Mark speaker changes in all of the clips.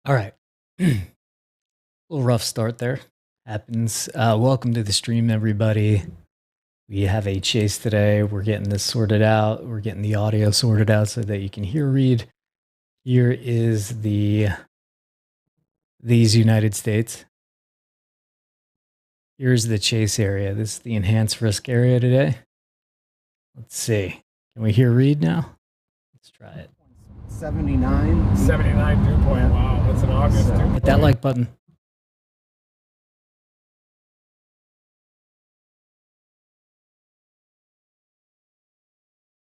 Speaker 1: All right. Little rough start there. Happens. Welcome to the stream, everybody. We have a chase today. We're getting this sorted out. We're getting the audio sorted out so that you can hear read. Here is these United States. Here's the chase area. This is the enhanced risk area today. Let's see. Can we hear read now? Let's try it.
Speaker 2: 79.
Speaker 3: 79 dew point. Wow, that's an August dew point.
Speaker 1: Hit that like button.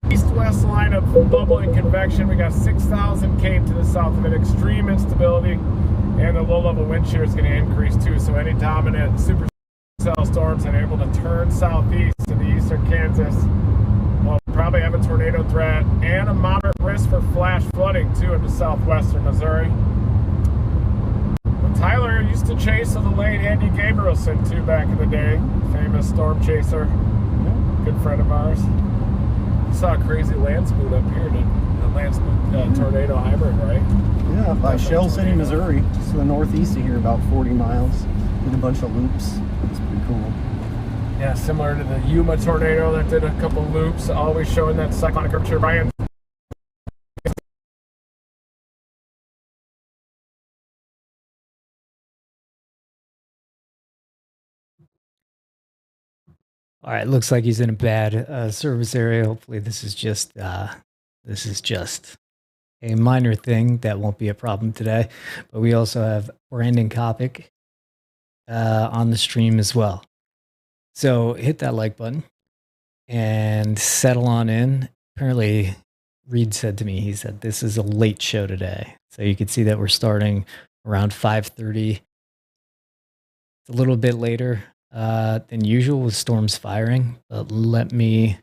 Speaker 3: East-west line of bubbling convection. We got 6,000 Cape to the south of it. Extreme instability, and the low-level wind shear is going to increase too. So any dominant supercell storms that are able to turn southeast into eastern Kansas will probably have a tornado threat and a moderate risk for flash flooding too into southwestern Missouri. But Tyler used to chase with the late Andy Gabrielson too back in the day, famous storm chaser, good friend of ours. Saw a crazy land spoot up here, the land spoot tornado hybrid, right?
Speaker 2: Yeah, by Shell City, Missouri, just to the northeast of here, about 40 miles. Did a bunch of loops. It's pretty cool.
Speaker 3: Yeah, similar to the Yuma tornado that did a couple loops, always showing that cyclonic curvature. Brian.
Speaker 1: All right, looks like he's in a bad service area. Hopefully this is just a minor thing that won't be a problem today. But we also have Brandon Kopic on the stream as well. So hit that like button and settle on in. Apparently, Reed said to me, he said, this is a late show today. So you can see that we're starting around 5:30. It's a little bit later than usual with storms firing, but let me...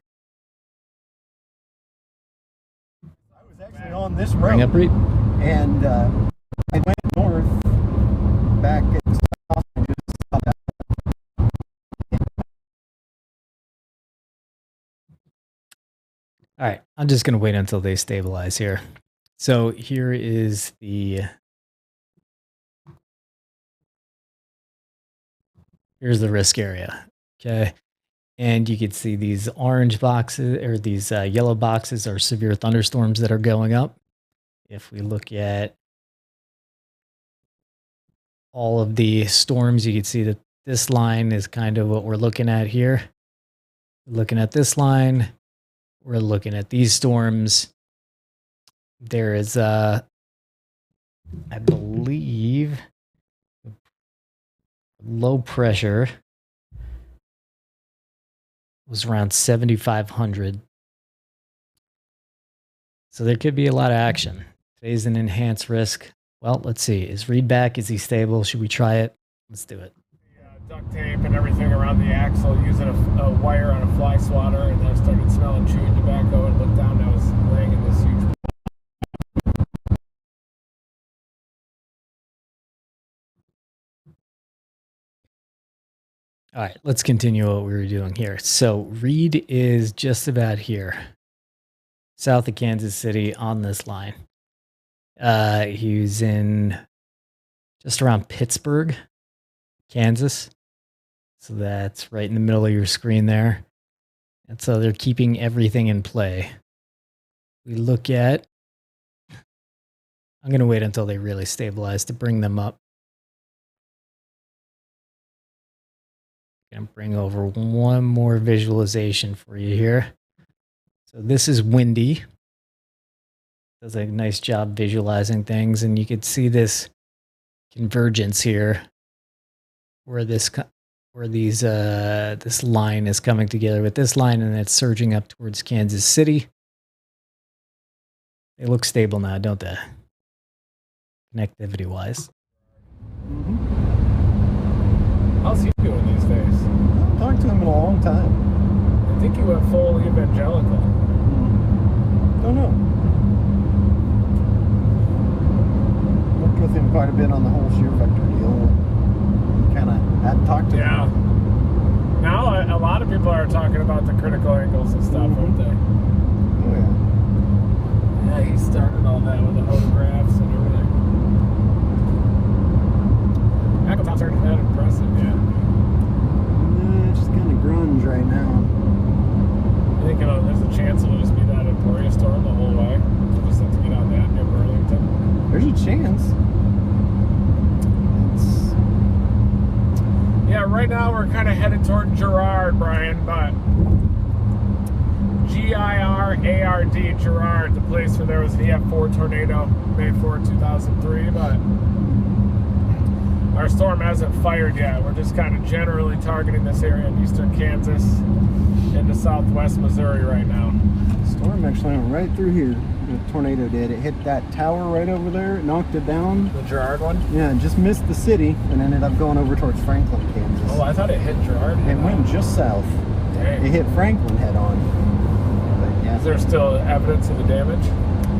Speaker 2: I was actually on this road,
Speaker 1: bring up Reed.
Speaker 2: And I went north back at south and just stopped out.
Speaker 1: All right, I'm just going to wait until they stabilize here. So here is here's the risk area, okay? And you can see these orange boxes, or these yellow boxes are severe thunderstorms that are going up. If we look at all of the storms, you can see that this line is kind of what we're looking at here. Looking at this line, we're looking at these storms. There is, I believe, low pressure was around 7,500. So there could be a lot of action. Today's an enhanced risk. Well, let's see. Is Reed back? Is he stable? Should we try it? Let's do it.
Speaker 3: Duct tape and everything around the axle, using a wire on a fly swatter, and then I started smelling chewing tobacco and looked down and I was laying in this huge...
Speaker 1: All right, let's continue what we were doing here. So Reed is just about here, south of Kansas City on this line. He's in just around Pittsburgh, Kansas. So that's right in the middle of your screen there. And so they're keeping everything in play. We look at, I'm going to wait until they really stabilize to bring them up. Going to bring over one more visualization for you here. So this is windy. Does a nice job visualizing things, and you can see this convergence here, where this line is coming together with this line, and it's surging up towards Kansas City. They look stable now, don't they? Connectivity wise.
Speaker 3: How's he doing these days?
Speaker 2: I haven't talked to him in a long time.
Speaker 3: I think he went full evangelical.
Speaker 2: Don't know. Worked with him quite a bit on the whole shear vector deal. Kind of hadn't talked to him.
Speaker 3: Yeah. Now a lot of people are talking about the critical angles and stuff, aren't they?
Speaker 2: Oh yeah.
Speaker 3: Yeah, he started all that with the photographs and everything.
Speaker 2: There's a chance. It's...
Speaker 3: Yeah, right now we're kind of headed toward Girard, Brian, but Girard, Girard, the place where there was the EF4 tornado, May 4, 2003, but our storm hasn't fired yet. We're just kind of generally targeting this area in eastern Kansas into southwest Missouri right now.
Speaker 2: Storm actually went right through here. The tornado did. It hit that tower right over there. It knocked it down.
Speaker 3: The Girard one?
Speaker 2: Yeah, just missed the city and ended up going over towards Franklin, Kansas.
Speaker 3: Oh, I thought it hit Girard.
Speaker 2: It went just south.
Speaker 3: Dang.
Speaker 2: It hit Franklin head on. But yeah.
Speaker 3: Is there still evidence of the damage?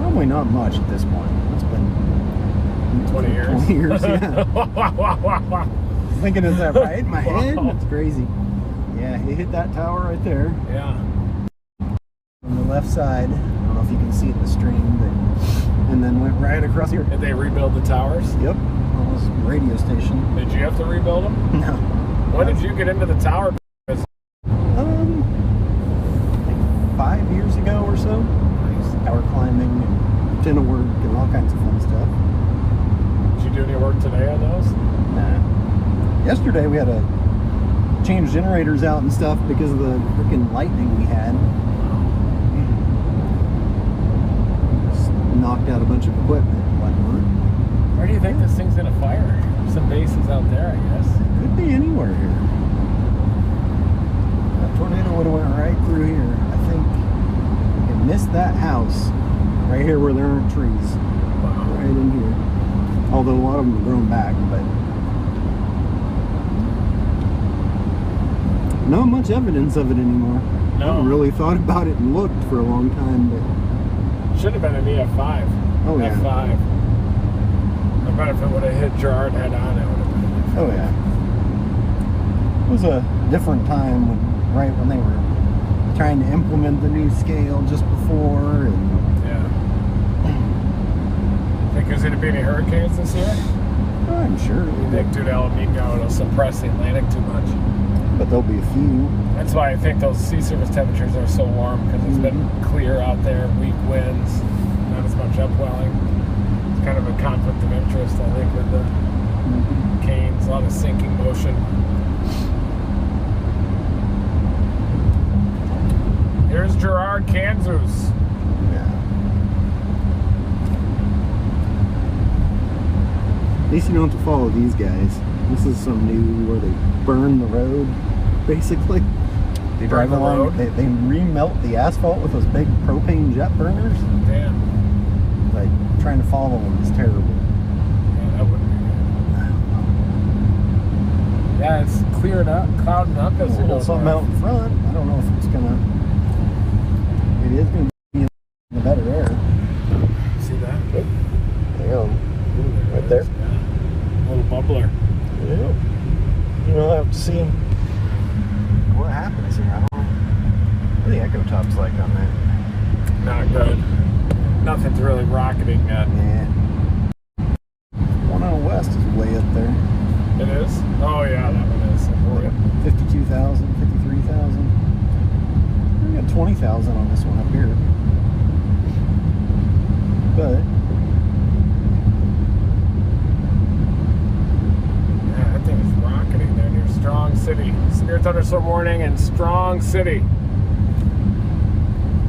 Speaker 2: Probably not much at this point. It's been
Speaker 3: 20 years.
Speaker 2: 20 years, yeah. Thinking, is that right in my head? That's crazy. Yeah, it hit that tower right there.
Speaker 3: Yeah.
Speaker 2: On the left side. I don't know if you can see it in the stream, but and then went right across here.
Speaker 3: Did they rebuild the towers?
Speaker 2: Yep. Almost radio station.
Speaker 3: Did you have to rebuild them?
Speaker 2: No.
Speaker 3: When did you get into the tower?
Speaker 2: Like 5 years ago or so. Tower climbing and tin work and all kinds of fun stuff.
Speaker 3: Did you do any work today on those?
Speaker 2: Nah. Yesterday we had to change generators out and stuff because of the freaking lightning we had. Just knocked out a bunch of equipment and whatnot.
Speaker 3: Where do you think this thing's gonna fire? Some bases out there, I guess.
Speaker 2: Could be anywhere here. That tornado would have went right through here. I think it missed that house right here where there aren't trees.
Speaker 3: Wow.
Speaker 2: Right in here. Although a lot of them have grown back, but not much evidence of it anymore.
Speaker 3: No.
Speaker 2: I haven't really thought about it and looked for a long time, but
Speaker 3: Should have been an EF5.
Speaker 2: Oh, yeah.
Speaker 3: F5. I bet if it would have hit Girard head on, it would have been.
Speaker 2: oh yeah. It was a different time when, right when they were trying to implement the new scale just before, and
Speaker 3: Yeah. Think there's going to be any hurricanes this year?
Speaker 2: I'm sure,
Speaker 3: You think due to El Nino it'll suppress the Atlantic too much?
Speaker 2: but there'll be a few.
Speaker 3: That's why I think those sea surface temperatures are so warm, because it's been clear out there, weak winds, not as much upwelling. It's kind of a conflict of interest, I think, with the canes, a lot of sinking motion. Here's Girard, Kansas.
Speaker 2: Yeah. At least you don't have to follow these guys. This is some new where they burn the road, basically. They
Speaker 3: Burn
Speaker 2: drive
Speaker 3: the
Speaker 2: along.
Speaker 3: road?
Speaker 2: They remelt the asphalt with those big propane jet burners.
Speaker 3: Damn.
Speaker 2: Like trying to follow them is terrible.
Speaker 3: Yeah, that wouldn't be good. Yeah, it's clearing up, clouding up as we
Speaker 2: We'll
Speaker 3: go
Speaker 2: hold something out
Speaker 3: north.
Speaker 2: in front. I don't know if it's gonna. It is gonna be in the better air.
Speaker 3: See that?
Speaker 2: There you go.
Speaker 3: Ooh,
Speaker 2: Right
Speaker 3: it
Speaker 2: there.
Speaker 3: is, yeah. Little bubbler.
Speaker 2: Yeah. You know, I have to see what happens here. I don't know what the echo top's like on that.
Speaker 3: Not good. Nothing's really rocketing yet.
Speaker 2: Yeah. One on the west is way up there.
Speaker 3: It is? Oh yeah, that one is.
Speaker 2: 52,000, 53,000. We got 20,000 on this one up here. But
Speaker 3: Yeah, that thing is rocketing there near Strong City. Severe thunderstorm warning in Strong City.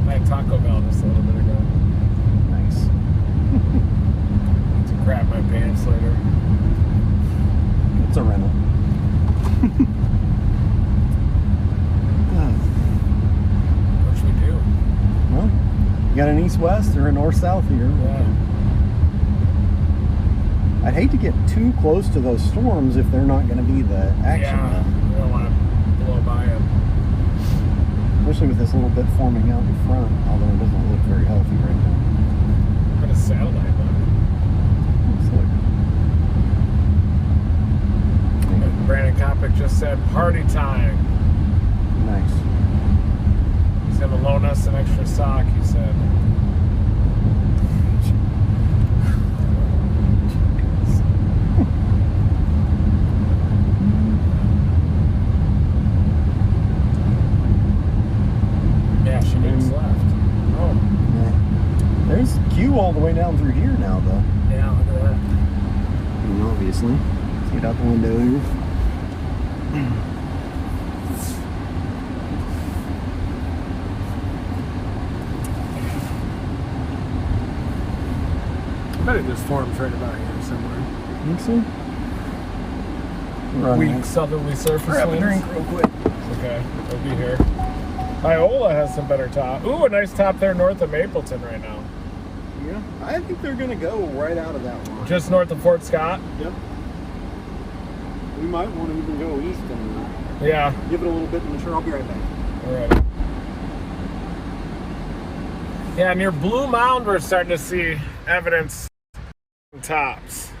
Speaker 3: I had Taco Bell just a little bit ago.
Speaker 2: nice.
Speaker 3: To crap my pants later.
Speaker 2: It's a rental.
Speaker 3: What should we do?
Speaker 2: Well, you got an east-west or a north-south here.
Speaker 3: Yeah.
Speaker 2: I'd hate to get too close to those storms if they're not going to be the action.
Speaker 3: Yeah, we don't want to blow by them.
Speaker 2: Especially with this little bit forming out in front, although it doesn't look very healthy right now.
Speaker 3: Put a satellite on
Speaker 2: Looks like
Speaker 3: it. Brandon Kopic just said party time.
Speaker 2: nice.
Speaker 3: He's going to loan us an extra sock, he said. Yeah, she needs left. Oh,
Speaker 2: Yeah. There's Q all the way down through here now, though.
Speaker 3: yeah, look
Speaker 2: obviously. Let's get out the window here.
Speaker 3: I bet it just forms right about here somewhere.
Speaker 2: Think so?
Speaker 3: Weak southerly surface
Speaker 2: Grab a
Speaker 3: winds.
Speaker 2: drink real quick.
Speaker 3: Okay, we'll be here. Iola has some better top. Ooh, a nice top there north of Mapleton right now.
Speaker 2: Yeah, I think they're gonna go right out of that one.
Speaker 3: Just north of Fort Scott?
Speaker 2: Yep. We might want to even go east and
Speaker 3: Yeah.
Speaker 2: give it a little bit and sure I'll be right back.
Speaker 3: Alright. Yeah, near Blue Mound we're starting to see evidence of tops.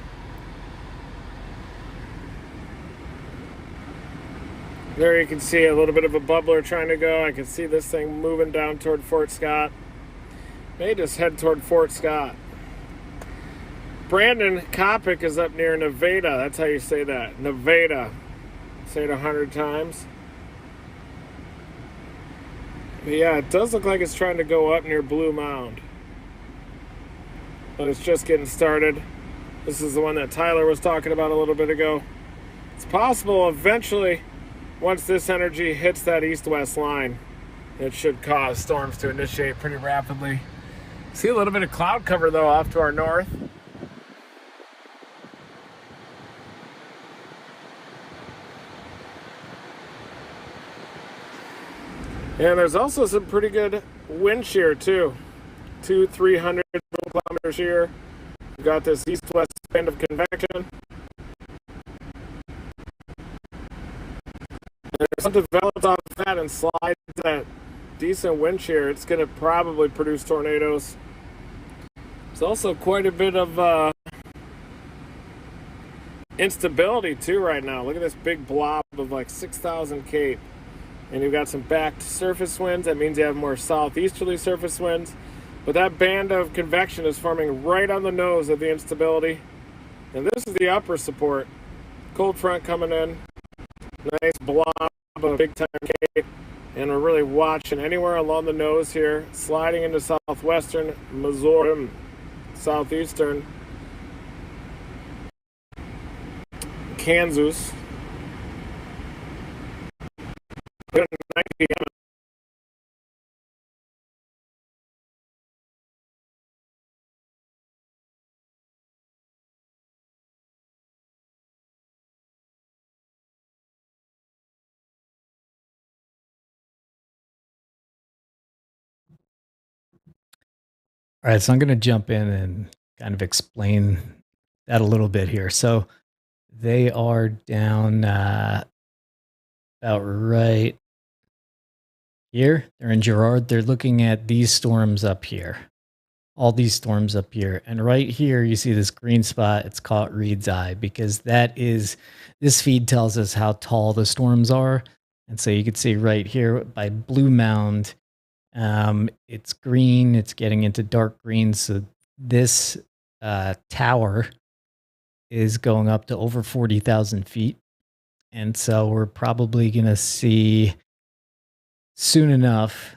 Speaker 3: There you can see a little bit of a bubbler trying to go. I can see this thing moving down toward Fort Scott. May just head toward Fort Scott. Brandon Kopic is up near Nevada. That's how you say that. Nevada. Say it 100 times. But yeah, it does look like it's trying to go up near Blue Mound. But it's just getting started. This is the one that Tyler was talking about a little bit ago. It's possible eventually, once this energy hits that east-west line, it should cause storms to initiate pretty rapidly. See a little bit of cloud cover, though, off to our north. And there's also some pretty good wind shear, too. 200-300 kilometer shear. We've got this east-west band of convection. If something develops off that and slides that decent wind shear, it's going to probably produce tornadoes. There's also quite a bit of instability too right now. Look at this big blob of like 6,000 Cape. And you've got some backed surface winds. That means you have more southeasterly surface winds. But that band of convection is forming right on the nose of the instability. And this is the upper support. Cold front coming in. Nice blob of big time Cape. And we're really watching anywhere along the nose here, sliding into southwestern Missouri, southeastern Kansas.
Speaker 1: All right, so I'm going to jump in and kind of explain that a little bit here. So they are down about right here. They're in Girard. They're looking at these storms up here, all these storms up here. And right here, you see this green spot. It's called Reed's Eye because that is, this feed tells us how tall the storms are. And so you can see right here by Blue Mound, it's green, it's getting into dark green. So this tower is going up to over 40,000 feet. And so we're probably going to see soon enough,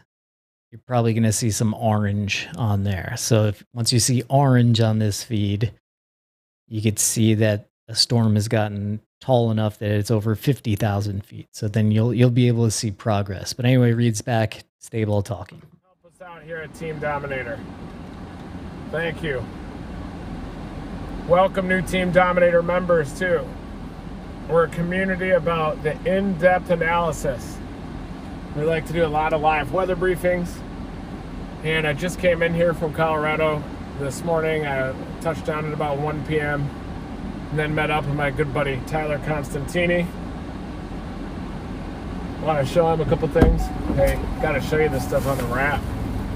Speaker 1: you're probably going to see some orange on there. So if once you see orange on this feed, you could see that a storm has gotten tall enough that it's over 50,000 feet. So then you'll be able to see progress. But anyway, Reed's back, stable talking.
Speaker 3: Help us out here at Team Dominator. Thank you. Welcome new Team Dominator members too. We're a community about the in-depth analysis. We like to do a lot of live weather briefings. And I just came in here from Colorado this morning. I touched down at about 1 p.m. and then met up with my good buddy Tyler Constantini. Want to show him a couple things? Hey, got to show you this stuff on the wrap.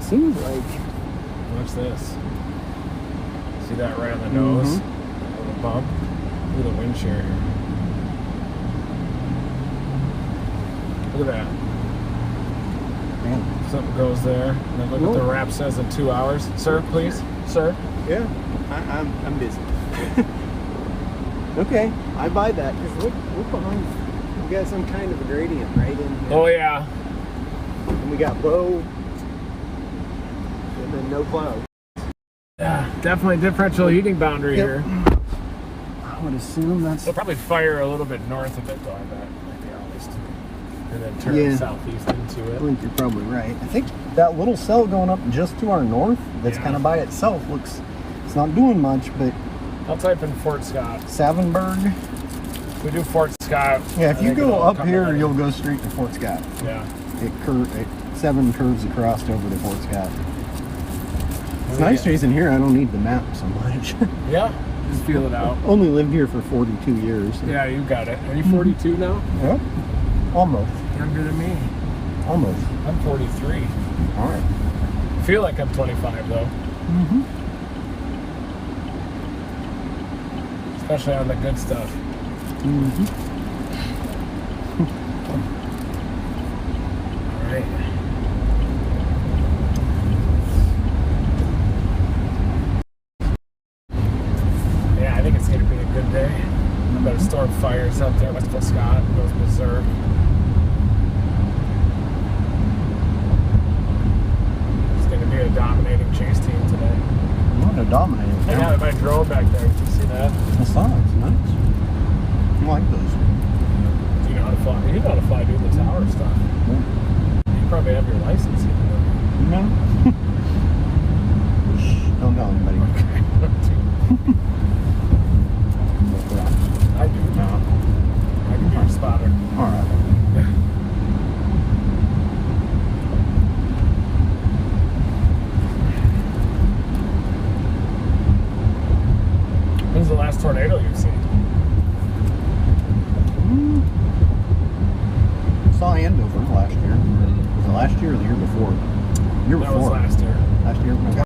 Speaker 2: Seems like.
Speaker 3: Watch this. See that right on the nose? Of the bump? Look at the wind shear here. Look at that.
Speaker 2: Man.
Speaker 3: Something goes there. And then look what the wrap says in 2 hours. Sir, please. Sir.
Speaker 2: Yeah, I'm busy. Okay, I buy that because look behind. We got some kind of a gradient right in here.
Speaker 3: Oh yeah.
Speaker 2: And we got low, and then no cloud.
Speaker 3: Yeah, definitely differential heating boundary here.
Speaker 2: I would assume that's...
Speaker 3: They'll probably fire a little bit north of it, though, I bet. Like they always do. And then turn southeast into
Speaker 2: I
Speaker 3: it.
Speaker 2: think you're probably right. I think that little cell going up just to our north, that's kind of by itself, looks... It's not doing much, but...
Speaker 3: I'll type in Fort Scott.
Speaker 2: Savinburg.
Speaker 3: If we do Fort Scott...
Speaker 2: Yeah, if you go up here, you'll go straight to Fort Scott.
Speaker 3: Yeah.
Speaker 2: It 7 curves across over to Fort Scott. It's nice chasing here. I don't need the map so much.
Speaker 3: Yeah, just feel it out.
Speaker 2: Only lived here for 42 years. So.
Speaker 3: Yeah, you got it. Are you 42 now?
Speaker 2: Yeah, almost.
Speaker 3: Younger than me.
Speaker 2: Almost.
Speaker 3: I'm 43.
Speaker 2: All right.
Speaker 3: I feel like I'm 25 though.
Speaker 2: Mm-hmm.
Speaker 3: Especially on the good stuff.
Speaker 2: Mm-hmm.
Speaker 3: All right. Yeah, I think it's going to be a good day. I bet a storm fires up there. West Fort Scott goes berserk. It's going to be a dominating chase team today.
Speaker 2: What a dominating.
Speaker 3: I got my drone back there. Did you see that?
Speaker 2: I saw it. It's nice. I like those.
Speaker 3: Do you know how to fly? You know how to fly, dude, the tower stuff.
Speaker 2: Yeah.
Speaker 3: You probably have your license.
Speaker 2: No. Shh, don't tell anybody.
Speaker 3: Okay. I do now. I can be your spotter.
Speaker 2: All right.
Speaker 3: When's the last tornado you've seen?
Speaker 2: Saw Andover last year. Was it last year or the year before? Year
Speaker 3: That
Speaker 2: before.
Speaker 3: was last year.
Speaker 2: Last year when I got.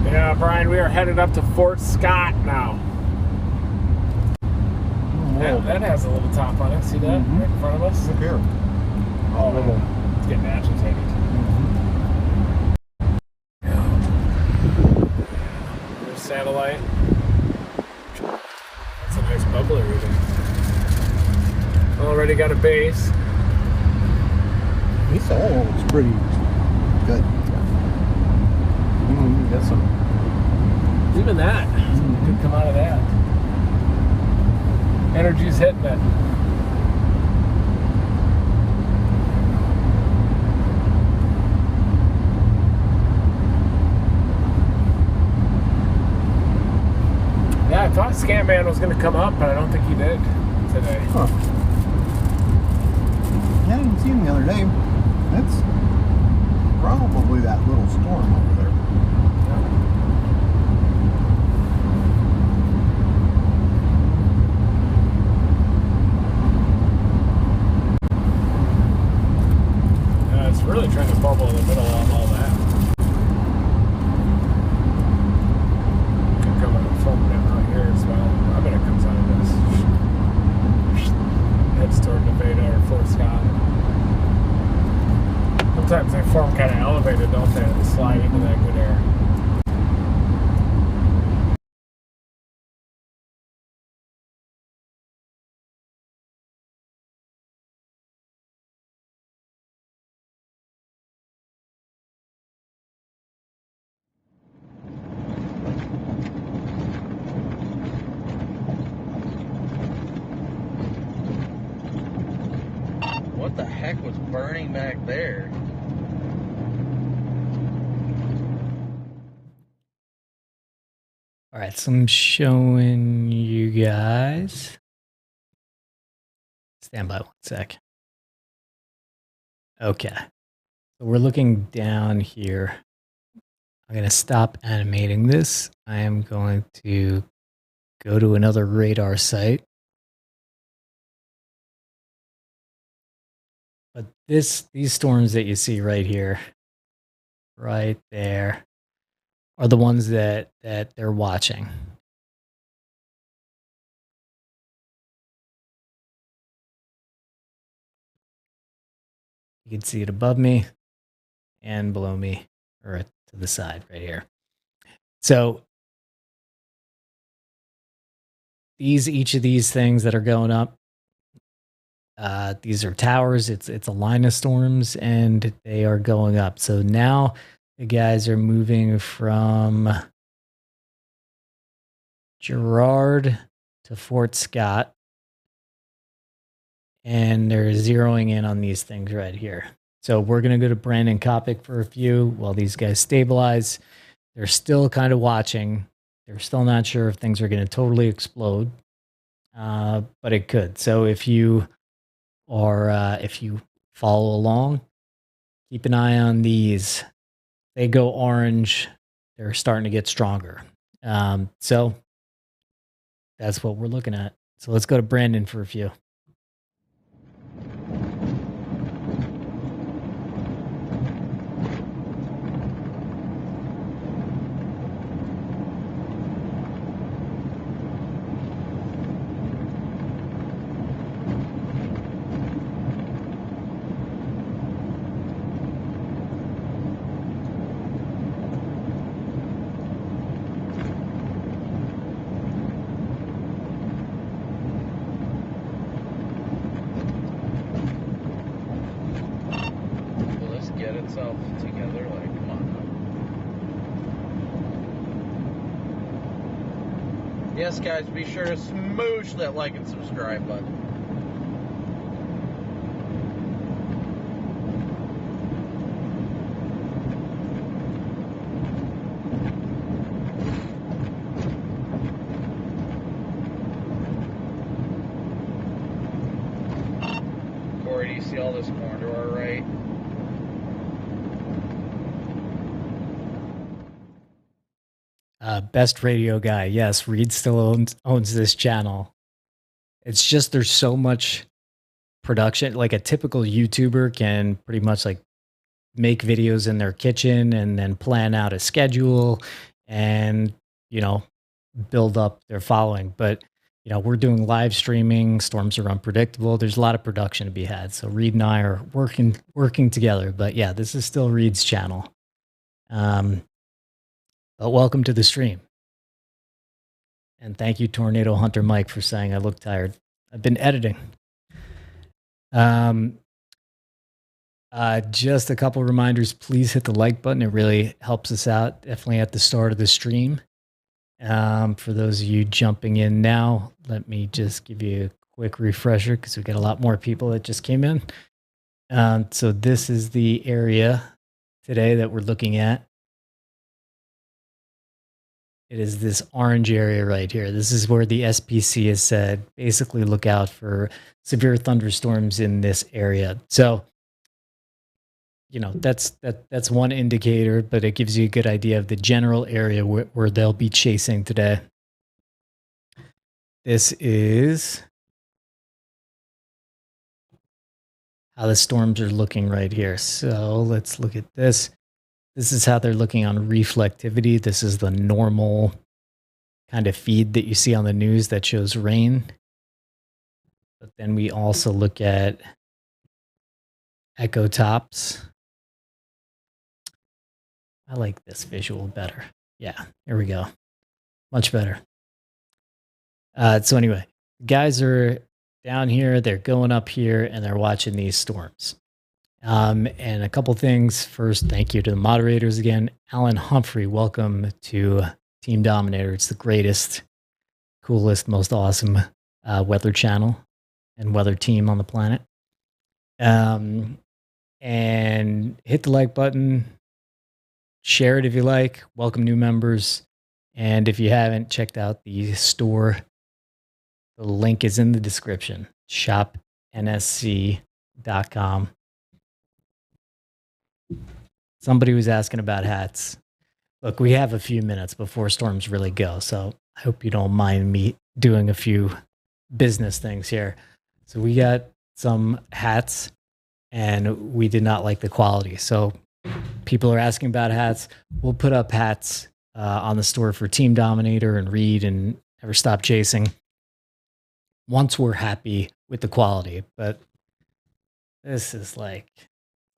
Speaker 3: Yeah, Brian, we are headed up to Fort Scott now. That has a little top on it. See that? Right in front of us?
Speaker 2: Look here.
Speaker 3: Oh, it's getting agitated. There's satellite. That's a nice bubbler reading. Already got a base.
Speaker 2: This all looks pretty good. Got some.
Speaker 3: Even that could come out of that. Energy's hitting it. Yeah, I thought Scantman was going to come up, but I don't think he did today.
Speaker 2: Huh. Yeah, I didn't see him the other day. That's probably that little storm over there.
Speaker 3: It's really trying to bubble in the middle of all that. Could come from out here as well. I bet it comes out of this. Heads toward Nevada or Fort Scott. Sometimes they form kind of elevated, don't they? And slide into that good air.
Speaker 4: What the heck was burning back there?
Speaker 1: All right, so I'm showing you guys. Stand by one sec. Okay. So we're looking down here. I'm going to stop animating this. I am going to go to another radar site. But these storms that you see right here, right there, are the ones that they're watching. You can see it above me and below me or to the side right here. So each of these things that are going up, these are towers. It's a line of storms, and they are going up. So now the guys are moving from Girard to Fort Scott, and they're zeroing in on these things right here. So we're going to go to Brandon Kopic for a few while these guys stabilize. They're still kind of watching. They're still not sure if things are going to totally explode, but it could. So if you follow along, keep an eye on these. They go orange. They're starting to get stronger. So that's what we're looking at. So let's go to Brandon for a few.
Speaker 4: Will this get itself together? Like, come on now. Yes, guys, be sure to smoosh that like and subscribe button. Corey, do you see all this corn to our right?
Speaker 1: Best radio guy. Yes, Reed still owns this channel. It's just there's so much production. Like a typical YouTuber can pretty much like make videos in their kitchen and then plan out a schedule and, build up their following. But, we're doing live streaming. Storms are unpredictable. There's a lot of production to be had. So Reed and I are working together. But yeah, this is still Reed's channel. But welcome to the stream. And thank you, Tornado Hunter Mike, for saying I look tired. I've been editing. Just a couple reminders. Please hit the like button. It really helps us out. Definitely at the start of the stream. For those of you jumping in now, let me just give you a quick refresher because we got a lot more people that just came in. So this is the area today that we're looking at. It is this orange area right here. This is where the SPC has said, basically look out for severe thunderstorms in this area. So, that's one indicator, but it gives you a good idea of the general area where they'll be chasing today. This is how the storms are looking right here. So let's look at this. This is how they're looking on reflectivity. This is the normal kind of feed that you see on the news that shows rain. But then we also look at echo tops. I like this visual better. Yeah, here we go. Much better. So anyway, guys are down here, they're going up here, and they're watching these storms. And a couple things. First, thank you to the moderators again. Alan Humphrey, welcome to Team Dominator. It's the greatest, coolest, most awesome weather channel and weather team on the planet. And hit the like button. Share it if you like. Welcome new members. And if you haven't checked out the store, the link is in the description. shopnsc.com. Somebody was asking about hats. Look, we have a few minutes before storms really go, so I hope you don't mind me doing a few business things here. So we got some hats, and we did not like the quality. So people are asking about hats. We'll put up hats on the store for Team Dominator and Reed and Never Stop Chasing once we're happy with the quality. But this is like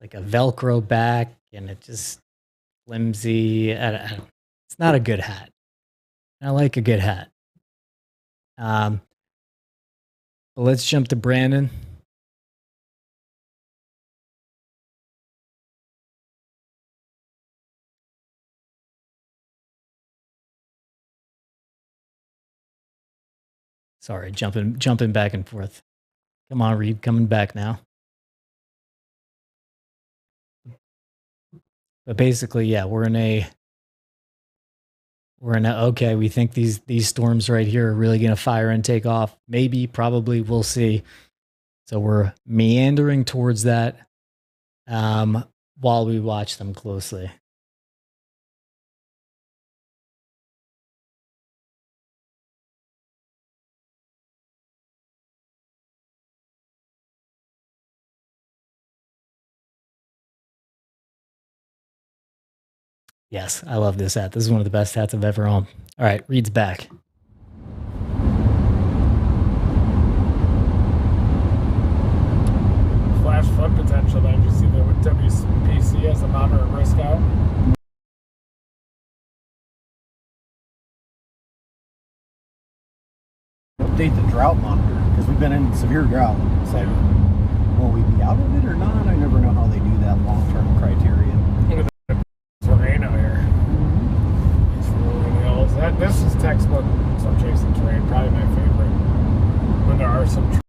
Speaker 1: a Velcro back, and it just flimsy. It's not a good hat. I like a good hat. But let's jump to Brandon. Sorry, jumping back and forth. Come on, Reed, coming back now. But basically, yeah, we're in a okay, we think these storms right here are really gonna fire and take off. Maybe, probably, we'll see. So we're meandering towards that while we watch them closely. Yes, I love this hat. This is one of the best hats I've ever owned. All right, Reed's back.
Speaker 3: Flash flood potential then. You see that with WPC as a moderate risk out.
Speaker 2: Update the drought monitor because we've been in severe drought. So will we be out of it or not? I never know how they do that long-term criteria.
Speaker 3: Look at the terrain out here. It's rolling hills. This is textbook subchasing terrain. Probably my favorite. When there are some.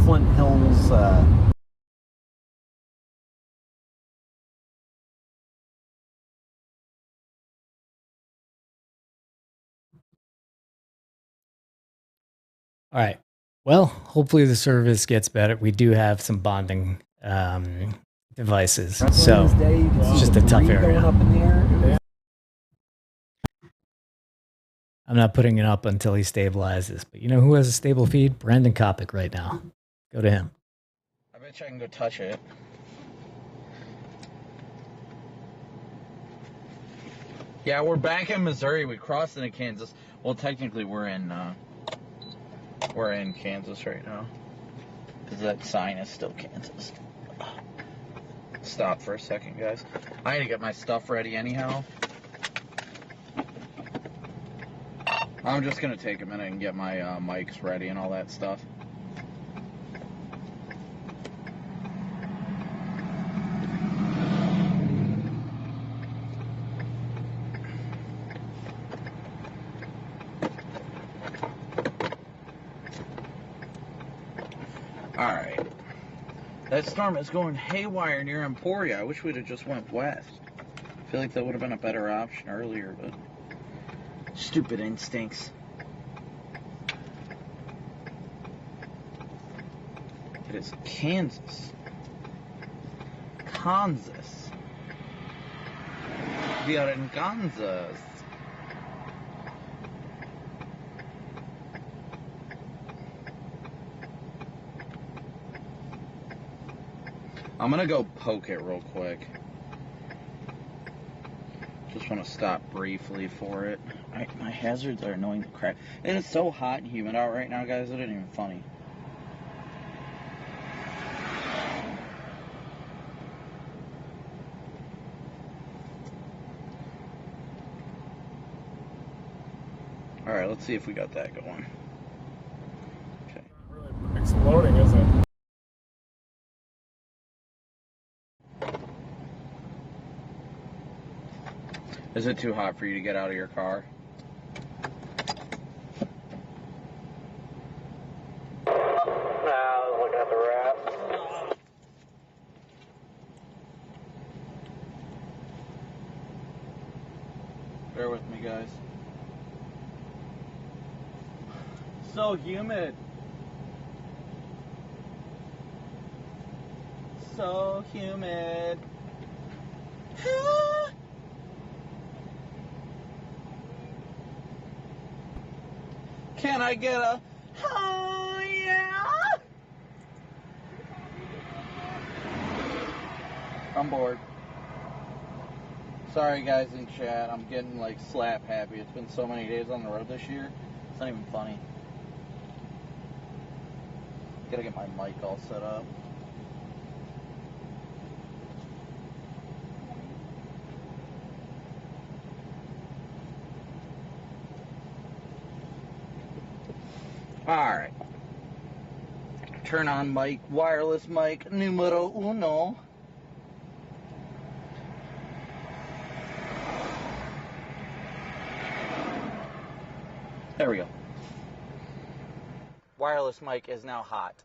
Speaker 2: Flint Hills.
Speaker 1: All right. Well, hopefully the service gets better. We do have some bonding devices, so it's just a tough area.
Speaker 2: Going up in the air.
Speaker 1: I'm not putting it up until he stabilizes. But you know who has a stable feed? Brandon Kopic right now. Go to him.
Speaker 4: I bet you I can go touch it. Yeah, we're back in Missouri. We crossed into Kansas. Well, technically, we're in Kansas right now because that sign is still Kansas. Stop for a second, guys. I need to get my stuff ready anyhow. I'm just gonna take a minute and get my mics ready and all that stuff. Alright. That storm is going haywire near Emporia. I wish we'd have just went west. I feel like that would have been a better option earlier, but stupid instincts. It is Kansas. Kansas. We are in Kansas. I'm gonna go poke it real quick. Just want to stop briefly for it. My hazards are annoying the crap. It is so hot and humid out right now, guys. It isn't even funny. Alright, let's see if we got that going. Okay.
Speaker 3: Not really exploding, is it?
Speaker 4: Is it too hot for you to get out of your car?
Speaker 3: I was looking at the wrap.
Speaker 4: Bear with me, guys. So humid. So humid. Can I get a oh yeah? I'm bored. Sorry guys in chat, I'm getting like slap happy. It's been so many days on the road this year. It's not even funny. Gotta get my mic all set up. Alright. Turn on mic, wireless mic, numero uno. There we go. Wireless mic is now hot.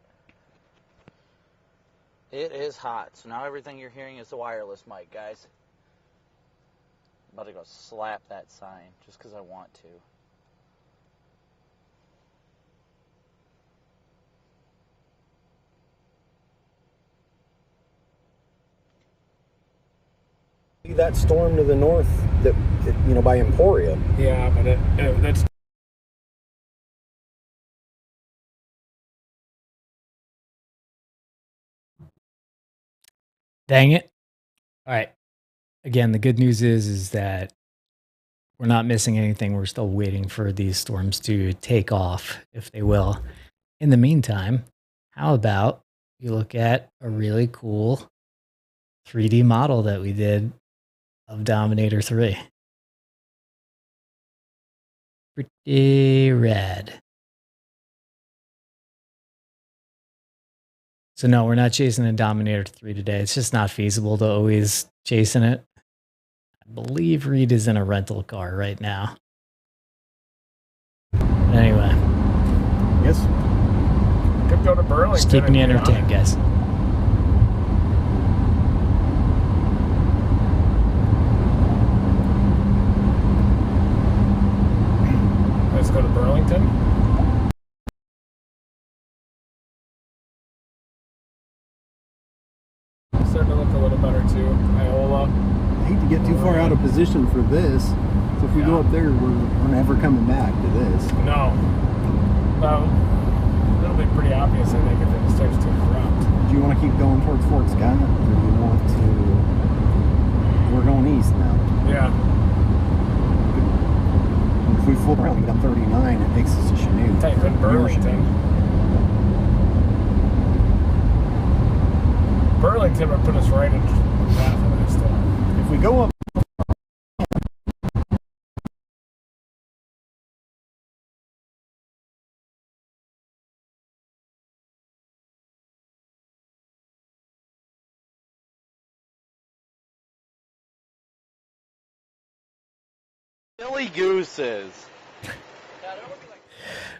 Speaker 4: It is hot. So now everything you're hearing is the wireless mic, guys. I'm about to go slap that sign just because I want to.
Speaker 2: That storm to the north, that by Emporia.
Speaker 3: Yeah, but that's
Speaker 1: Dang it. All right. Again, the good news is that we're not missing anything. We're still waiting for these storms to take off, if they will. In the meantime, how about you look at a really cool 3D model that we did of Dominator 3. Pretty rad. So no, we're not chasing a Dominator 3 today. It's just not feasible to always chasing it. I believe Reed is in a rental car right now. But anyway.
Speaker 2: Yes.
Speaker 3: Could go to Burlington.
Speaker 1: Just keeping you entertained, guys.
Speaker 3: Let's go to Burlington. Starting to look a little better too. Iola.
Speaker 2: I hate to get too far out of position for this. So if we go up there, we're never coming back to this.
Speaker 3: No. It'll be pretty obvious, I think, if it starts to erupt.
Speaker 2: Do you want to keep going towards Fort Scott, or do you want to? We're going east now.
Speaker 3: Yeah.
Speaker 2: If we flip around, we get up 39, it takes us to Chanute.
Speaker 3: Type in Burlington. Burlington would put us right in the path of this storm.
Speaker 2: If we go up,
Speaker 4: Silly gooses.
Speaker 1: All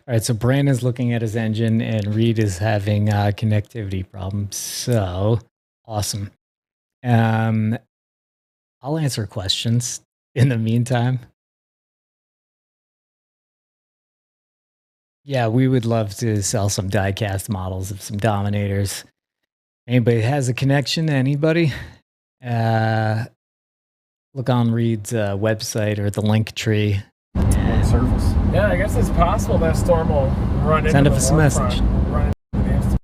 Speaker 1: right, so Brandon's looking at his engine and Reed is having connectivity problems. So awesome. I'll answer questions in the meantime. Yeah, we would love to sell some die-cast models of some Dominators. Anybody has a connection? Anybody? Look on Reed's website or the link tree.
Speaker 2: on surface.
Speaker 3: Yeah, I guess it's possible that storm will run into
Speaker 1: Send
Speaker 3: the
Speaker 1: us a
Speaker 3: warm
Speaker 1: message.
Speaker 3: front, run into the instant.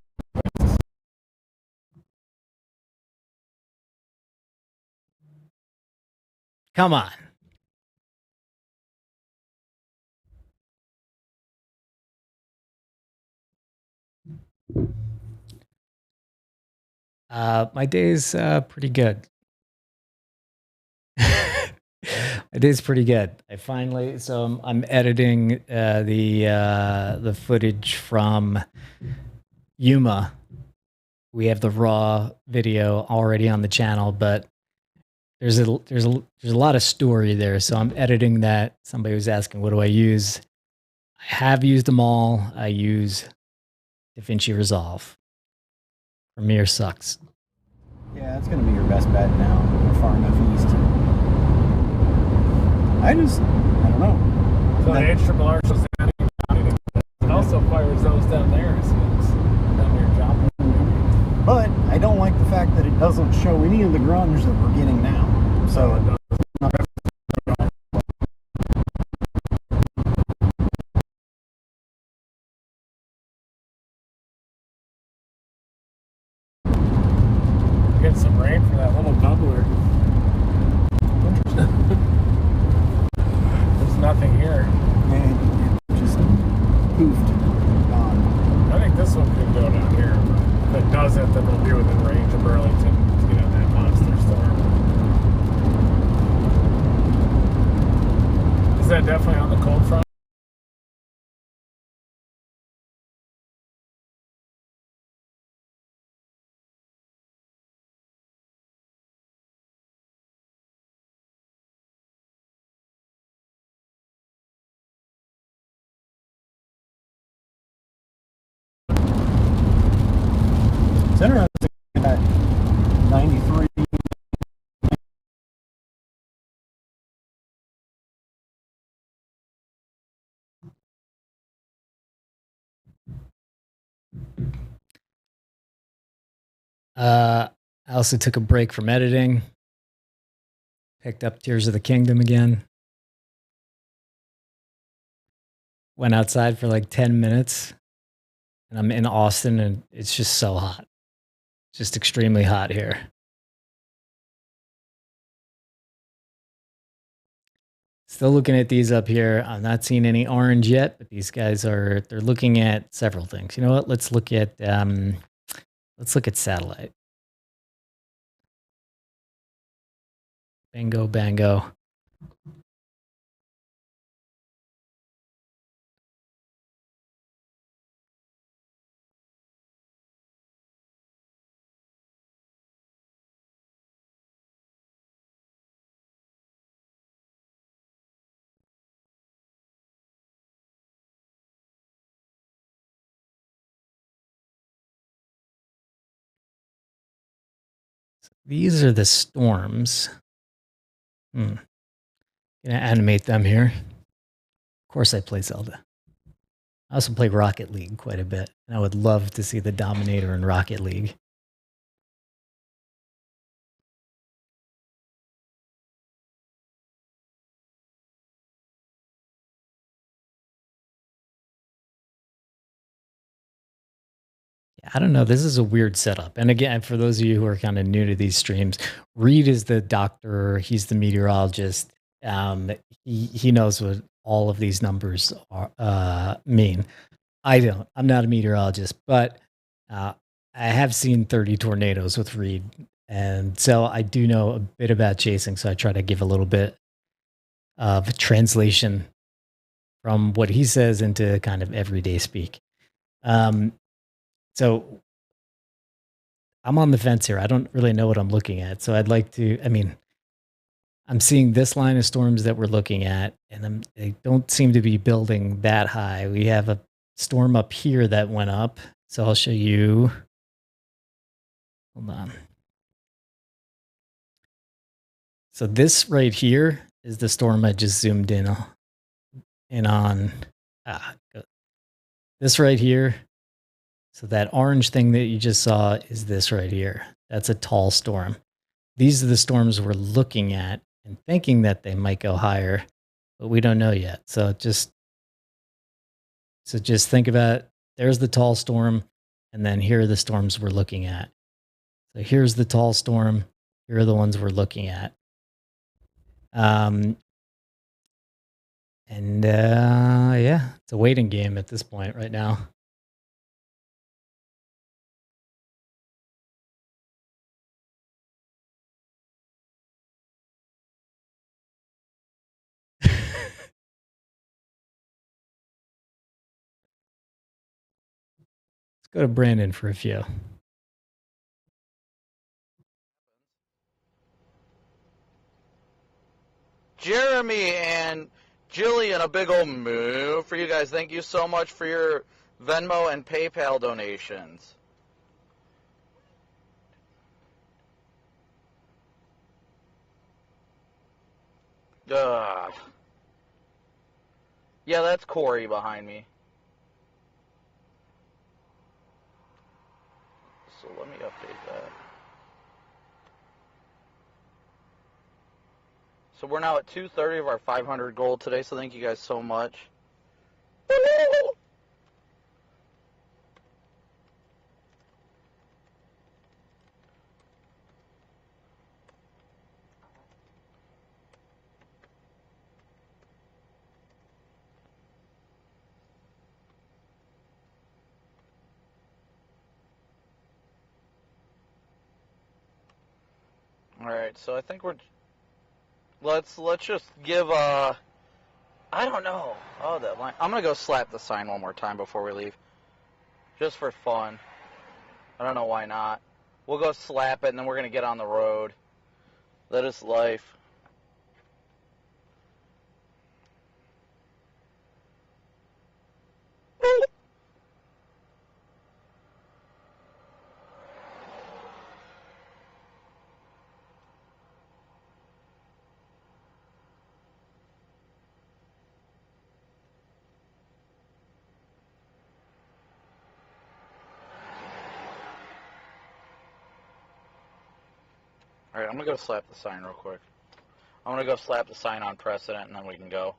Speaker 1: Come on. My day's pretty good. My day's pretty good. I'm editing the footage from Yuma. We have the raw video already on the channel, but there's a lot of story there. So I'm editing that. Somebody was asking, what do I use? I have used them all. I use DaVinci Resolve. Premiere sucks.
Speaker 2: Yeah, it's going to be your best bet now. We're far enough east. I don't know.
Speaker 3: So the HRRR is standing down. It also fires those down there as soon as down near Joplin.
Speaker 2: But I don't like the fact that it doesn't show any of the grunge that we're getting now. So
Speaker 3: get some rain for that little bubbler. There's nothing here.
Speaker 2: And it just poofed. Gone.
Speaker 3: I think this one could go down here. If it doesn't, then we'll be within range of Burlington to get on that monster storm. Is that definitely on the cold front?
Speaker 2: It's interesting that 93.
Speaker 1: I also took a break from editing. Picked up Tears of the Kingdom again. Went outside for like 10 minutes. And I'm in Austin and it's just so hot. Just extremely hot here. Still looking at these up here. I'm not seeing any orange yet, but these guys they're looking at several things. You know what? Let's look at satellite. Bingo, bango. These are the storms. Gonna animate them here. Of course I play Zelda. I also play Rocket League quite a bit. And I would love to see the Dominator in Rocket League. I don't know. This is a weird setup. And again, for those of you who are kind of new to these streams, Reed is the doctor. He's the meteorologist. He knows what all of these numbers mean. I don't. I'm not a meteorologist, but I have seen 30 tornadoes with Reed. And so I do know a bit about chasing. So I try to give a little bit of translation from what he says into kind of everyday speak. So I'm on the fence here. I don't really know what I'm looking at. So I'd like to, I'm seeing this line of storms that we're looking at, and they don't seem to be building that high. We have a storm up here that went up. So I'll show you. Hold on. So this right here is the storm I just zoomed in on. This right here. So that orange thing that you just saw is this right here. That's a tall storm. These are the storms we're looking at and thinking that they might go higher, but we don't know yet. So just think about, there's the tall storm, and then here are the storms we're looking at. So here's the tall storm. Here are the ones we're looking at. Yeah, it's a waiting game at this point right now. Let's go to Brandon for a few.
Speaker 4: Jeremy and Jillian, a big old moo for you guys. Thank you so much for your Venmo and PayPal donations. Yeah, that's Corey behind me. So let me update that. So we're now at 230 of our 500 gold today, so thank you guys so much. Alright, so I think we're... Let's just give I don't know. Oh, that line. I'm going to go slap the sign one more time before we leave. Just for fun. I don't know why not. We'll go slap it, and then we're going to get on the road. That is life. Alright, I'm going to go slap the sign real quick. I'm going to go slap the sign on precedent, and then we can go.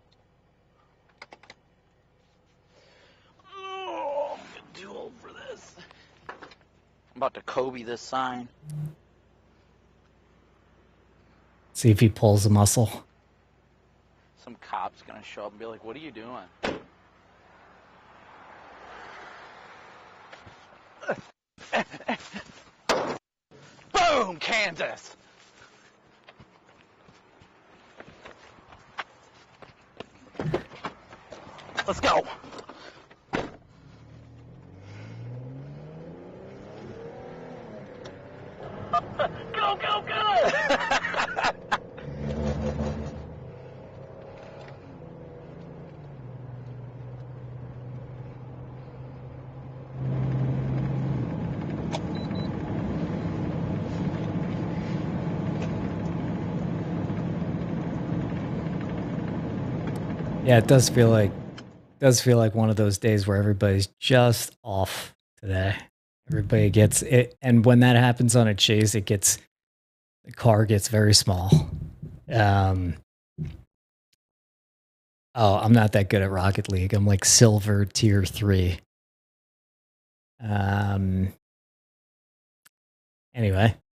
Speaker 4: Oh, I'm getting too old for this. I'm about to Kobe this sign.
Speaker 1: See if he pulls a muscle.
Speaker 4: Some cop's going to show up and be like, what are you doing? Boom, Kansas! Let's go! Go, go, go!
Speaker 1: Yeah, it does feel like one of those days where everybody's just off today. Everybody gets it, and when that happens on a chase, the car gets very small. Oh, I'm not that good at Rocket League. I'm like silver tier 3. Anyway,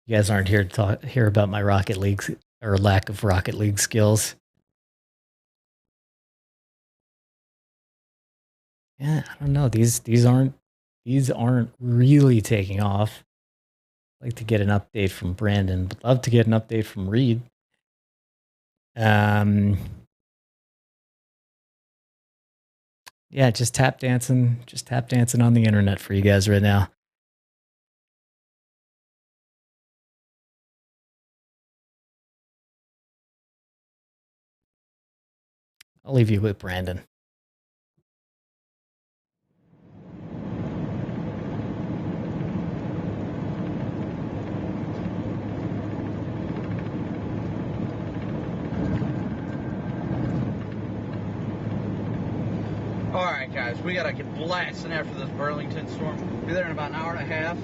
Speaker 1: you guys aren't here to hear about my Rocket League or lack of Rocket League skills. Yeah, I don't know. These aren't really taking off. I'd like to get an update from Brandon. Would love to get an update from Reed. Yeah, just tap dancing on the internet for you guys right now. I'll leave you with Brandon.
Speaker 4: Alright guys, we gotta get blasting after this Burlington storm. Be there in about an hour and a half.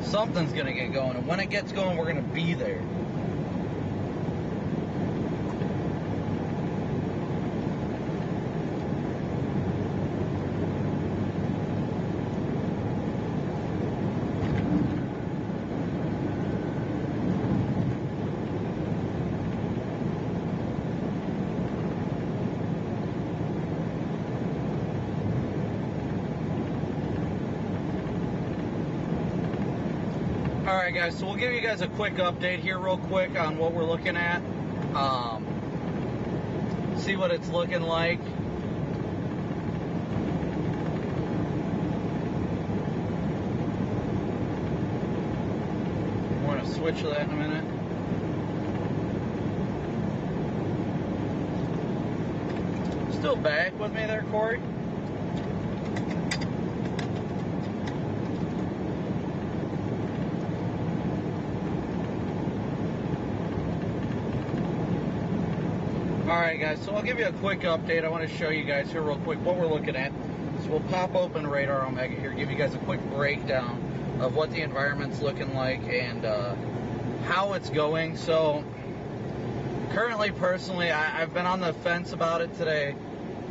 Speaker 4: Something's gonna get going, and when it gets going, we're gonna be there. Alright guys, so we'll give you guys a quick update here real quick on what we're looking at. See what it's looking like. We're going to switch that in a minute. Still back with me there, Corey? Alright guys, so I'll give you a quick update. I want to show you guys here real quick what we're looking at. So we'll pop open Radar Omega here, give you guys a quick breakdown of what the environment's looking like and how it's going. So currently, personally, I've been on the fence about it today,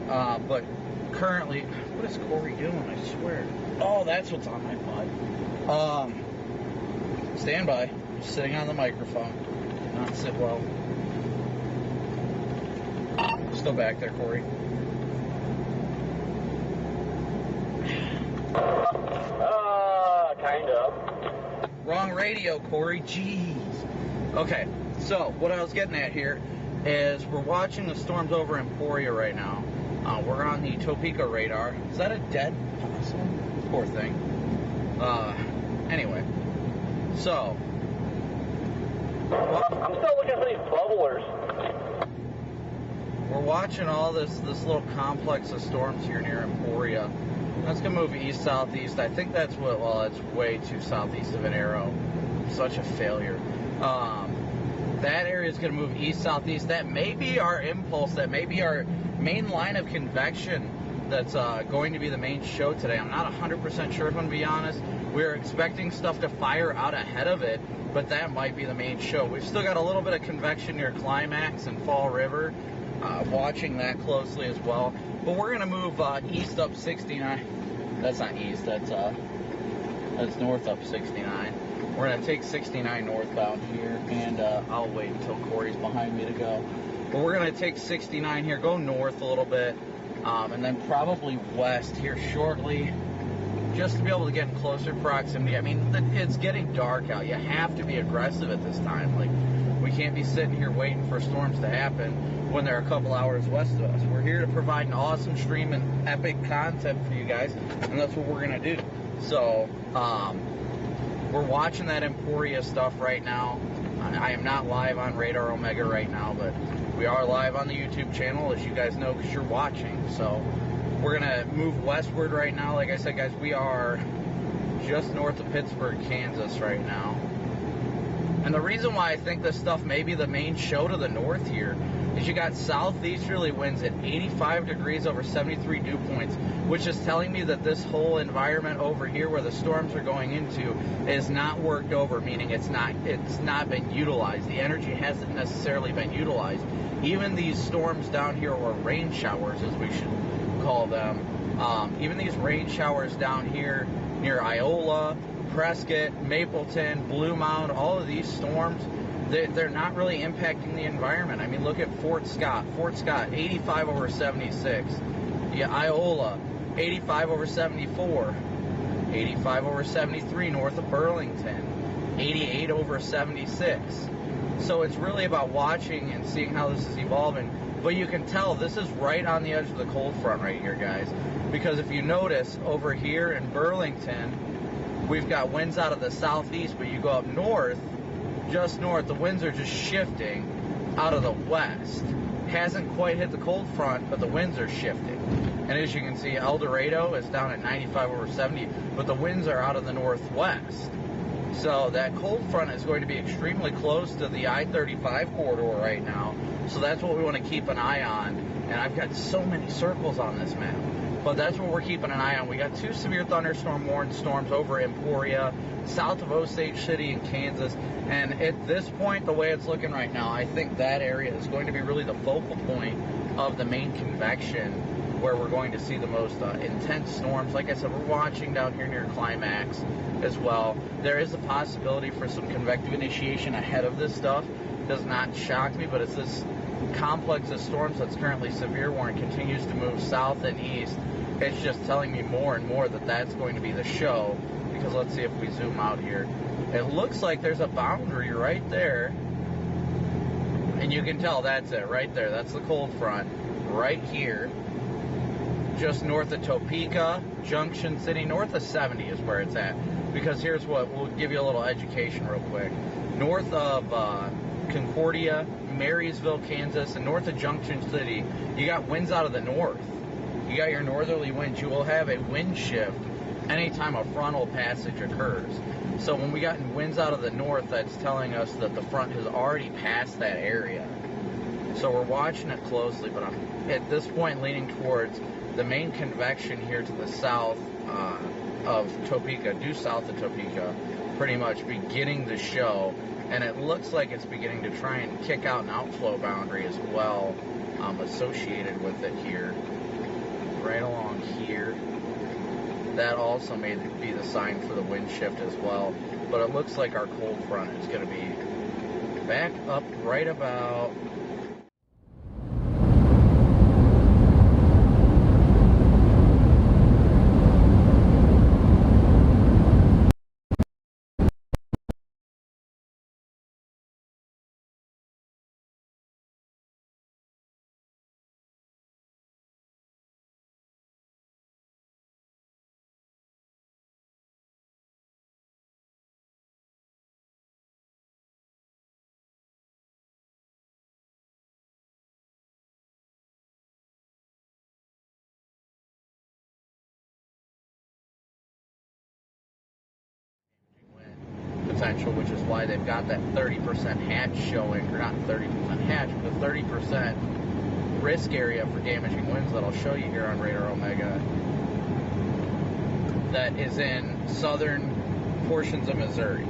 Speaker 4: but currently, what is Corey doing? I swear. Oh, that's what's on my butt. Stand by. I'm sitting on the microphone. Did not sit well. Still back there, Corey.
Speaker 5: Kind of.
Speaker 4: Wrong radio, Corey. Jeez. Okay, so what I was getting at here is we're watching the storms over Emporia right now. We're on the Topeka radar. Is that a dead possum? Poor thing. Anyway, so.
Speaker 5: I'm still looking for these bubblers.
Speaker 4: We're watching all this little complex of storms here near Emporia. That's going to move east-southeast. I think that's what, well, it's way too southeast of an arrow. Such a failure. That area is going to move east-southeast. That may be our impulse. That may be our main line of convection that's going to be the main show today. I'm not 100% sure, if I'm going to be honest. We're expecting stuff to fire out ahead of it, but that might be the main show. We've still got a little bit of convection near Climax and Fall River. Watching that closely as well. But we're going to move east up 69. That's not east, that's north up 69. We're going to take 69 northbound here, and I'll wait until Corey's behind me to go. But we're going to take 69 here, go north a little bit, and then probably west here shortly, just to be able to get in closer proximity. I mean, it's getting dark out. You have to be aggressive at this time. Like, we can't be sitting here waiting for storms to happen when they're a couple hours west of us. We're here to provide an awesome stream and epic content for you guys, and that's what we're going to do. So, we're watching that Emporia stuff right now. I am not live on Radar Omega right now, but we are live on the YouTube channel, as you guys know, because you're watching. So, we're going to move westward right now. Like I said, guys, we are just north of Pittsburgh, Kansas right now. And the reason why I think this stuff may be the main show to the north here is you got southeasterly winds at 85 degrees over 73 dew points, which is telling me that this whole environment over here where the storms are going into is not worked over, meaning it's not been utilized. The energy hasn't necessarily been utilized. Even these storms down here, or rain showers as we should call them, even these rain showers down here near Iola, Prescott, Mapleton, Blue Mound, all of these storms, they're not really impacting the environment. I mean, look at Fort Scott. Fort Scott, 85 over 76. Yeah, Iola, 85 over 74. 85 over 73 north of Burlington. 88 over 76. So it's really about watching and seeing how this is evolving. But you can tell this is right on the edge of the cold front right here, guys. Because if you notice, over here in Burlington, we've got winds out of the southeast, but you go up north, just north, the winds are just shifting out of the west. Hasn't quite hit the cold front, but the winds are shifting. And as you can see, El Dorado is down at 95 over 70, but the winds are out of the northwest. So that cold front is going to be extremely close to the I-35 corridor right now. So that's what we want to keep an eye on. And I've got so many circles on this map. But that's what we're keeping an eye on. We got 2 severe thunderstorm warned storms over Emporia, south of Osage City in Kansas. And at this point, the way it's looking right now, I think that area is going to be really the focal point of the main convection, where we're going to see the most intense storms. Like I said, we're watching down here near Climax as well. There is a possibility for some convective initiation ahead of this stuff. Does not shock me, but it's this complex of storms that's currently severe warning continues to move south and east. It's just telling me more and more that that's going to be the show, because let's see if we zoom out here. It looks like there's a boundary right there, and you can tell that's it right there. That's the cold front right here, just north of Topeka, Junction City, north of 70 is where it's at. Because here's what, we'll give you a little education real quick. North of Concordia, Marysville, Kansas, and north of Junction City, you got winds out of the north. You got your northerly winds. You will have a wind shift anytime a frontal passage occurs. So when we got winds out of the north, that's telling us that the front has already passed that area. So we're watching it closely, but I'm at this point leaning towards the main convection here to the south of Topeka, due south of Topeka, pretty much beginning the show. And it looks like it's beginning to try and kick out an outflow boundary as well, associated with it here, right along here. That also may be the sign for the wind shift as well. But it looks like our cold front is going to be back up right about potential, which is why they've got that 30% hatch showing, or not 30% hatch, but a 30% risk area for damaging winds that I'll show you here on Radar Omega. That is in southern portions of Missouri.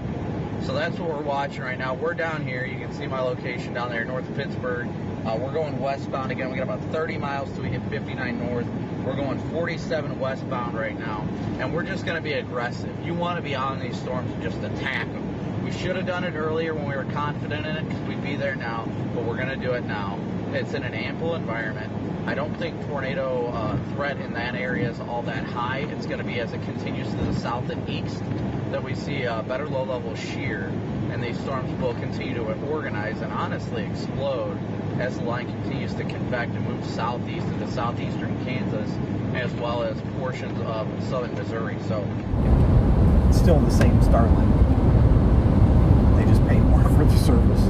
Speaker 4: So that's what we're watching right now. We're down here. You can see my location down there north of Pittsburgh. We're going westbound again. We got about 30 miles till we hit 59 north. We're going 47 westbound right now. And we're just going to be aggressive. You want to be on these storms and just attack them. We should have done it earlier when we were confident in it because we'd be there now. But we're going to do it now. It's in an ample environment. I don't think tornado threat in that area is all that high. It's going to be as it continues to the south and east that we see better low-level shear, and these storms will continue to organize and honestly explode as the line continues to convect and move southeast into southeastern Kansas, as well as portions of southern Missouri. So
Speaker 2: It's still the same Starlink. They just pay more for the service.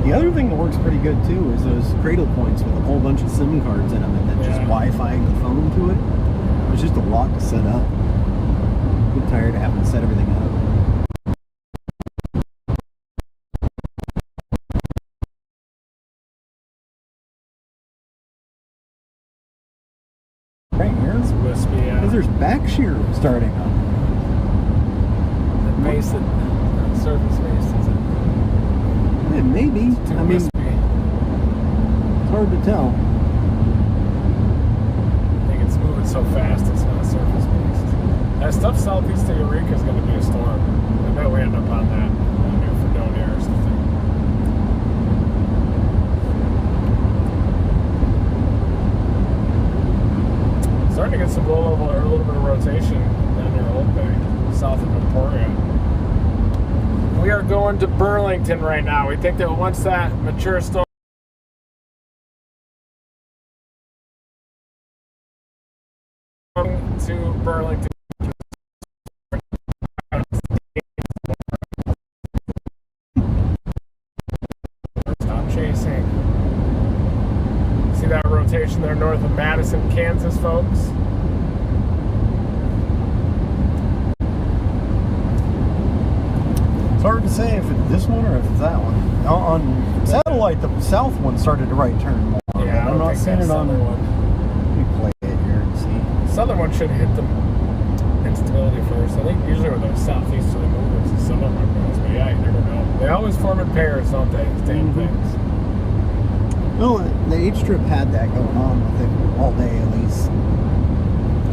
Speaker 2: The other thing that works pretty good too is those cradle points with a whole bunch of SIM cards in them and then just Wi-Fiing the phone to it. It's just a lot to set up. I'm tired of having to set everything up. Right here,
Speaker 3: It's wispy, yeah.
Speaker 2: because there's back shear starting up.
Speaker 3: The base, the surface base, is it?
Speaker 2: Yeah, maybe.
Speaker 3: Too
Speaker 2: I mean,
Speaker 3: wispy.
Speaker 2: it's hard to tell.
Speaker 3: I think it's moving so fast, it's not surface based. That stuff southeast of Eureka is going to be a storm. I bet we end up on that New Fredonia or something. Starting to get some low level or a little bit of rotation down near Old Bay, south of Emporia. We are going to Burlington right now. We think that once that mature storm to Burlington. Stop chasing. See that rotation there north of Madison, Kansas, folks?
Speaker 2: It's hard to say if it's this one or if it's that one. On satellite, the south one started to right turn more.
Speaker 3: Yeah,
Speaker 2: I'm not seeing it on
Speaker 3: the one.
Speaker 2: Let me play it here and see.
Speaker 3: Southern one should hit the instability first. I think usually when they're southeasterly movers, the southern one goes. But yeah, you never know. They always form in pairs, don't they? Damn things.
Speaker 2: Well, the H-strip had that going on with it all day at least.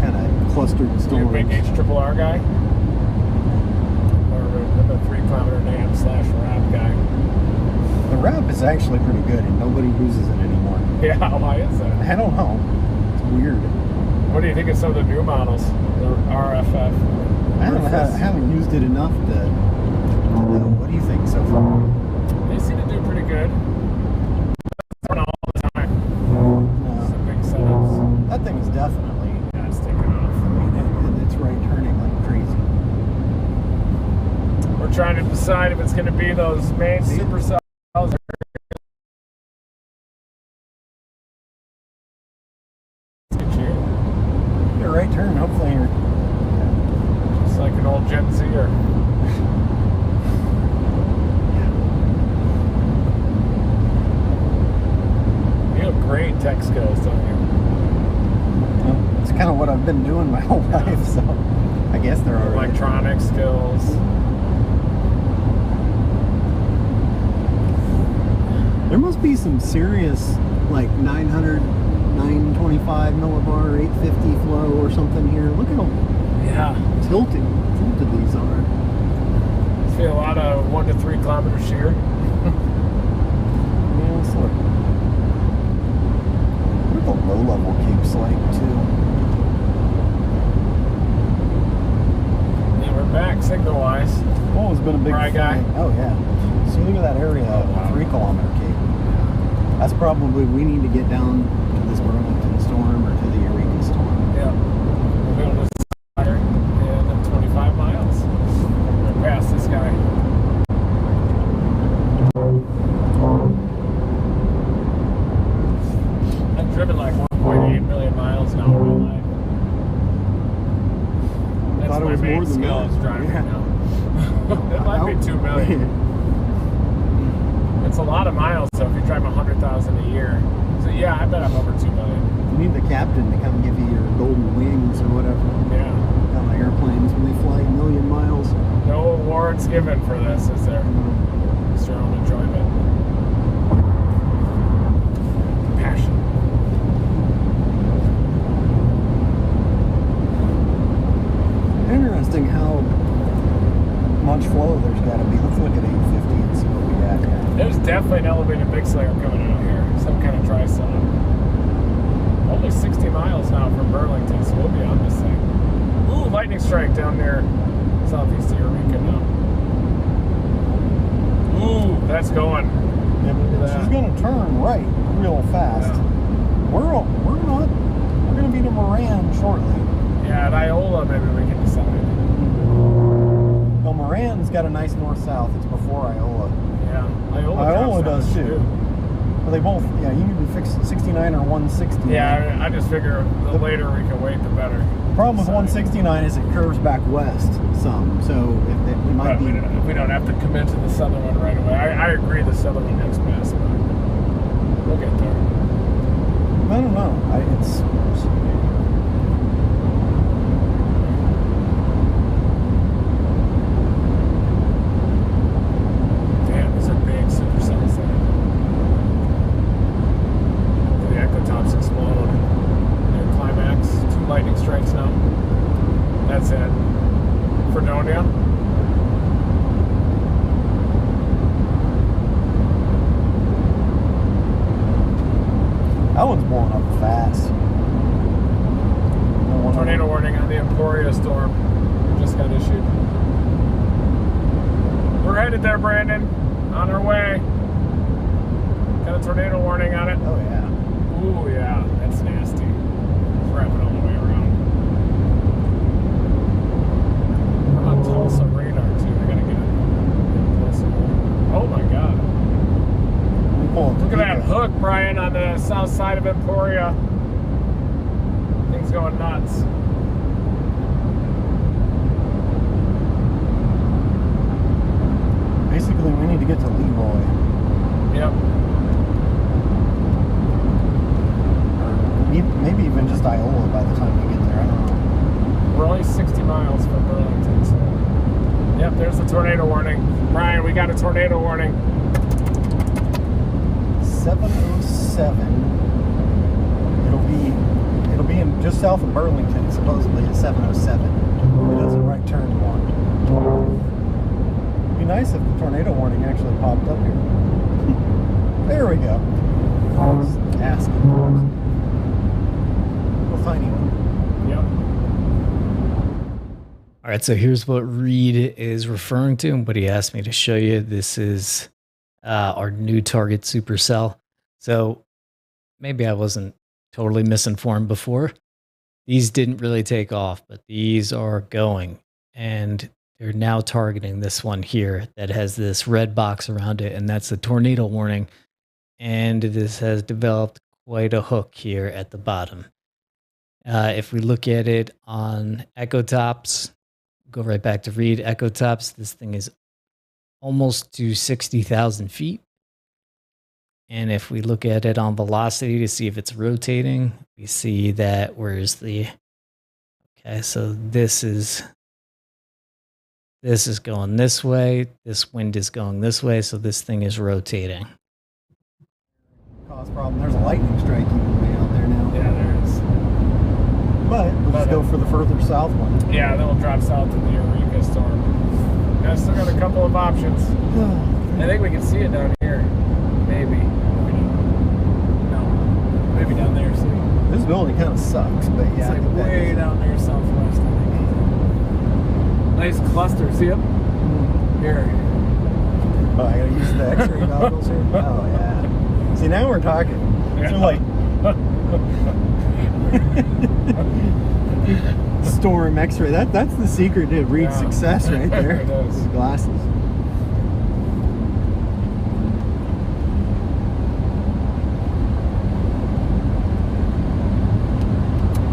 Speaker 2: Kind of clustered
Speaker 3: You're a
Speaker 2: storms.
Speaker 3: big H-triple-R guy? Or a 3-kilometer dam / RAP guy?
Speaker 2: The wrap is actually pretty good and nobody uses it anymore.
Speaker 3: Yeah, why is that?
Speaker 2: I don't know. It's weird.
Speaker 3: What do you think of some of the new models? The RFF?
Speaker 2: I haven't used it enough to know. What do you think so far?
Speaker 3: They seem to do pretty good. All the time. Some big setups.
Speaker 2: That thing is definitely,
Speaker 3: Yeah, it's taking off.
Speaker 2: I mean, it's right turning like crazy.
Speaker 3: We're trying to decide if it's going to be those main supercells.
Speaker 2: You're right turn. Hopefully you're...
Speaker 3: It's like an old Gen Z-er. You have great tech skills, don't you?
Speaker 2: Well, it's kind of what I've been doing my whole life, so I guess they're all right.
Speaker 3: Electronic skills.
Speaker 2: There must be some serious, like 900, 925 millibar, 850 flow or something here. Look at how
Speaker 3: Yeah.
Speaker 2: tilted these are.
Speaker 3: See a lot of 1 to 3 kilometer shear.
Speaker 2: Yeah, let's look. What the low level keeps like too.
Speaker 3: Yeah, we're back signal wise.
Speaker 2: Oh, it's been a big
Speaker 3: Right, guy?
Speaker 2: flight. Oh yeah. See, look at that area,
Speaker 3: wow.
Speaker 2: 3 kilometer cape. That's probably, we need to get down to this Burlington storm or to the Eureka storm.
Speaker 3: Yeah. We're going to fire in 25 miles. We're past this guy. I've driven like 1.8 million miles now in my life.
Speaker 2: than
Speaker 3: skill
Speaker 2: that.
Speaker 3: is driving
Speaker 2: Yeah.
Speaker 3: now. It might be 2 million. It's a lot of miles, so if you drive 100,000 a year. So yeah, I bet I'm over 2 million.
Speaker 2: You need the captain to come give you your golden wings or whatever.
Speaker 3: Yeah.
Speaker 2: On the airplanes when they fly a million miles.
Speaker 3: No awards given for this, is there? It's your own enjoyment. Passion.
Speaker 2: Interesting how much flow there's got to be. Let's look at 850 and see what we got here.
Speaker 3: There's definitely an elevated big slayer coming out here. Some kind of dry sun. Only 60 miles now from Burlington, so we'll be on this thing. Ooh, lightning strike down there southeast of Eureka now. Ooh, that's going.
Speaker 2: Yeah, but she's going to turn right real fast.
Speaker 3: Yeah.
Speaker 2: We're going to be to Moran shortly.
Speaker 3: Yeah, at Iola maybe we can decide.
Speaker 2: Well, Moran's got a nice north-south. It's before Iola.
Speaker 3: Yeah,
Speaker 2: Iola
Speaker 3: drops
Speaker 2: does
Speaker 3: down
Speaker 2: too. Well, they both, yeah, you need to fix 69 or 160.
Speaker 3: Yeah, I just figure the later we can wait, the better.
Speaker 2: The problem with 169 is it curves back west some, so if it might
Speaker 3: But
Speaker 2: be.
Speaker 3: we don't have to commit to the southern one right away. I agree the southern one next best, but we'll get there.
Speaker 2: I don't know. It's
Speaker 3: damn, these are big supercells there. The ecotops explode. Near climax, 2 lightning strikes now. That's it. Fredonia.
Speaker 2: that one's blowing up fast.
Speaker 3: Tornado warning on the Emporia storm. Just got issued. We're headed there, Brandon. On our way. Got a tornado warning on it.
Speaker 2: Oh yeah.
Speaker 3: Ooh, yeah. That's nasty. It's wrapping all the way around. We're on Tulsa radar, too. I gotta get it. Oh, my God. Look at that hook, Brian, on the south side of Emporia. Thing's going nuts.
Speaker 2: Basically, we need to get to Leroy.
Speaker 3: Yep.
Speaker 2: Or maybe even just Iola by the time we get there. I don't know.
Speaker 3: We're only 60 miles from Burlington, so. Yep, there's the tornado warning. Brian, we got a tornado warning.
Speaker 2: 707. It'll be in just south of Burlington, supposedly at 707. It has a right turn one. It'd be nice if the tornado warning actually popped up here. There we go. Just asking. Little tiny one.
Speaker 3: Yep.
Speaker 1: All right, so here's what Reed is referring to and what he asked me to show you. This is our new target supercell. So maybe I wasn't totally misinformed before. These didn't really take off, but these are going. And they're now targeting this one here that has this red box around it, and that's the tornado warning. And this has developed quite a hook here at the bottom. If we look at it on ecotops, go right back to Reed ecotops, this thing is almost to 60,000 feet. And if we look at it on velocity to see if it's rotating, we see that where's the, okay, so this is going this way, this wind is going this way, so this thing is rotating.
Speaker 2: Cause problem. There's a lightning strike even way out there now.
Speaker 3: Yeah, there is.
Speaker 2: But we'll just go for the further south one.
Speaker 3: Yeah, then we'll drop south to the Eureka storm. I still got a couple of options. I think we can see it down here. Maybe. No. Maybe down there, see?
Speaker 2: Visibility kind of sucks, but yeah.
Speaker 3: It's like way down there southwest, I think. Nice cluster, see it? Here.
Speaker 2: Oh, I gotta use the X-ray goggles here? Oh, yeah. See, now we're talking.
Speaker 3: Yeah.
Speaker 2: So, like... Storm X-ray. That's the secret to Reed's success right there.
Speaker 3: It is.
Speaker 2: His glasses.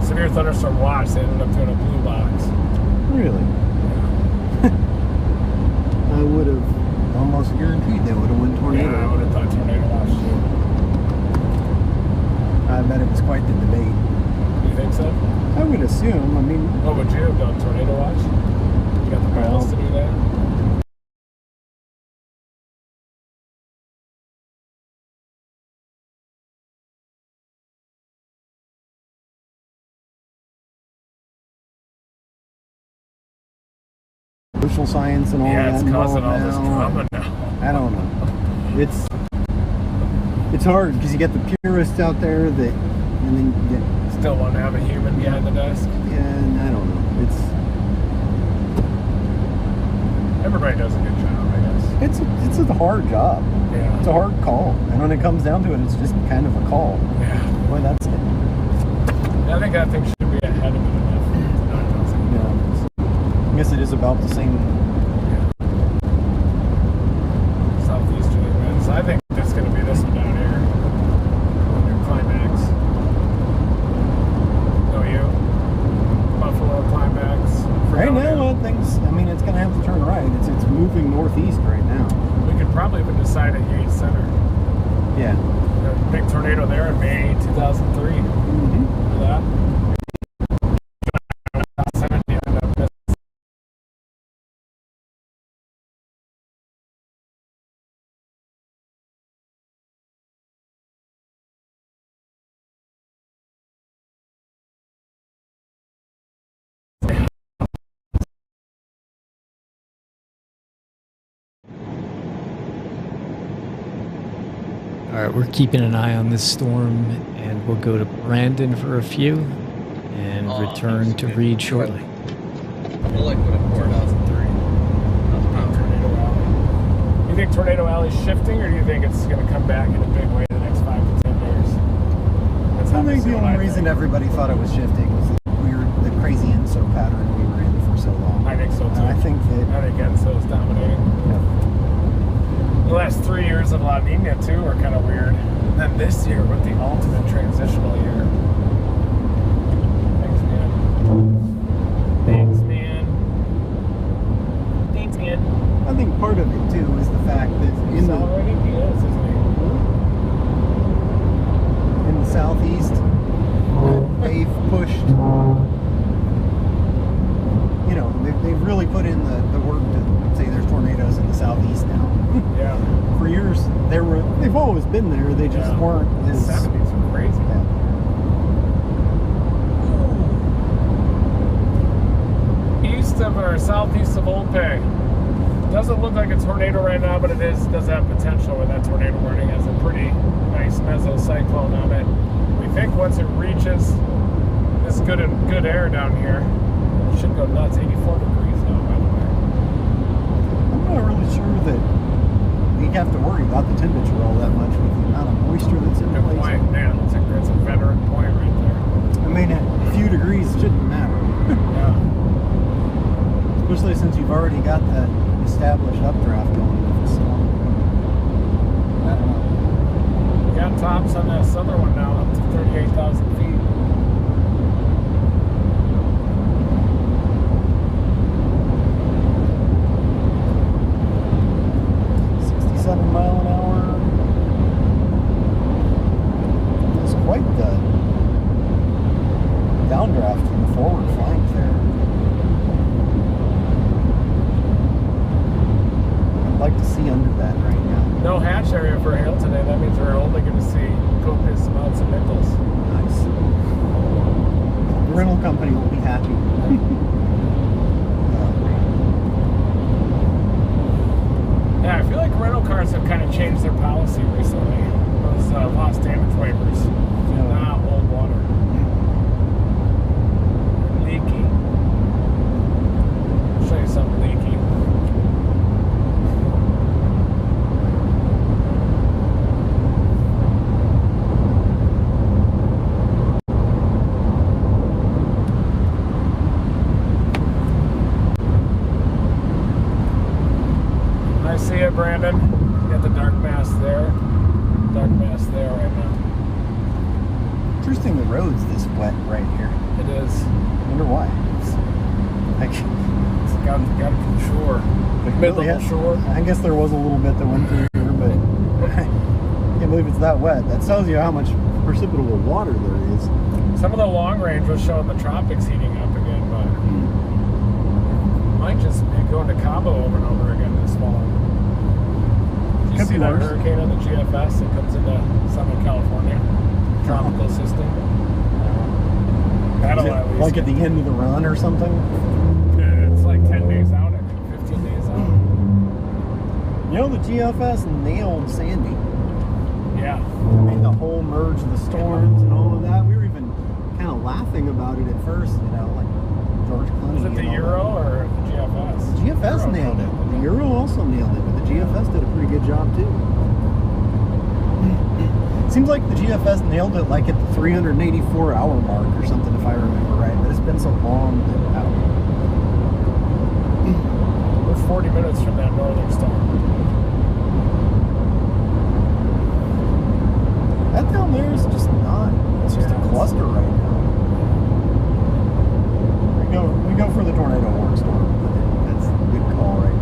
Speaker 3: Severe thunderstorm watch. They ended up doing a blue box.
Speaker 2: Really? almost guaranteed they would have won tornado.
Speaker 3: Yeah, I would have thought tornado watch too.
Speaker 2: I bet it was quite the debate.
Speaker 3: Do you think so?
Speaker 2: I would assume. I mean,
Speaker 3: What would you have done? Tornado watch? You got the balls to do that?
Speaker 2: social science and all
Speaker 3: Yeah,
Speaker 2: that
Speaker 3: it's causing
Speaker 2: involved
Speaker 3: all this
Speaker 2: now.
Speaker 3: drama now.
Speaker 2: I don't know. It's hard because you get the purists out there that, and then you get,
Speaker 3: Still want to have a human behind the desk.
Speaker 2: yeah, and I don't know.
Speaker 3: Everybody does a good job, I guess.
Speaker 2: It's a hard job.
Speaker 3: Yeah.
Speaker 2: It's a hard call, and when it comes down to it, it's just kind of a call.
Speaker 3: Yeah.
Speaker 2: Boy, that's it.
Speaker 3: I think that thing should be ahead of it enough.
Speaker 2: Yeah. I guess it is about the same.
Speaker 3: Southeasterly winds. I think it's going to be this one down here. Under climax. No, you? Buffalo climax.
Speaker 2: Right now, things. I mean, it's going to have to turn right. It's moving northeast right now.
Speaker 3: We could probably even decide at Yates Center.
Speaker 2: Yeah.
Speaker 3: The big tornado there in May 2003.
Speaker 2: Mm-hmm.
Speaker 3: Remember that?
Speaker 1: All right, we're keeping an eye on this storm, and we'll go to Brandon for a few and return to Reed shortly.
Speaker 4: The liquid at 4003.
Speaker 3: Tornado Alley. You think Tornado Alley's shifting, or do you think it's going to come back in a big way in the next 5 to 10 years? That's
Speaker 2: I think
Speaker 3: obviously
Speaker 2: the
Speaker 3: what
Speaker 2: only
Speaker 3: I
Speaker 2: reason
Speaker 3: think.
Speaker 2: everybody thought it was shifting was the crazy INSO pattern we were in for so long.
Speaker 3: I think so too.
Speaker 2: And I think that.
Speaker 3: I think Enso is dominating. The last 3 years of La Nina too are kind of weird. And then this year with the ultimate transitional year. Thanks, man. Thanks, man. Thanks, man.
Speaker 2: I think part of it too is the fact that
Speaker 3: He's already he is, isn't
Speaker 2: in the southeast, they've pushed. You know, they've really put in the work to say there's tornadoes in the southeast now.
Speaker 3: he? Yeah.
Speaker 2: For years, they've always been there. They just
Speaker 3: Yeah.
Speaker 2: weren't
Speaker 3: The
Speaker 2: as.
Speaker 3: 70s were crazy. East of or southeast of Old Bay. Doesn't look like a tornado right now, but it does have potential where that tornado warning has a pretty nice mesocyclone on it. We think once it reaches this good air down here, it should go nuts. 84 degrees now, by the way.
Speaker 2: I'm not really sure that we have to worry about the temperature all that much with the amount of moisture that's in
Speaker 3: Good
Speaker 2: place.
Speaker 3: point, man. That's a veteran point right there.
Speaker 2: I mean, a few degrees shouldn't matter.
Speaker 3: Yeah.
Speaker 2: Especially since you've already got that established updraft going with the storm. I don't know.
Speaker 3: We got tops on that southern one now, up to 38,000 feet.
Speaker 2: Mile an hour. It's quite the downdraft from the forward flank there. I'd like to see under that right now.
Speaker 3: No hatch area for hail today. That means we're only going to see copious amounts of nickels.
Speaker 2: Nice. The rental company will be happy.
Speaker 3: Yeah, I feel like rental cars have kind of changed their policy recently. Those lost damage waivers. Not hold water. Leaky. I'll show you something leaky. I see it, Brandon. You got the dark mass there. Dark mass there right now.
Speaker 2: Interesting the road's this wet right here.
Speaker 3: It is.
Speaker 2: I wonder why. Like,
Speaker 3: got to shore. Mid-level shore.
Speaker 2: I guess there was a little bit that went through here, but I can't believe it's that wet. That tells you how much precipitable water there is.
Speaker 3: Some of the long range was showing the tropics heating up again, but might just be going to Cabo over and over again this fall. Did you see that hurricane on the GFS that comes into Southern California? Tropical system. That'll at least
Speaker 2: like at the end of the run or something?
Speaker 3: Yeah, it's like 10 days out, I think, 15 days out.
Speaker 2: You know, the GFS nailed Sandy.
Speaker 3: Yeah.
Speaker 2: I mean, the whole merge of the storms and all of that. We were even kind of laughing about it at first, you know, like George Clooney.
Speaker 3: Was it the Euro or the GFS?
Speaker 2: GFS nailed it. The Euro also nailed it, but the GFS did a pretty good job too. Seems like the GFS nailed it like at the 384-hour mark or something, if I remember right. But it's been so long that I don't know.
Speaker 3: We're 40 minutes from that northern storm.
Speaker 2: That down there is just not. It's just a cluster right now. We go for the tornado warning storm. That's a good call right now.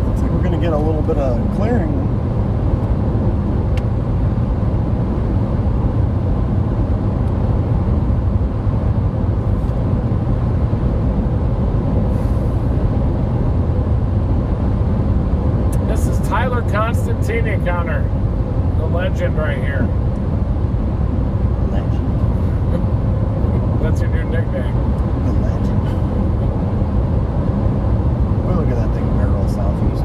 Speaker 2: Looks like we're going to get a little bit of clearing.
Speaker 3: Constantini, Connor, the legend right here.
Speaker 2: Legend.
Speaker 3: That's your new nickname.
Speaker 2: The legend. Boy, look at that thing barrel southeast.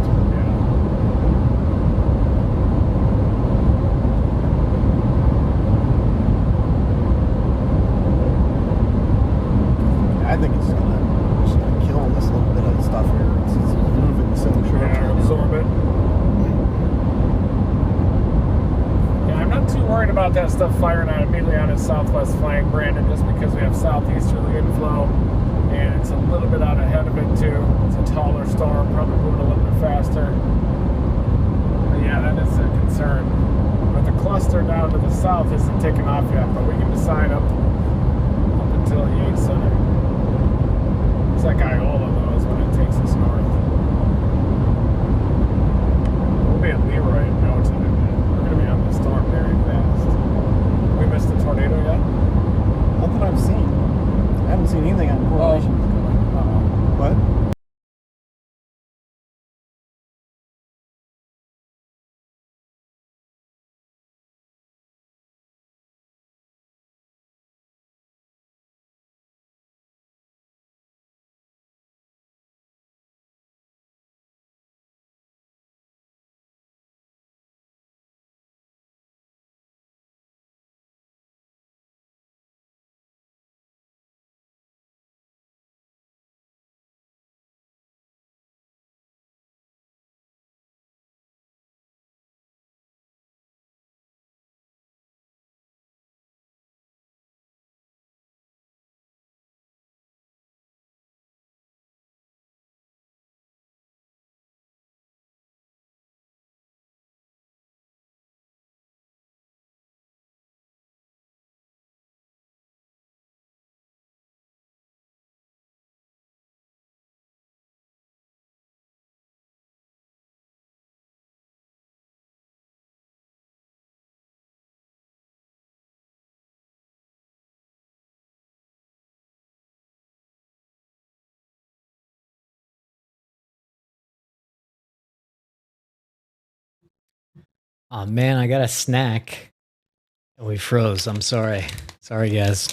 Speaker 2: I think it's just gonna kill this little bit of stuff here. It's moving so short.
Speaker 3: Yeah, absorb it. Too worried about that stuff firing out immediately on its southwest flank, Brandon, just because we have southeasterly inflow and it's a little bit out ahead of it too. It's a taller storm, probably moving a little bit faster. But yeah, that is a concern. But the cluster down to the south isn't taking off yet, but we can decide up until Yates Center. It's like Iola though, is when it takes us north. We'll be at Leroy in no time. The storm very fast. We missed the tornado yet?
Speaker 2: Not that I've seen. I haven't seen anything on correlation. What?
Speaker 1: Oh man, I got a snack. And we froze. I'm sorry. Sorry, guys.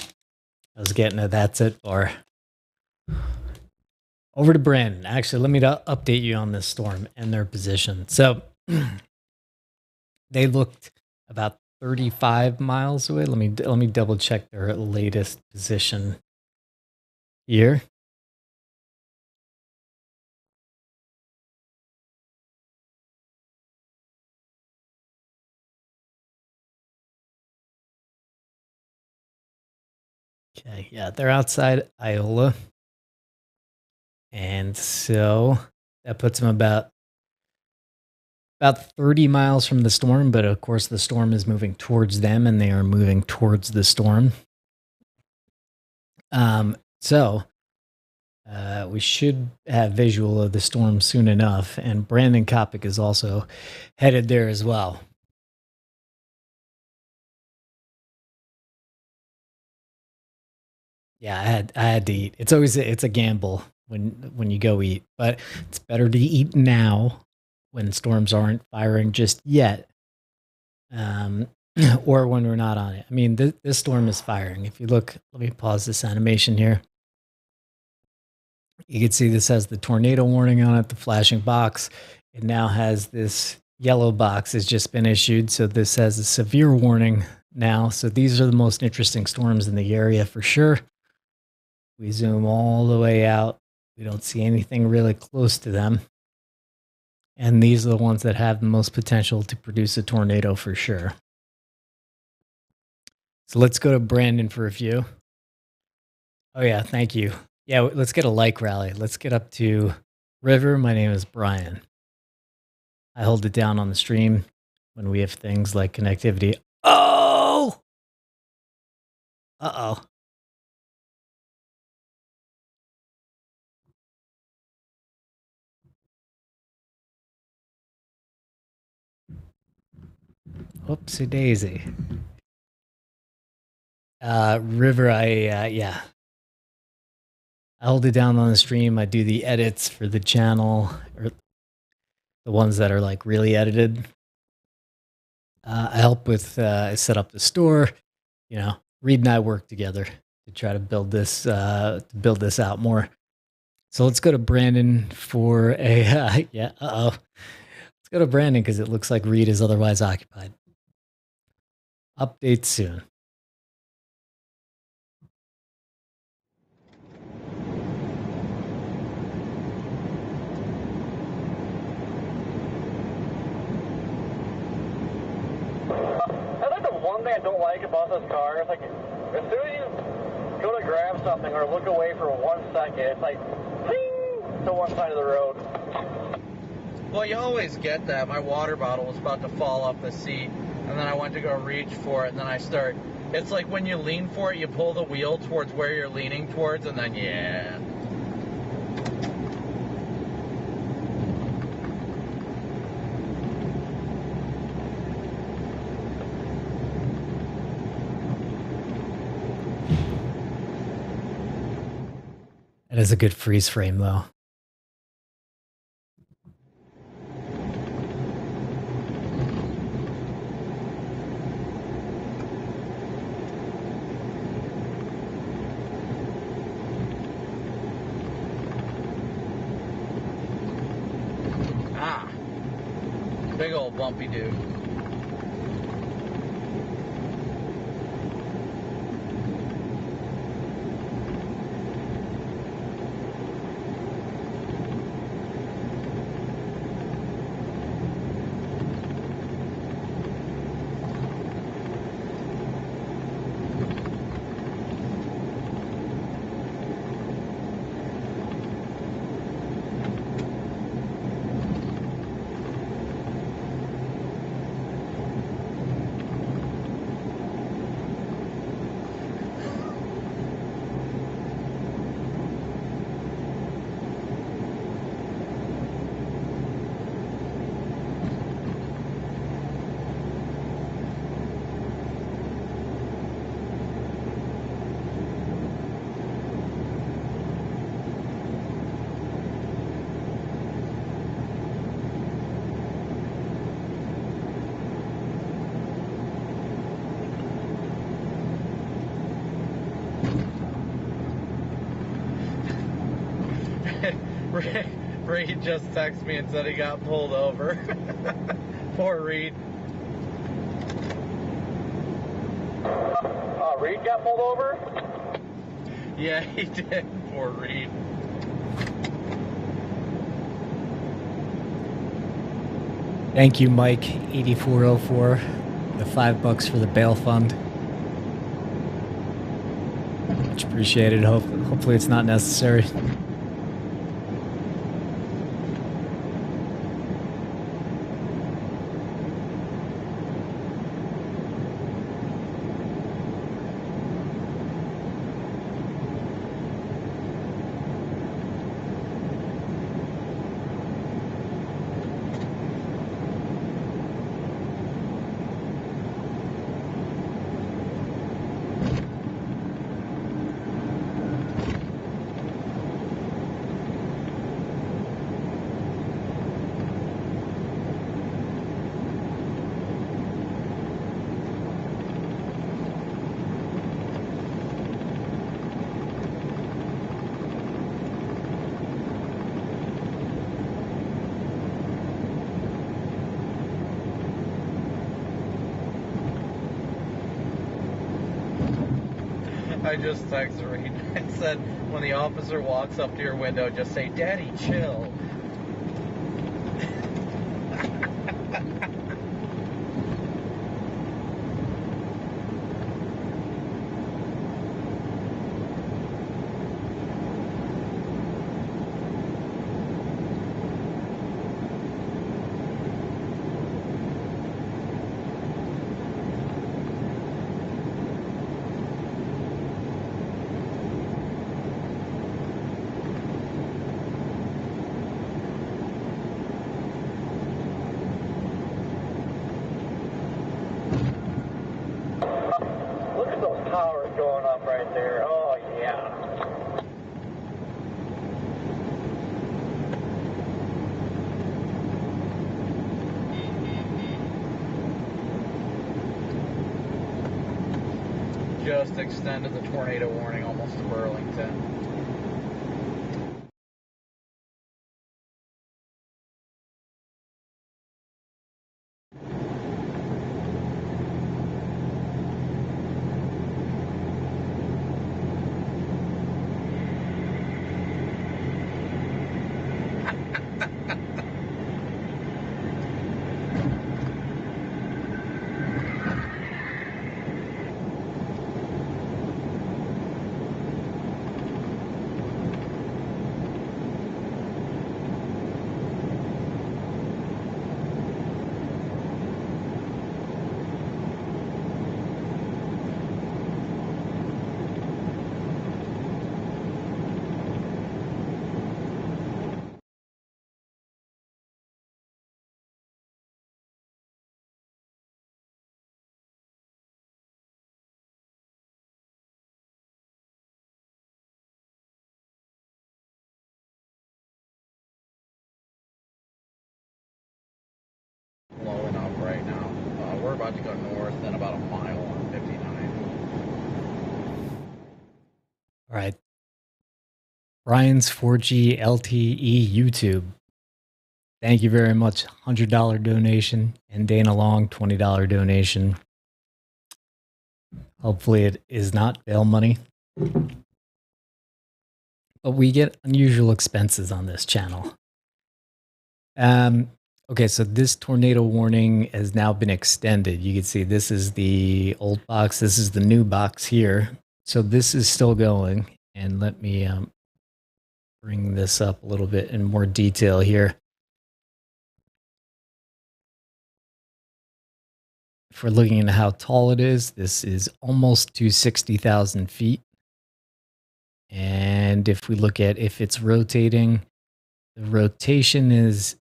Speaker 1: I was getting a that's it bar. Over to Brandon. Actually, let me update you on this storm and their position. So they looked about 35 miles away. Let me double check their latest position here. Okay, yeah, they're outside Iola. And so that puts them about about 30 miles from the storm, but of course the storm is moving towards them and they are moving towards the storm. So we should have visual of the storm soon enough, and Brandon Kopic is also headed there as well. Yeah, I had to eat. It's always it's a gamble when you go eat, but it's better to eat now when storms aren't firing just yet, or when we're not on it. I mean, this storm is firing. If you look, let me pause this animation here. You can see this has the tornado warning on it, the flashing box. It now has this yellow box has just been issued, so this has a severe warning now. So these are the most interesting storms in the area for sure. We zoom all the way out. We don't see anything really close to them. And these are the ones that have the most potential to produce a tornado for sure. So let's go to Brandon for a few. Oh yeah, thank you. Yeah, let's get a like rally. Let's get up to River. My name is Brian. I hold it down on the stream when we have things like connectivity. Oh! Uh-oh. Whoopsie daisy. River, yeah. I hold it down on the stream. I do the edits for the channel, or the ones that are like really edited. I help with set up the store. You know, Reed and I work together to try to build this out more. So let's go to Brandon for a yeah. Let's go to Brandon because it looks like Reed is otherwise occupied. Update soon.
Speaker 5: I think the one thing I don't like about this car is like as soon as you go to grab something or look away for 1 second, it's like ping, to one side of the road.
Speaker 4: Well, you always get that. My water bottle was about to fall off the seat, and then I went to go reach for it, and then I start. It's like when you lean for it, you pull the wheel towards where you're leaning towards, and then yeah.
Speaker 1: That is a good freeze frame, though.
Speaker 4: Ah, big old bumpy dude. Reed just texted me and said he got pulled over. Poor Reed.
Speaker 5: Reed got pulled over?
Speaker 4: Yeah, he did. Poor Reed.
Speaker 1: Thank you, Mike 8404. The $5 for the bail fund. Much appreciated. Hopefully it's not necessary.
Speaker 4: I just texted Reed and said, when the officer walks up to your window, just say, "Daddy, chill."
Speaker 5: Look at those towers going up right there. Oh, yeah.
Speaker 4: Just extended the tornado warning almost to Burlington. Blowing up right now. We're about to go north in about a mile on 59.
Speaker 1: All right. Brian's 4G LTE YouTube. Thank you very much. $100 donation. And Dana Long, $20 donation. Hopefully it is not bail money. But we get unusual expenses on this channel. Okay, so this tornado warning has now been extended. You can see this is the old box. This is the new box here. So this is still going. And let me bring this up a little bit in more detail here. If we're looking at how tall it is, this is almost to 60,000 feet. And if we look at if it's rotating, the rotation is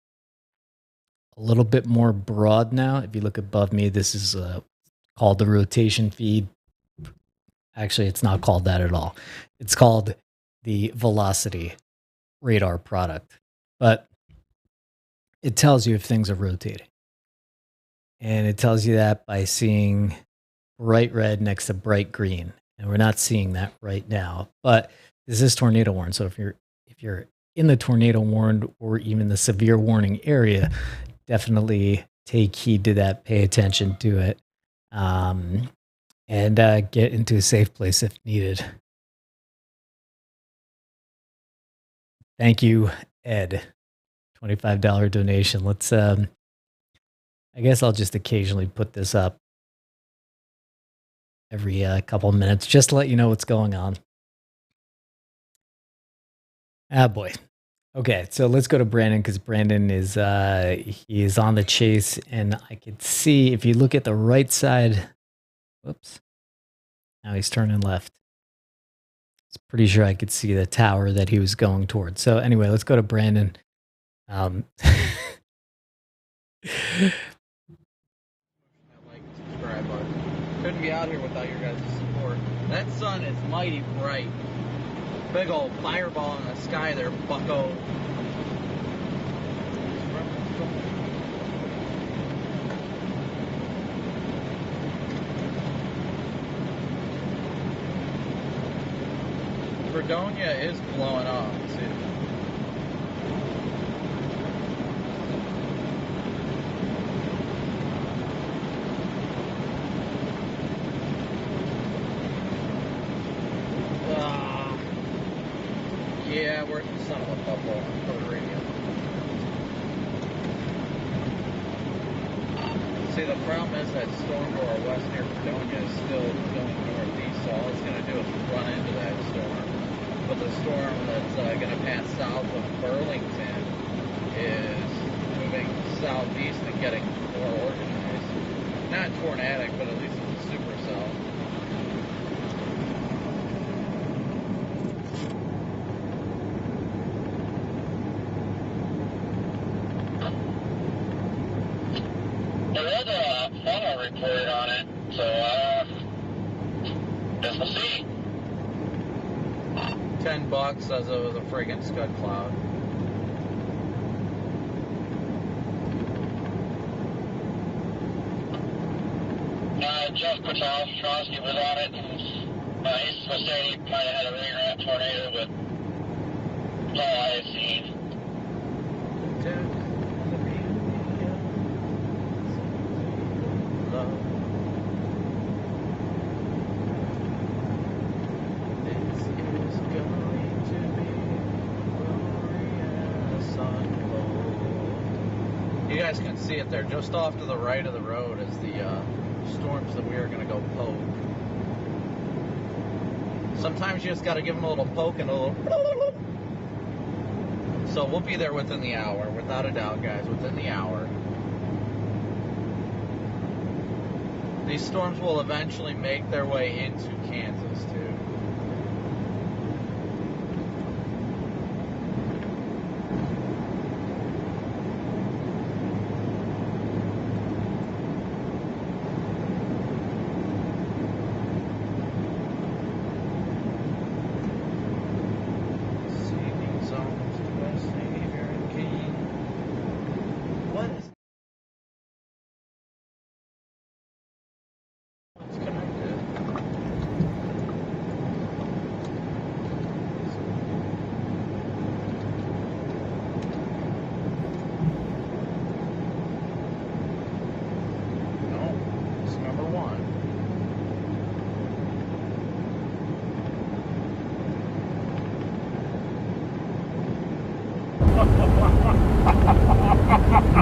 Speaker 1: a little bit more broad now. If you look above me, this is called the rotation feed. Actually, it's not called that at all. It's called the velocity radar product. But it tells you if things are rotating. And it tells you that by seeing bright red next to bright green. And we're not seeing that right now. But this is tornado warning. So if you're in the tornado warned or even the severe warning area, definitely take heed to that, pay attention to it, and get into a safe place if needed. Thank you, Ed. $25 donation. Let's, I guess I'll just occasionally put this up every couple of minutes just to let you know what's going on. Ah, boy. Okay, so let's go to Brandon because Brandon is he is on the chase, and I could see if you look at the right side. Whoops! Now he's turning left. It's pretty sure I could see the tower that he was going towards. So anyway, let's go to Brandon.
Speaker 4: Like, subscribe button. Couldn't be out here without your guys' support. That sun is mighty bright. Big old fireball in the sky there, bucko. Fredonia is blowing up, too. See, the problem is that storm to our west near Fredonia is still going northeast, so all it's going to do is run into that storm. But the storm that's going to pass south of Burlington is moving southeast and getting more organized. Not tornadic, but at least it's a supercell.
Speaker 5: There was a funnel report on it, so guess we'll see.
Speaker 4: $10 says it was a friggin' scud cloud.
Speaker 5: Jeff Petrowski was on it, and he was saying he might have had a ring around tornado, but that's all I had seen.
Speaker 4: You guys can see it there. Just off to the right of the road is the storms that we are going to go poke. Sometimes you just got to give them a little poke and a little... So we'll be there within the hour, without a doubt, guys, within the hour. These storms will eventually make their way into Kansas, too.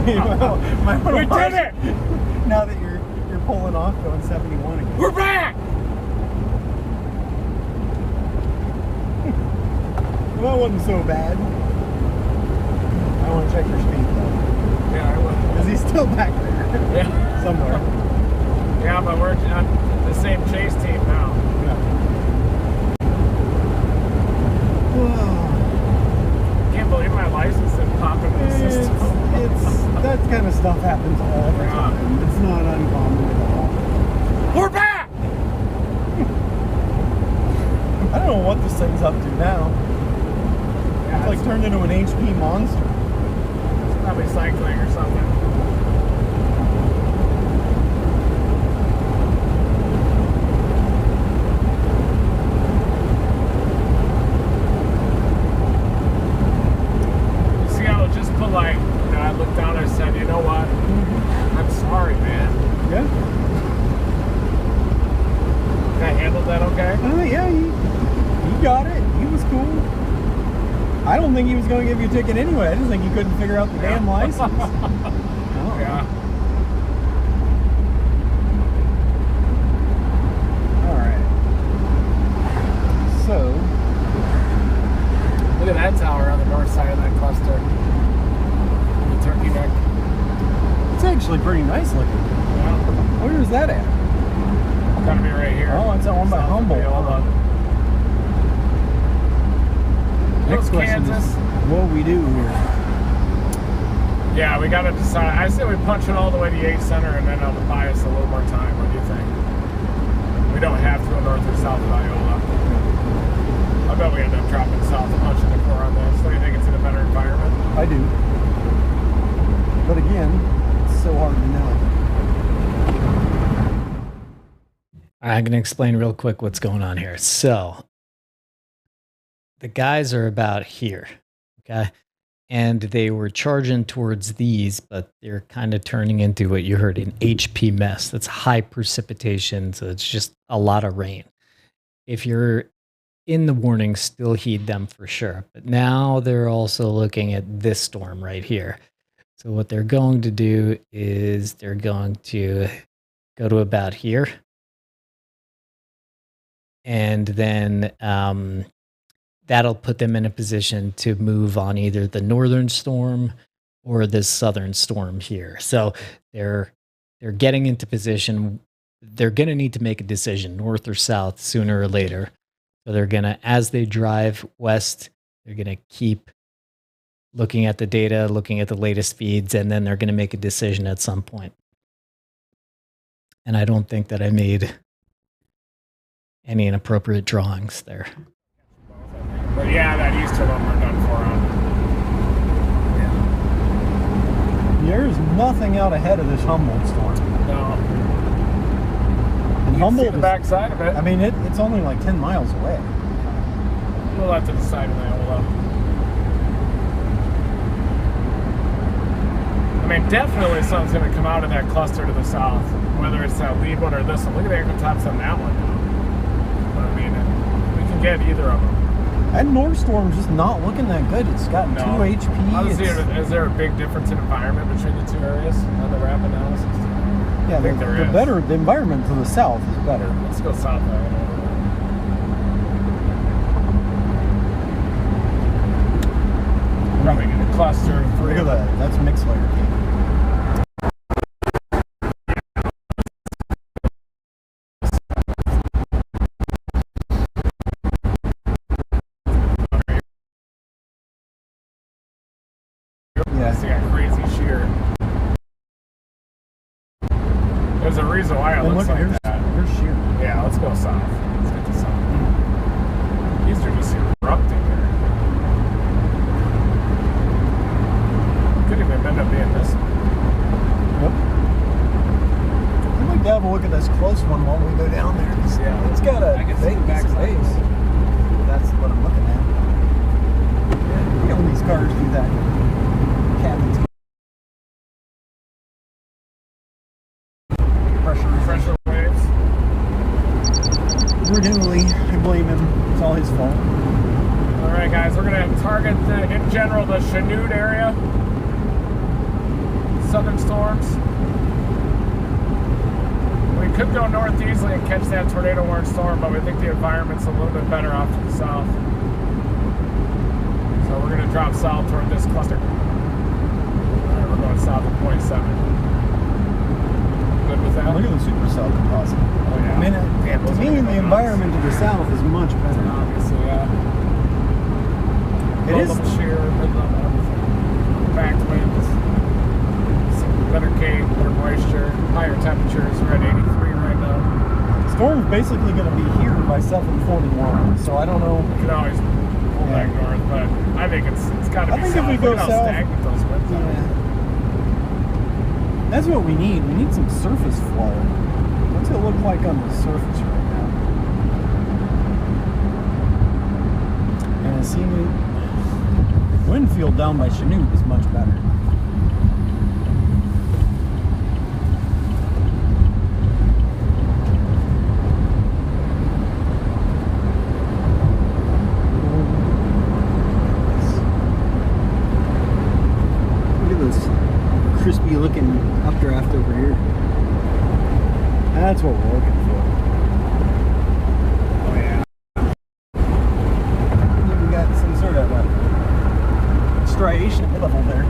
Speaker 3: We did it!
Speaker 2: Now that you're pulling off going 71 again.
Speaker 3: We're back!
Speaker 2: Well, that wasn't so bad. I want to check your speed though.
Speaker 3: Yeah, I will.
Speaker 2: Because he's still back there.
Speaker 3: Yeah.
Speaker 2: Somewhere.
Speaker 3: Yeah, but we're on the same chase team now. Can't believe my license didn't pop into the system.
Speaker 2: That kind of stuff happens all the time. It's not uncommon at all.
Speaker 3: We're back!
Speaker 2: I don't know what this thing's up to now.
Speaker 3: Yeah,
Speaker 2: It's like turned into an HP monster.
Speaker 3: It's probably cycling or something. Like, I looked down and I said, you know what? I'm sorry, man.
Speaker 2: Yeah.
Speaker 3: I handled that okay?
Speaker 2: Yeah, he got it. He was cool. I don't think he was going to give you a ticket anyway. I just think he couldn't figure out the damn license. Oh.
Speaker 3: Yeah.
Speaker 2: All right. So.
Speaker 3: Look at that tower on the north side of that cluster. Turkey neck.
Speaker 2: It's actually pretty nice looking.
Speaker 3: Yeah.
Speaker 2: Where is that at?
Speaker 3: It's gotta be right here.
Speaker 2: Oh, it's that one by Humboldt. Next question is, what we do here?
Speaker 3: Yeah, we gotta decide. I say we punch it all the way to Yates Center and then I'll buy us a little more time. What do you think? We don't have to go north or south of Iola. I bet we end up dropping south and punching the core on this. So you think it's in a better environment?
Speaker 2: I do. But again, it's so hard to know.
Speaker 1: I'm going to explain real quick what's going on here. So the guys are about here, okay? And they were charging towards these, but they're kind of turning into what you heard, an HP mess. That's high precipitation, so it's just a lot of rain. If you're in the warning, still heed them for sure. But now they're also looking at this storm right here. So what they're going to do is they're going to go to about here. And then that'll put them in a position to move on either the northern storm or this southern storm here. So they're getting into position. They're going to need to make a decision, north or south, sooner or later. So they're going to, as they drive west, they're going to keep looking at the data, looking at the latest speeds, and then they're going to make a decision at some point. And I don't think that I made any inappropriate drawings there.
Speaker 3: But yeah, that eastern one we're done for on.
Speaker 2: There's nothing out ahead of this Humboldt storm.
Speaker 3: No.
Speaker 2: And
Speaker 3: You
Speaker 2: Humboldt
Speaker 3: see the
Speaker 2: is,
Speaker 3: backside of it.
Speaker 2: I mean, it's only like 10 miles away.
Speaker 3: We'll have to decide on that. I mean, definitely something's going to come out of that cluster to the south, whether it's that lead one or this one. Look at the ankle tops on that one. But I mean, we can get either of them.
Speaker 2: That north storm's just not looking that good. It's got 2 HP.
Speaker 3: Honestly, is there a big difference in environment between the two areas on the RAP analysis?
Speaker 2: Yeah,
Speaker 3: I think there is.
Speaker 2: the environment to the south is better.
Speaker 3: Let's go south there. Probably get a cluster of three.
Speaker 2: Look at that. That's mixed layer cake.
Speaker 3: They got crazy shear. There's a reason why it looks like that.
Speaker 2: Here's sheer.
Speaker 3: Yeah, let's go south. Let's get to south. These are just erupting here. Could even end up being this one.
Speaker 2: Yep. I'd like to have a look at this close one while we go down there.
Speaker 3: Yeah.
Speaker 2: It's got a
Speaker 3: I can see the backside.
Speaker 2: base. That's what I'm looking at. Yeah, you know, these cars do that.
Speaker 3: Pressure waves.
Speaker 2: Originally, I blame him. It's all his fault.
Speaker 3: Alright guys, we're going to target, in general, the Chinook area. Southern storms. We could go north easily and catch that tornado warning storm, but we think the environment's a little bit better off to the south. So we're going to drop south toward this cluster. Alright, we're going south of 27. Good with that?
Speaker 2: Look at the supercell composite.
Speaker 3: Oh yeah.
Speaker 2: I mean, to me, the environment to the south is much better.
Speaker 3: Obviously, yeah.
Speaker 2: It is.
Speaker 3: Low level shear, mid-level, everything. Back winds, some better cave, better moisture, higher temperatures. We're at 83 right now.
Speaker 2: Storm's basically going to be here by 7:41, so I don't know.
Speaker 3: We can always pull back north, but I think it's got to be south.
Speaker 2: I think if we go
Speaker 3: Look how
Speaker 2: south,
Speaker 3: stagnant those winds are.
Speaker 2: That's what we need. We need some surface flow. What's it look like on the surface right now? And see, wind field down by Chinook is much better. Look at this crispy looking updraft over here. That's what we're looking for.
Speaker 3: Oh yeah.
Speaker 2: We got some sort of striation level there.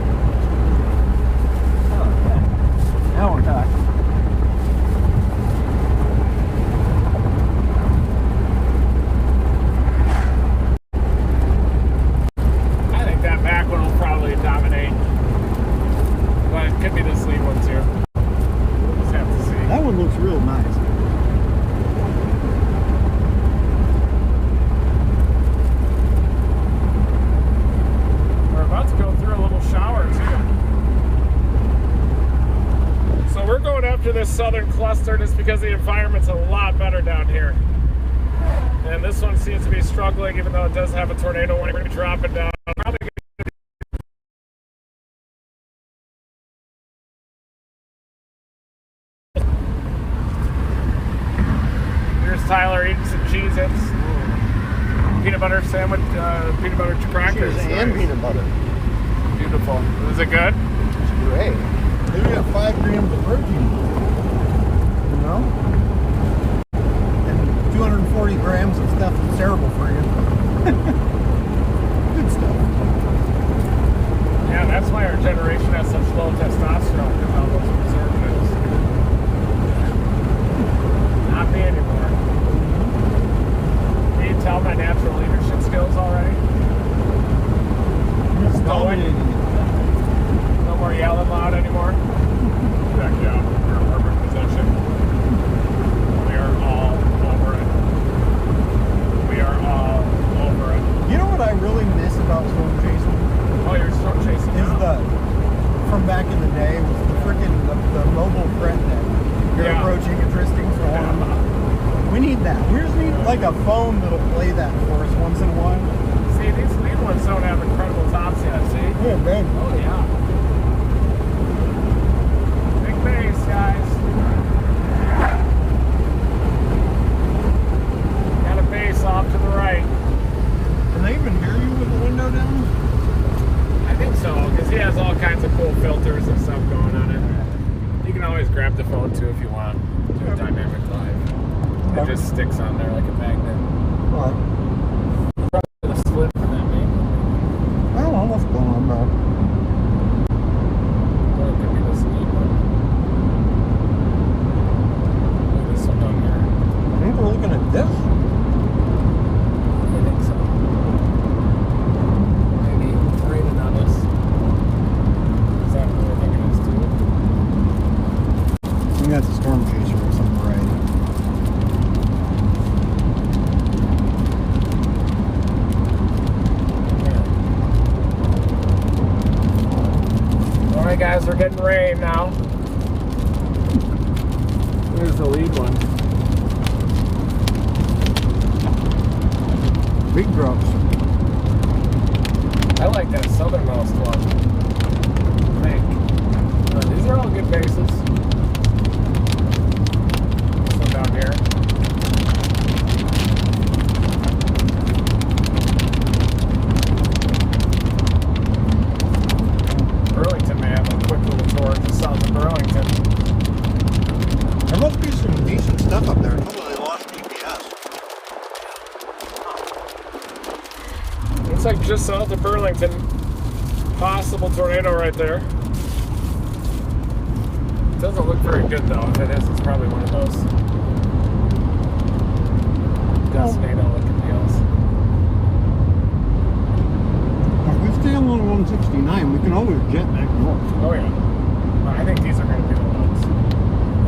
Speaker 2: Oh yeah. Now we're talking.
Speaker 3: I think that back one will probably dominate. But it could be this lead one too. We'll just have to see.
Speaker 2: That one looks real nice.
Speaker 3: We're about to go through a little shower too. So we're going after this southern cluster just because the environment's a lot better down here. And this one seems to be struggling even though it does have a tornado warning. We're going to be dropping down. Probably Tyler eating some Cheez-Its, peanut butter sandwich, peanut butter crackers.
Speaker 2: And peanut butter.
Speaker 3: Beautiful. Is it good?
Speaker 2: great. Maybe we got 5 grams of protein. You know? And 240 grams of stuff that's terrible for you. Good stuff.
Speaker 3: Yeah, that's why our generation has such low testosterone, because all those preservatives. Not me anymore. Can you tell my natural leadership skills already?
Speaker 2: Dominating it.
Speaker 3: No more yelling loud anymore? Heck yeah, we're in perfect possession. We are all over it. We are all over it.
Speaker 2: You know what I really miss about storm chasing?
Speaker 3: Oh, you're storm chasing
Speaker 2: Is
Speaker 3: now?
Speaker 2: from back in the day was the freaking the mobile threat that you're
Speaker 3: Yeah.
Speaker 2: approaching a twisting storm. We need that. We just need like a phone that'll play that for us once in a while.
Speaker 3: See, these ones don't have incredible tops yet, see?
Speaker 2: Yeah, man.
Speaker 3: Oh, yeah. Big base, guys. Got a base off to the right.
Speaker 2: Can they even hear you with the window down?
Speaker 3: I think so, because he has all kinds of cool filters and stuff going on it. You can always grab the phone, too, if you want. Do a dynamic live. It just sticks on there like a magnet.
Speaker 2: What?
Speaker 3: The slip for that maybe.
Speaker 2: I don't know what's going on, bro.
Speaker 3: Or it could be this lead one. Look at this one down here.
Speaker 2: I think we're looking at this.
Speaker 3: I think so. Maybe it's rated on us. Is that what we're thinking it's too?
Speaker 2: I think that's a storm chaser or something, right?
Speaker 3: Alright guys, we're getting rain now. Here's the lead one.
Speaker 2: Big drops.
Speaker 3: I like that southernmost one. I think. These are all good bases. This one down here. Burlington may have a quick little tour just south of Burlington.
Speaker 2: There must be some decent stuff up there. Totally lost GPS.
Speaker 3: Looks like just south of Burlington. Possible tornado right there. Doesn't look very good though. If it is, it's probably one of those Destinado looking deals.
Speaker 2: If we stay along 169, we can always jet back north.
Speaker 3: Oh yeah. Well, I think these are going to be the ones.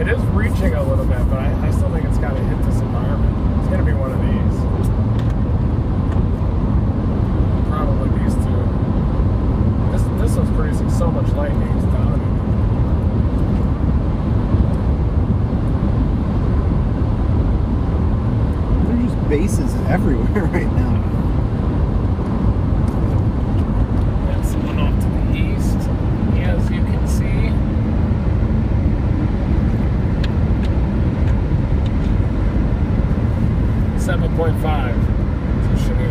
Speaker 3: It is reaching a little bit, but I still think it's got to hit this environment. It's going to be one of these. Probably these two. This one's producing so much lightning. It's dominating.
Speaker 2: There's just bases everywhere right now.
Speaker 3: That's the one off to the east, as you can see. .5. So should we?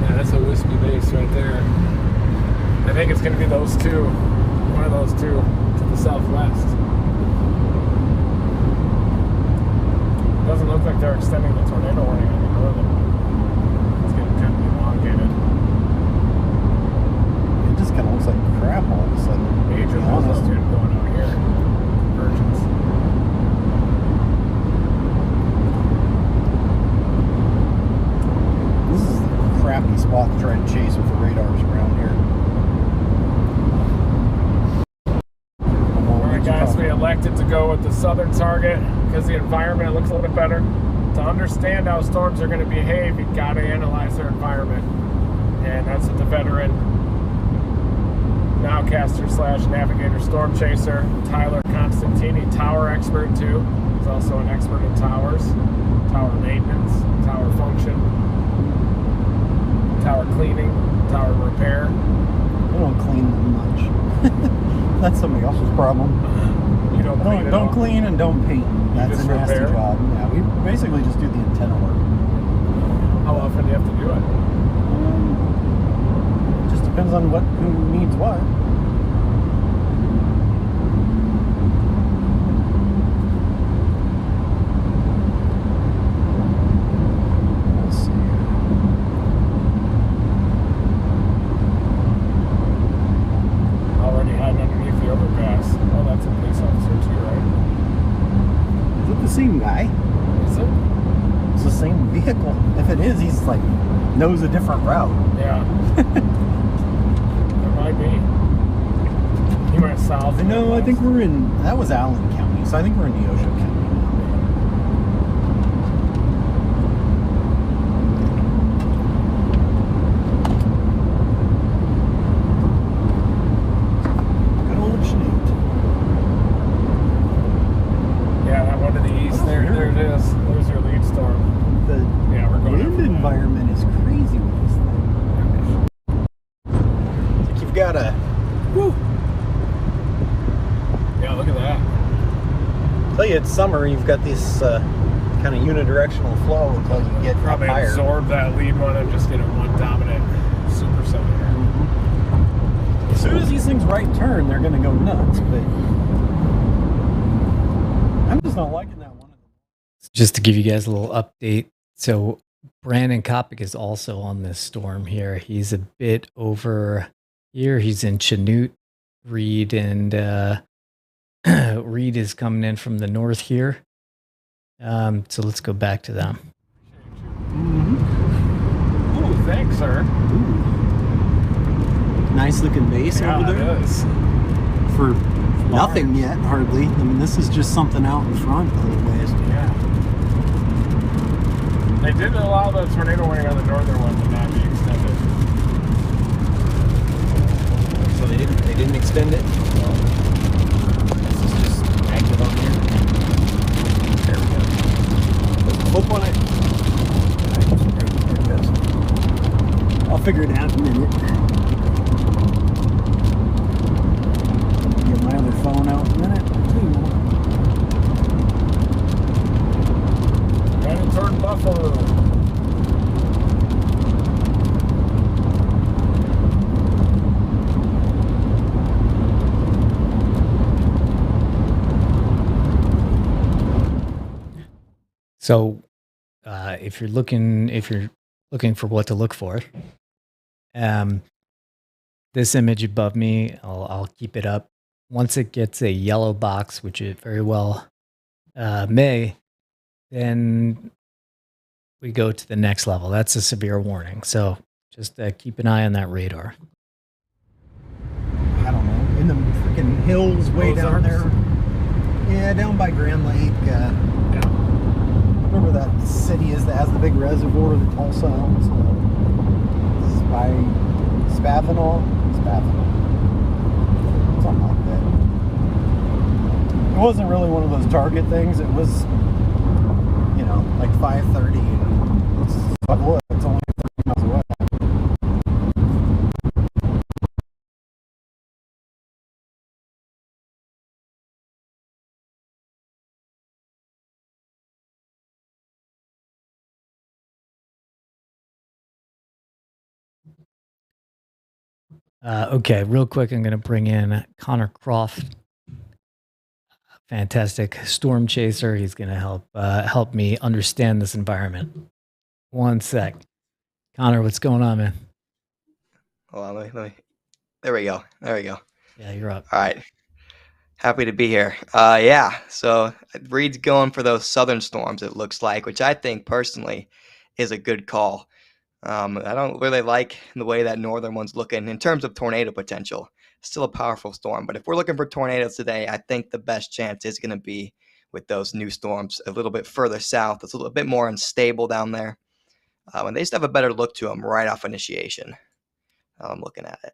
Speaker 3: Yeah, that's a wispy base right there. I think it's going to be those two. One of those two to the southwest. Doesn't look like they're extending the tornado warning any further. It's getting kind of elongated.
Speaker 2: It just kind of looks like crap all of a sudden.
Speaker 3: Major multitude going out here. Convergence.
Speaker 2: This is a crappy spot to try to chase with the radars around here.
Speaker 3: Alright guys, we elected to go with the southern target because the environment looks a little bit better. To understand how storms are going to behave, you've got to analyze their environment. And that's what the veteran nowcaster / navigator storm chaser Tyler Constantini, tower expert too. He's also an expert in towers, tower maintenance, tower function, tower cleaning, tower repair.
Speaker 2: I don't clean them much. That's somebody else's problem.
Speaker 3: You don't clean at all?
Speaker 2: Don't clean and don't paint. That's
Speaker 3: just
Speaker 2: a nasty
Speaker 3: repair?
Speaker 2: job. Yeah, we basically just do the antenna work.
Speaker 3: How you have to do it?
Speaker 2: Just depends on who needs what. Let's see.
Speaker 3: Already hiding underneath the overpass. Oh, that's a police officer too, right?
Speaker 2: Is it the same guy?
Speaker 3: Is it?
Speaker 2: It's the same vehicle. If it is, he's like knows a different route.
Speaker 3: Yeah. There might be. He went south.
Speaker 2: No, I think we're in. That was Allen County, so I think we're in Neosho County now. Good old Chanute.
Speaker 3: Yeah, that one to the east.
Speaker 2: Oh,
Speaker 3: There
Speaker 2: here.
Speaker 3: it is. There's your lead storm.
Speaker 2: The
Speaker 3: Yeah, we're going
Speaker 2: wind
Speaker 3: up.
Speaker 2: environment is crazy with this thing. It's like you've got a. Whew.
Speaker 3: Yeah, look at that.
Speaker 2: Tell you it's summer. You've got this kind of unidirectional flow until you get
Speaker 3: Probably
Speaker 2: higher.
Speaker 3: absorb that lead one and just get it one dominant supercell here.
Speaker 2: As soon as these things right turn, they're going to go nuts. But I'm just not liking that one.
Speaker 1: Just to give you guys a little update. So Brandon Kopic is also on this storm here. He's a bit over here. He's in Chanute. Reed and Reed is coming in from the north here. So let's go back to them.
Speaker 3: Ooh, thanks, sir.
Speaker 2: Nice looking base
Speaker 3: Yeah,
Speaker 2: over
Speaker 3: it
Speaker 2: there.
Speaker 3: is.
Speaker 2: For nothing yet, hardly. I mean, this is just something out in front a little ways.
Speaker 3: Yeah. They did allow the tornado warning on the northern one to not be extended.
Speaker 2: So they didn't extend it. This is just active on here. There we go. Hope on it. There it goes. I'll figure it out in a minute. Get my other phone out in a minute too.
Speaker 3: Heading toward Buffalo.
Speaker 1: So if you're looking for what to look for, this image above me, I'll keep it up. Once it gets a yellow box, which it very well may, then we go to the next level. That's a severe warning. So just keep an eye on that radar.
Speaker 2: I don't know, in the freaking hills way down there. Yeah, down by Grand Lake.
Speaker 3: Yeah.
Speaker 2: Whatever that city is that has the big reservoir that Tulsa owns. Spavinal. Something like that. It wasn't really one of those target things. It was, you know, like 5:30. It's only 30 miles away.
Speaker 1: Okay, real quick, I'm going to bring in Connor Croff, fantastic storm chaser. He's going to help me understand this environment. One sec, Connor, what's going on, man?
Speaker 6: Hold on, let me. There we go.
Speaker 1: Yeah, you're up.
Speaker 6: All right. Happy to be here. Yeah. So Reed's going for those southern storms. It looks like, which I think personally is a good call. I don't really like the way that northern one's looking in terms of tornado potential. Still a powerful storm, but if we're looking for tornadoes today, I think the best chance is going to be with those new storms a little bit further south. It's a little bit more unstable down there, and they just have a better look to them right off initiation. I'm looking at it.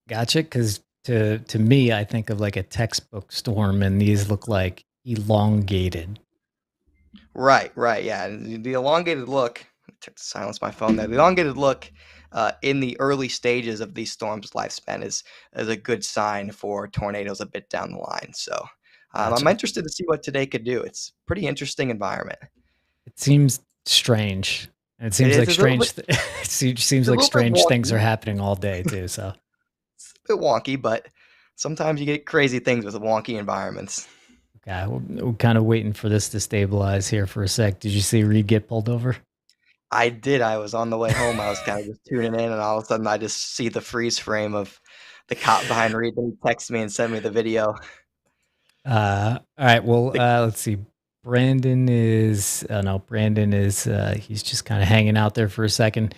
Speaker 1: Gotcha. Because to me, I think of like a textbook storm, and these look like elongated.
Speaker 6: Right, yeah. The elongated look. To silence my phone there. The elongated look in the early stages of these storms' lifespan is a good sign for tornadoes a bit down the line. So I'm
Speaker 1: Gotcha.
Speaker 6: interested to see what today could do. It's a pretty interesting environment.
Speaker 1: It seems strange. It seems
Speaker 6: It
Speaker 1: like
Speaker 6: is a little
Speaker 1: strange. It seems
Speaker 6: a
Speaker 1: like
Speaker 6: little bit
Speaker 1: strange things
Speaker 6: wonky.
Speaker 1: are happening all day too. So
Speaker 6: It's a bit wonky, but sometimes you get crazy things with wonky environments.
Speaker 1: okay, we're kind of waiting for this to stabilize here for a sec. Did you see Reed get pulled over?
Speaker 6: I did. I was on the way home. I was kind of just tuning in, and all of a sudden, I just see the freeze frame of the cop behind Reed. Then he texted me and sent me the video.
Speaker 1: All right. Well,
Speaker 6: The-
Speaker 1: let's see. Brandon is no. Brandon is he's just kind of hanging out there for a second.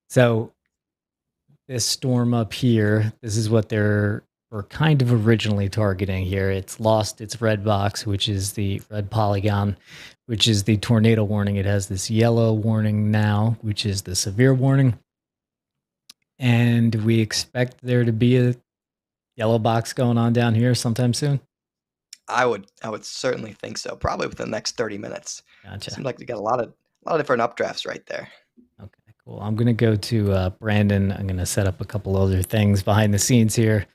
Speaker 1: So this storm up here, this is what they're were kind of originally targeting here. It's lost its red box, which is the red polygon, which is the tornado warning. It has this yellow warning now, which is the severe warning. And we expect there to be a yellow box going on down here sometime soon.
Speaker 6: I would certainly think so. Probably within the next 30 minutes.
Speaker 1: Gotcha.
Speaker 6: Seems like we got a lot of different updrafts right there.
Speaker 1: Okay, cool. I'm gonna go to Brandon. I'm gonna set up a couple other things behind the scenes here.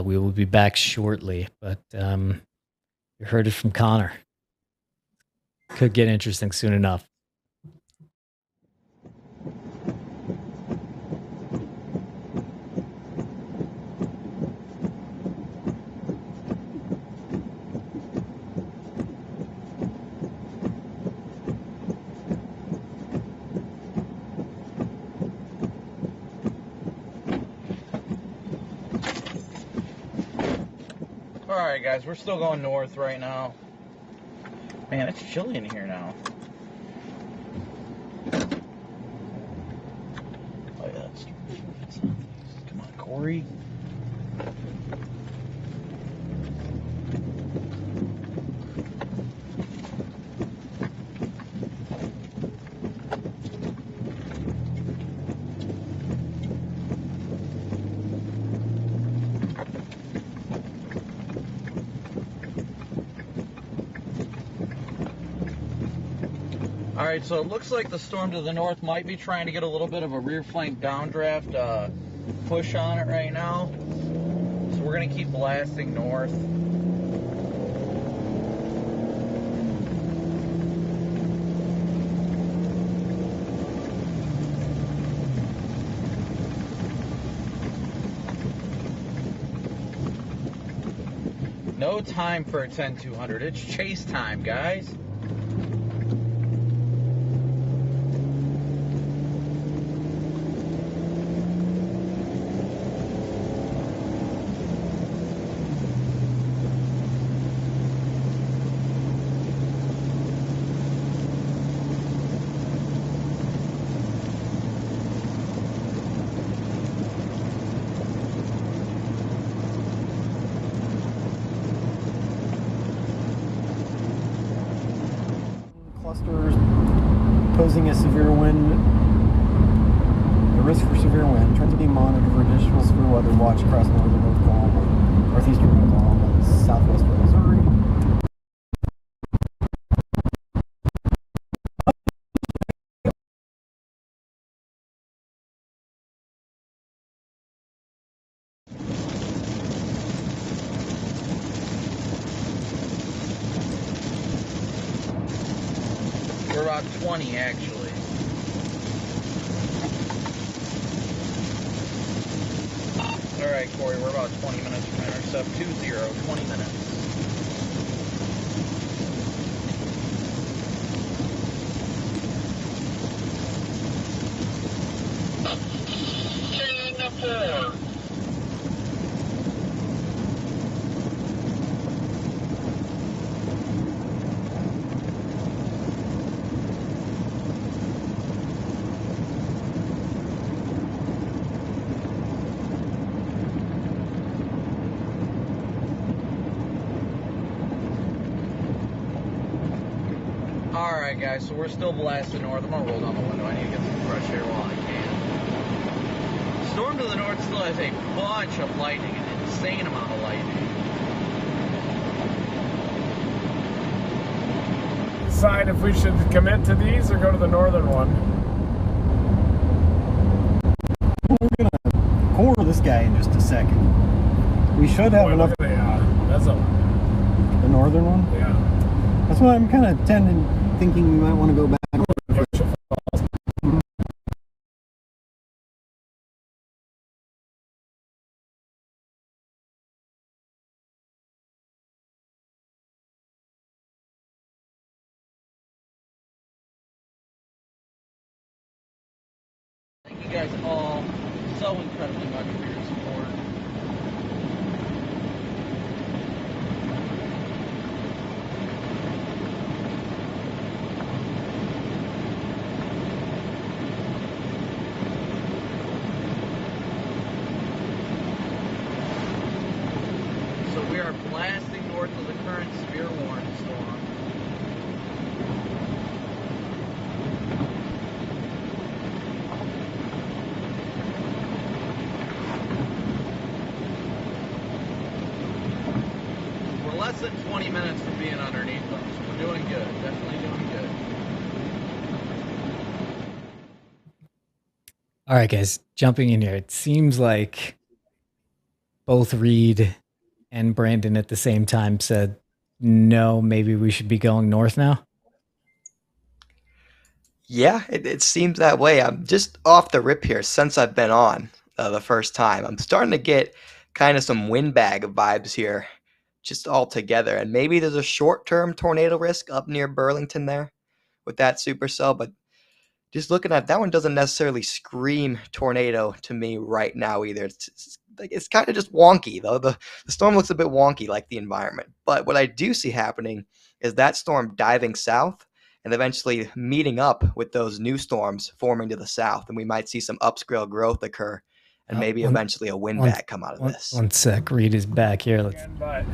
Speaker 1: We will be back shortly, but you heard it from Connor. Could get interesting soon enough.
Speaker 4: Alright guys, we're still going north right now. Man, it's chilly in here now. Oh yeah, that's come on, Corey. Alright, so it looks like the storm to the north might be trying to get a little bit of a rear flank downdraft push on it right now. So we're going to keep blasting north. No time for a 10-200. It's chase time, guys.
Speaker 2: Clusters posing a severe wind, a risk for severe wind. Trends are being monitored for additional severe weather watch across northern Oklahoma, northeastern Oklahoma, and southwestern Missouri.
Speaker 4: We're about 20 actually. Alright, Corey, we're about 20 minutes from Intercept 2-0, 20 minutes. Alright guys, so we're still blasting north. I'm gonna roll down the window. I need to get some fresh air while I can. Storm to the north still has a bunch of lightning, an insane amount of lightning.
Speaker 3: Decide if we should commit to these or go to the northern one.
Speaker 2: We're gonna core this guy in just a second. We should have
Speaker 3: Boy,
Speaker 2: enough.
Speaker 3: look at that's a
Speaker 2: The northern one.
Speaker 3: yeah.
Speaker 2: That's why I'm kind of thinking we might want to go back.
Speaker 4: guys all so incredibly much for your support. So we are blasting north of the current severe warning storm. We're less than 20 minutes from being underneath them, so we're doing good. Definitely doing good.
Speaker 1: All right, guys, jumping in here. It seems like both Reed and Brandon at the same time said, no, maybe we should be going north now.
Speaker 6: Yeah, it seems that way. I'm just off the rip here since I've been on the first time. I'm starting to get kind of some windbag vibes here just all together. And maybe there's a short-term tornado risk up near Burlington there with that supercell, but just looking at that one doesn't necessarily scream tornado to me right now either. It's kind of just wonky though. The storm looks a bit wonky like the environment. But what I do see happening is that storm diving south and eventually meeting up with those new storms forming to the south, and we might see some upscale growth occur and maybe eventually a windbag come out of this.
Speaker 1: One sec, Reed is back here.
Speaker 3: But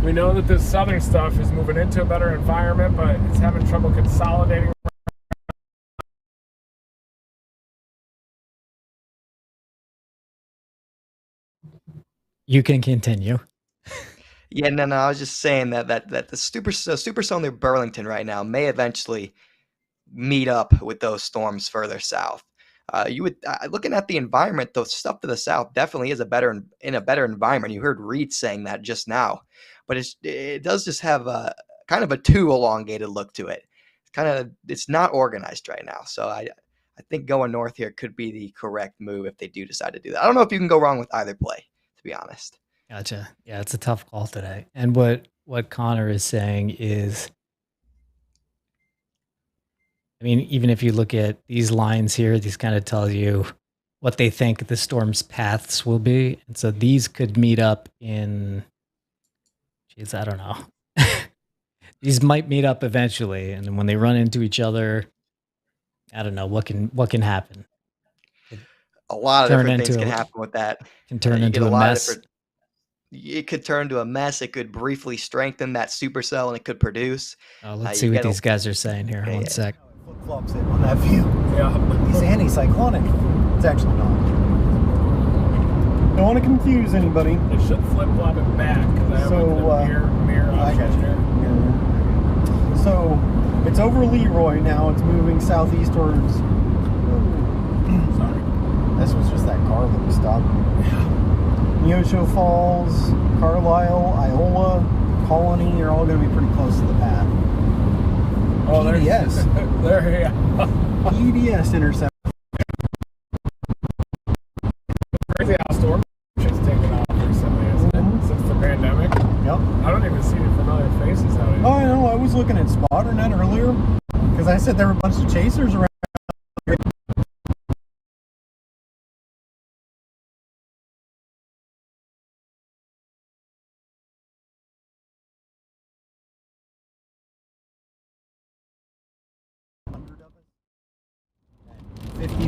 Speaker 3: we know that this southern stuff is moving into a better environment, but it's having trouble consolidating.
Speaker 1: You can continue.
Speaker 6: Yeah, no, I was just saying that the supercell near Burlington right now may eventually meet up with those storms further south. You would looking at the environment, the stuff to the south definitely is in a better environment. You heard Reed saying that just now, but it does just have a kind of a too elongated look to it. It's not organized right now. So I think going north here could be the correct move if they do decide to do that. I don't know if you can go wrong with either play, to be honest.
Speaker 1: Gotcha. Yeah, it's a tough call today. And what Connor is saying is, I mean, even if you look at these lines here, these kind of tell you what they think the storm's paths will be. And so these could meet up in, geez, I don't know. These might meet up eventually. And then when they run into each other, I don't know what can happen.
Speaker 6: A lot of
Speaker 1: Turn
Speaker 6: different things
Speaker 1: into
Speaker 6: can
Speaker 1: a-
Speaker 6: happen with that.
Speaker 1: Can turn
Speaker 6: You get
Speaker 1: into
Speaker 6: a
Speaker 1: a
Speaker 6: lot of
Speaker 1: mess.
Speaker 6: different. It could turn to a mess. It could briefly strengthen that supercell, and it could produce.
Speaker 1: Let's
Speaker 6: you
Speaker 1: see what
Speaker 6: get a-
Speaker 1: these guys are saying here.
Speaker 6: Yeah,
Speaker 1: One
Speaker 6: yeah.
Speaker 1: sec.
Speaker 2: Flip flops it on that view.
Speaker 3: Yeah.
Speaker 2: He's anti-cyclonic. It's actually not. Don't want to confuse anybody.
Speaker 3: It should flip flop it back because I have
Speaker 2: So,
Speaker 3: a mirror
Speaker 2: I got
Speaker 3: option
Speaker 2: you.
Speaker 3: here.
Speaker 2: So it's over Leroy now. It's moving southeast towards.
Speaker 3: Sorry.
Speaker 2: This was just that car that we stopped. Neosho Falls, Carlisle, Iola, Colony are all going to be pretty close to the path.
Speaker 3: Oh,
Speaker 2: PDS.
Speaker 3: There, yeah.
Speaker 2: PDS Intercept.
Speaker 3: Crazy how storm shit's taken off recently, isn't it? Since the pandemic.
Speaker 2: Yep.
Speaker 3: I don't even see any familiar faces out here.
Speaker 2: Oh, I know. I was looking at SpotterNet earlier because I said there were a bunch of chasers around.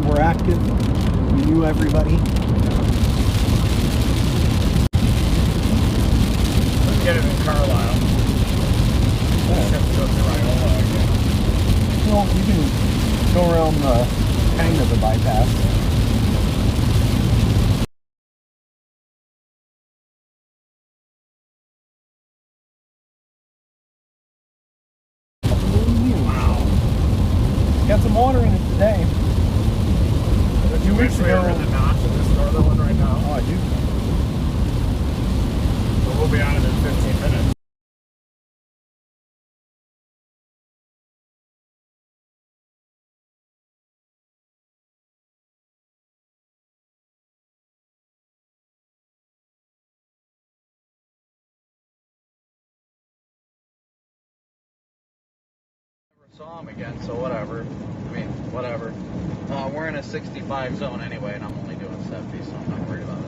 Speaker 2: Were active. We knew everybody.
Speaker 3: Let's get it in Carlisle. Let's have to go through Iola again.
Speaker 2: Well, you can go around the hang of the bypass. Wow. Got some water in it today. 2 weeks ago.
Speaker 3: We're in the notch of this northern one right now.
Speaker 2: Oh, I do.
Speaker 3: So we'll be on it in 15 minutes.
Speaker 4: Saw him again, so whatever. I mean, whatever. We're in a 65 zone anyway, and I'm only doing 70, so I'm not worried about it.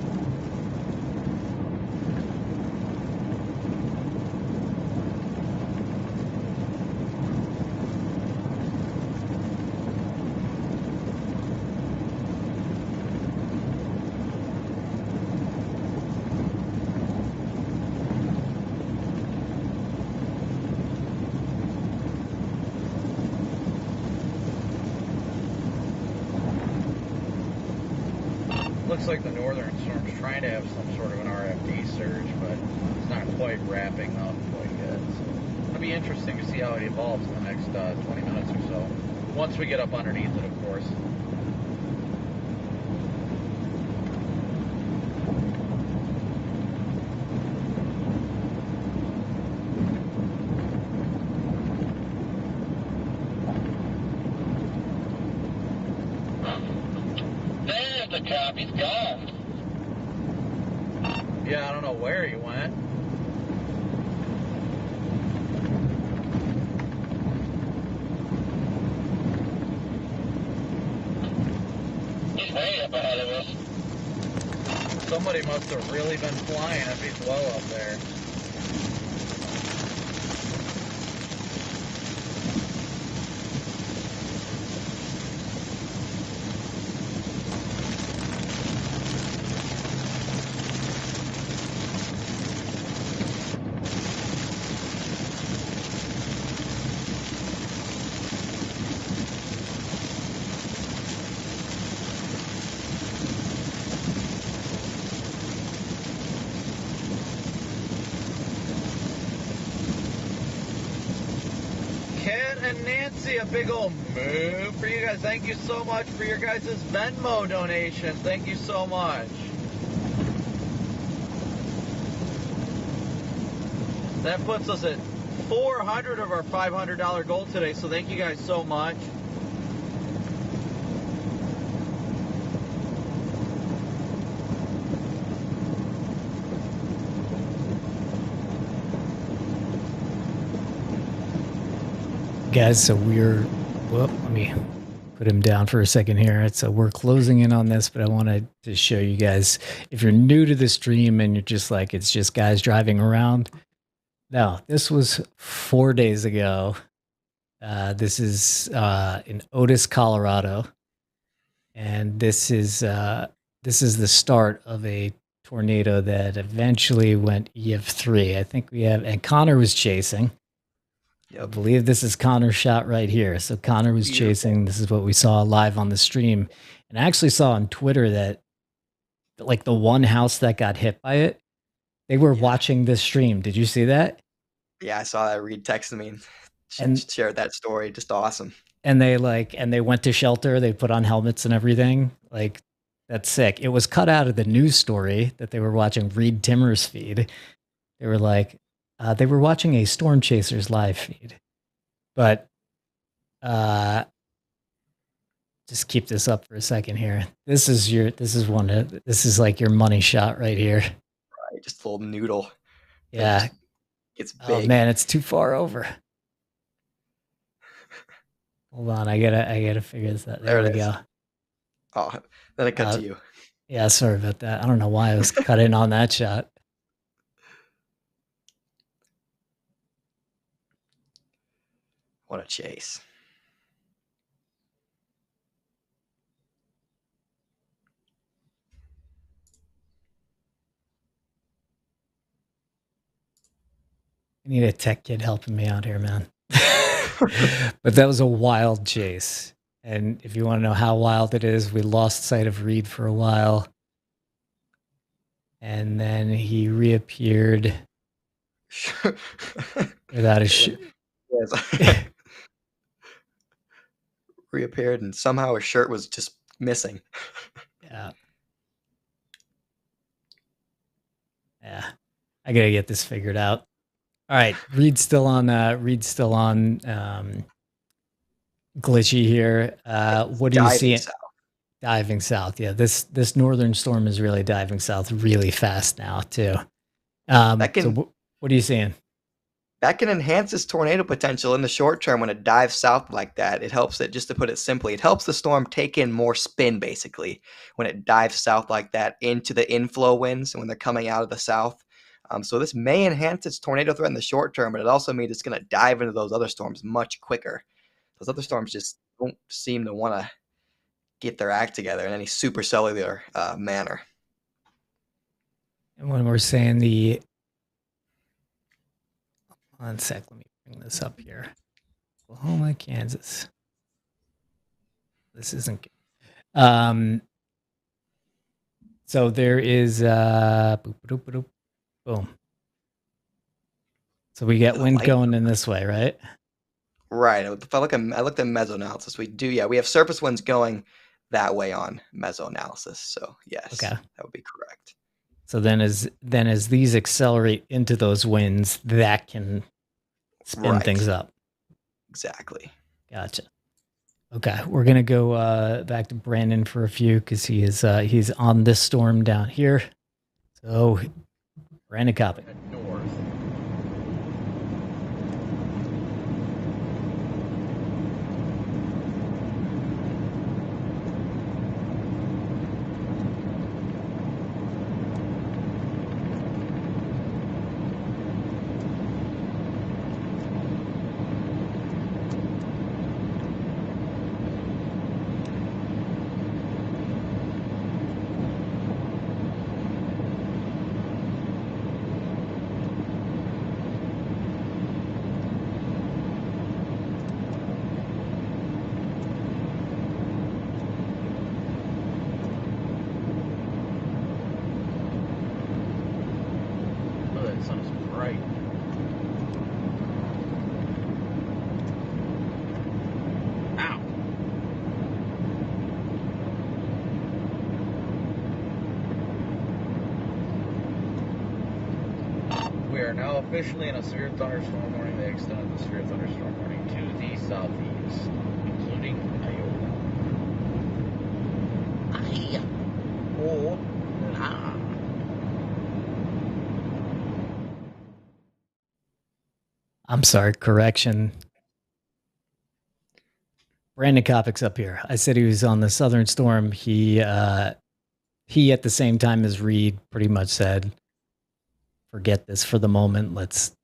Speaker 4: Looks like the northern storm's trying to have some sort of an RFD surge, but it's not quite wrapping up quite yet. So it'll be interesting to see how it evolves in the next 20 minutes or so. Once we get up underneath it, of course.
Speaker 5: The copy's gone.
Speaker 4: Yeah, I don't know where he went.
Speaker 5: He's way up ahead of us.
Speaker 4: Somebody must have really been flying if he's low up there. Ken and Nancy, a big old move for you guys. Thank you so much for your guys' Venmo donation. Thank you so much. That puts us at 400 of our $500 goal today, so thank you guys so much.
Speaker 1: Guys, so let me put him down for a second here. So we're closing in on this, but I wanted to show you guys, if you're new to the stream and you're just like, it's just guys driving around. No, this was 4 days ago. This is in Otis, Colorado. And this is the start of a tornado that eventually went EF3. I think we have, and Connor was chasing. I believe this is Connor's shot right here. So Connor was chasing. This is what we saw live on the stream. And I actually saw on Twitter that like the one house that got hit by it, they were watching this stream. Did you see that?
Speaker 6: Yeah, I saw that. Reed texted me and shared that story. Just awesome.
Speaker 1: And they went to shelter. They put on helmets and everything. Like, that's sick. It was cut out of the news story that they were watching Reed Timmer's feed. They were like, they were watching a Storm Chasers live feed. But just keep this up for a second here. This is like your money shot right here.
Speaker 6: Right, just a little noodle.
Speaker 1: Yeah.
Speaker 6: It's big.
Speaker 1: Oh man, it's too far over. Hold on, I gotta figure this out. There we go.
Speaker 6: Oh, then it cut to you.
Speaker 1: Yeah, sorry about that. I don't know why I was cut in on that shot.
Speaker 6: What a chase.
Speaker 1: I need a tech kid helping me out here, man. But that was a wild chase. And if you want to know how wild it is, we lost sight of Reed for a while. And then he reappeared without a shirt.
Speaker 6: Yes. Reappeared and somehow his shirt was just missing.
Speaker 1: Yeah. Yeah. I gotta get this figured out. All right. Reed's still on glitchy here. What do you see? Diving south. Yeah. This northern storm is really diving south really fast now too. So what are you seeing?
Speaker 6: that can enhance its tornado potential in the short term when it dives south like that. It helps it, just to put it simply, it helps the storm take in more spin, basically, when it dives south like that into the inflow winds when they're coming out of the south. So this may enhance its tornado threat in the short term, but it also means it's going to dive into those other storms much quicker. Those other storms just don't seem to want to get their act together in any supercellular manner.
Speaker 1: And when we're saying the, one sec, let me bring this up here. Oklahoma, Kansas. This isn't good. So there is boom. So we get wind going in this way, right?
Speaker 6: Right. If I looked at mesoanalysis, we have surface winds going that way on mesoanalysis. So yes,
Speaker 1: okay,
Speaker 6: that would be correct.
Speaker 1: So then as these accelerate into those winds, that can spin things up.
Speaker 6: Exactly.
Speaker 1: Gotcha. Okay, we're gonna go back to Brandon for a few because he's on this storm down here. So, Brandon, copy.
Speaker 4: North. We are now officially in a severe thunderstorm warning. They extended the severe thunderstorm warning to the southeast, including Iowa.
Speaker 1: I'm sorry, correction. Brandon Kopic's up here. I said he was on the southern storm. He at the same time as Reed pretty much said, forget this for the moment. Let's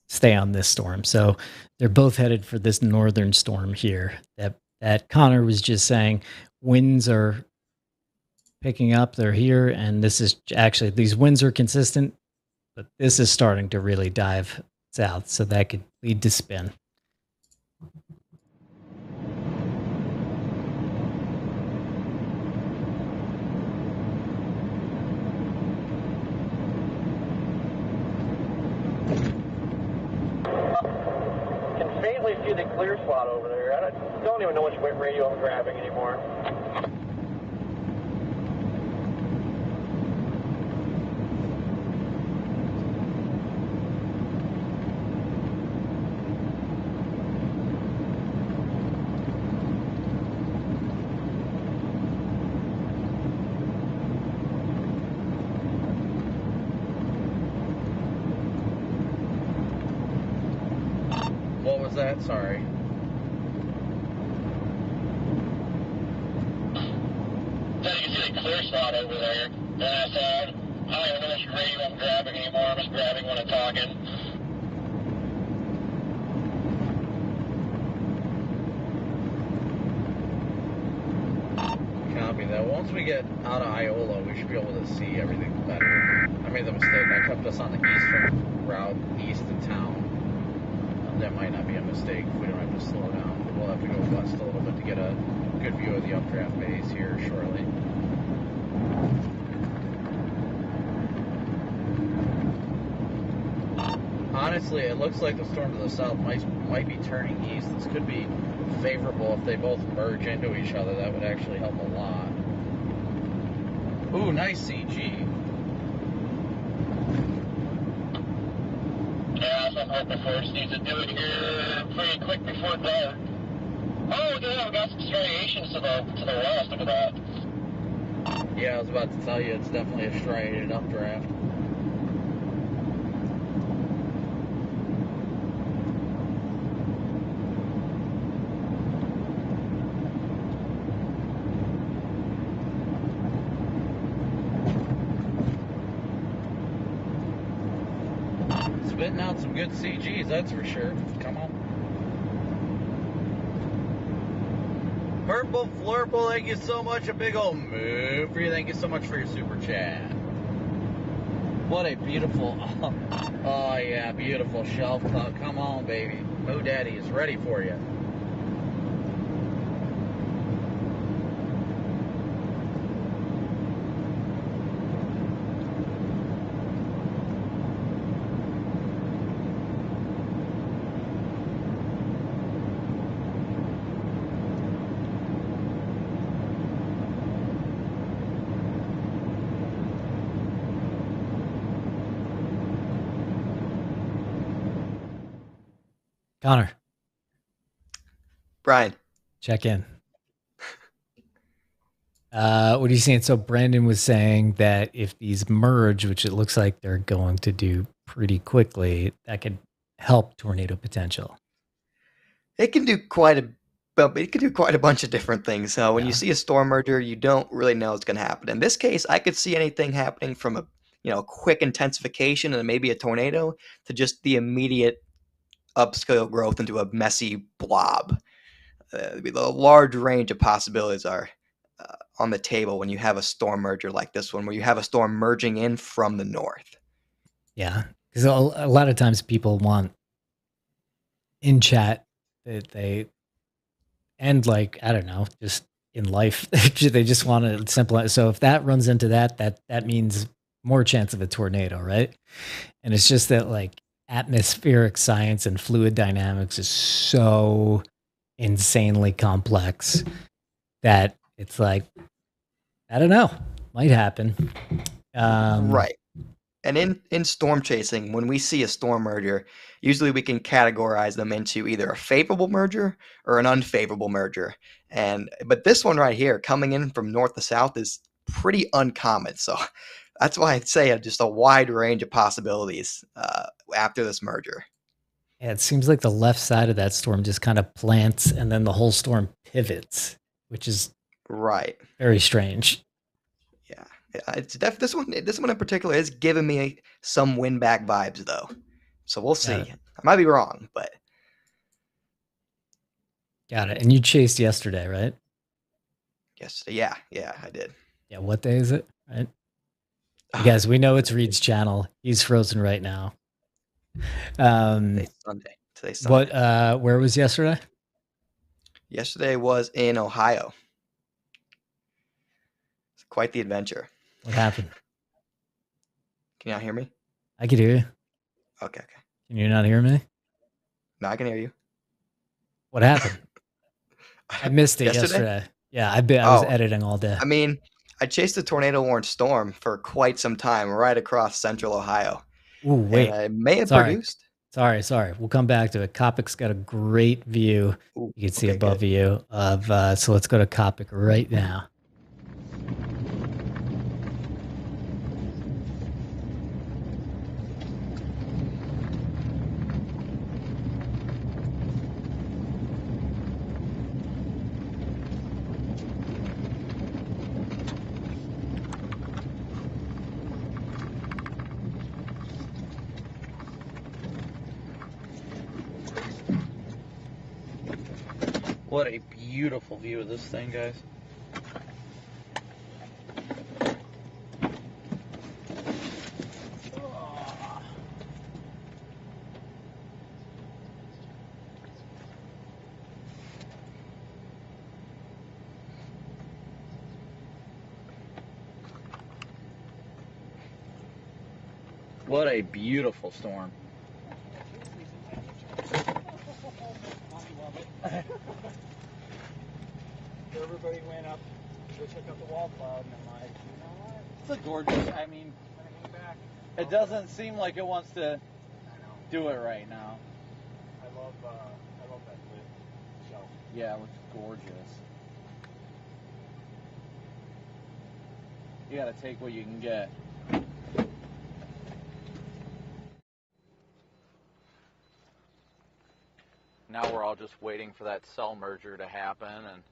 Speaker 1: stay on this storm. So they're both headed for this northern storm here. That Connor was just saying, winds are picking up. They're here, and this is actually, these winds are consistent, but this is starting to really dive south, so that could lead to spin.
Speaker 5: Can faintly see the clear spot over there. I don't even know which radio I'm grabbing anymore.
Speaker 4: What was that? Sorry.
Speaker 5: So you can see the clear spot over there. And I said, I don't even know which radio I'm grabbing anymore. I'm just grabbing when I'm talking.
Speaker 4: Copy that. Once we get out of Iola, we should be able to see everything better. I made the mistake. I kept us on the eastern route, east of town. That might not be a mistake if we don't have to slow down. We'll have to go west a little bit to get a good view of the updraft bays here shortly. Honestly, it looks like the storm to the south might be turning east. This could be favorable if they both merge into each other. That would actually help a lot. Ooh, nice CG.
Speaker 5: Yeah, so I'm hoping Force needs to do it here pretty quick before dark. Oh, yeah, we got some striations to the west of that.
Speaker 4: Yeah, I was about to tell you, it's definitely a striated updraft. out some good CGs, that's for sure. Come on. Purple Flurple, thank you so much. A big old move for you. Thank you so much for your super chat. What a beautiful, oh yeah, beautiful shelf club. Come on, baby. Moo Daddy is ready for you.
Speaker 1: Connor,
Speaker 6: Brian.
Speaker 1: check in. What are you saying? So Brandon was saying that if these merge, which it looks like they're going to do pretty quickly, that could help tornado potential.
Speaker 6: It can do quite a bunch of different things. When you see a storm merger, you don't really know what's going to happen. In this case, I could see anything happening from a quick intensification and maybe a tornado to just the immediate upscale growth into a messy blob. The large range of possibilities are on the table when you have a storm merger like this one, where you have a storm merging in from the north.
Speaker 1: Yeah, because a lot of times people want in chat that they, and like, I don't know, just in life, they just want to simple. So if that runs into that means more chance of a tornado, right? And it's just that like atmospheric science and fluid dynamics is so insanely complex that it's like, I don't know, might happen.
Speaker 6: Right. And in storm chasing, when we see a storm merger, usually we can categorize them into either a favorable merger or an unfavorable merger. But this one right here, coming in from north to south, is pretty uncommon. So that's why I'd say just a wide range of possibilities after this merger.
Speaker 1: Yeah, it seems like the left side of that storm just kind of plants and then the whole storm pivots, which is
Speaker 6: right.
Speaker 1: Very strange.
Speaker 6: Yeah, it's this one in particular is giving me some win back vibes though. So we'll see. I might be wrong, but
Speaker 1: got it. And you chased yesterday, right?
Speaker 6: Yesterday, yeah, I did.
Speaker 1: Yeah, what day is it? Right? You guys, we know it's Reed's channel. He's frozen right now.
Speaker 6: Today's Sunday.
Speaker 1: Where was yesterday?
Speaker 6: Yesterday was in Ohio. It's quite the adventure.
Speaker 1: What happened?
Speaker 6: Can y'all hear me?
Speaker 1: I could hear you.
Speaker 6: Okay.
Speaker 1: Can you not hear me?
Speaker 6: No, I can hear you.
Speaker 1: What happened? I missed it yesterday. Yeah, I was editing all day.
Speaker 6: I mean, I chased a tornado warned storm for quite some time right across central Ohio.
Speaker 1: Ooh, wait.
Speaker 6: And I may have produced.
Speaker 1: Sorry. We'll come back to it. Copic's got a great view. You can see above you of so let's go to Copic right now.
Speaker 4: What a beautiful view of this thing, guys. What a beautiful storm.
Speaker 2: Everybody went up to check out the wall cloud, and I'm like, you know what?
Speaker 4: It's a gorgeous, I mean, it doesn't seem like it wants to do it right now.
Speaker 2: I love that lit shelf.
Speaker 4: Yeah, it looks gorgeous. You gotta take what you can get. Now we're all just waiting for that cell merger to happen, and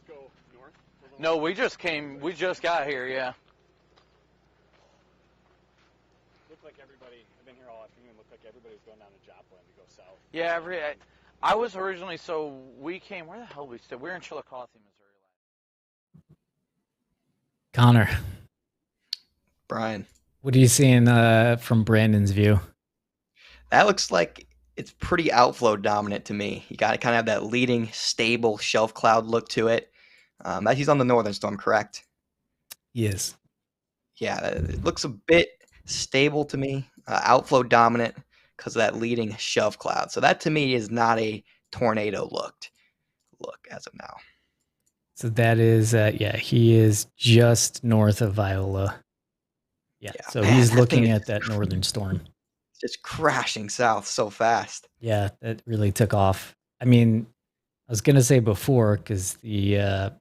Speaker 2: just go north?
Speaker 4: No, we just got here, yeah.
Speaker 2: Looked like everybody, I've been here all afternoon, looked like everybody's going down to Joplin to go south.
Speaker 4: Yeah, I was originally, so we came, where the hell we stayed? We were in Chillicothe, Missouri.
Speaker 1: Connor,
Speaker 6: Brian,
Speaker 1: what are you seeing from Brandon's view?
Speaker 6: that looks like it's pretty outflow dominant to me. You got to kind of have that leading, stable shelf cloud look to it. He's on the northern storm, correct?
Speaker 1: Yes.
Speaker 6: Yeah, it looks a bit stable to me. Outflow dominant because of that leading shelf cloud. So that to me is not a tornado look as of now.
Speaker 1: So that is, yeah, he is just north of Viola. Yeah, so
Speaker 6: man,
Speaker 1: he's
Speaker 6: that
Speaker 1: looking
Speaker 6: thing
Speaker 1: at that northern storm.
Speaker 6: Just crashing south so fast.
Speaker 1: Yeah, that really took off. I mean, I was going to say before, because this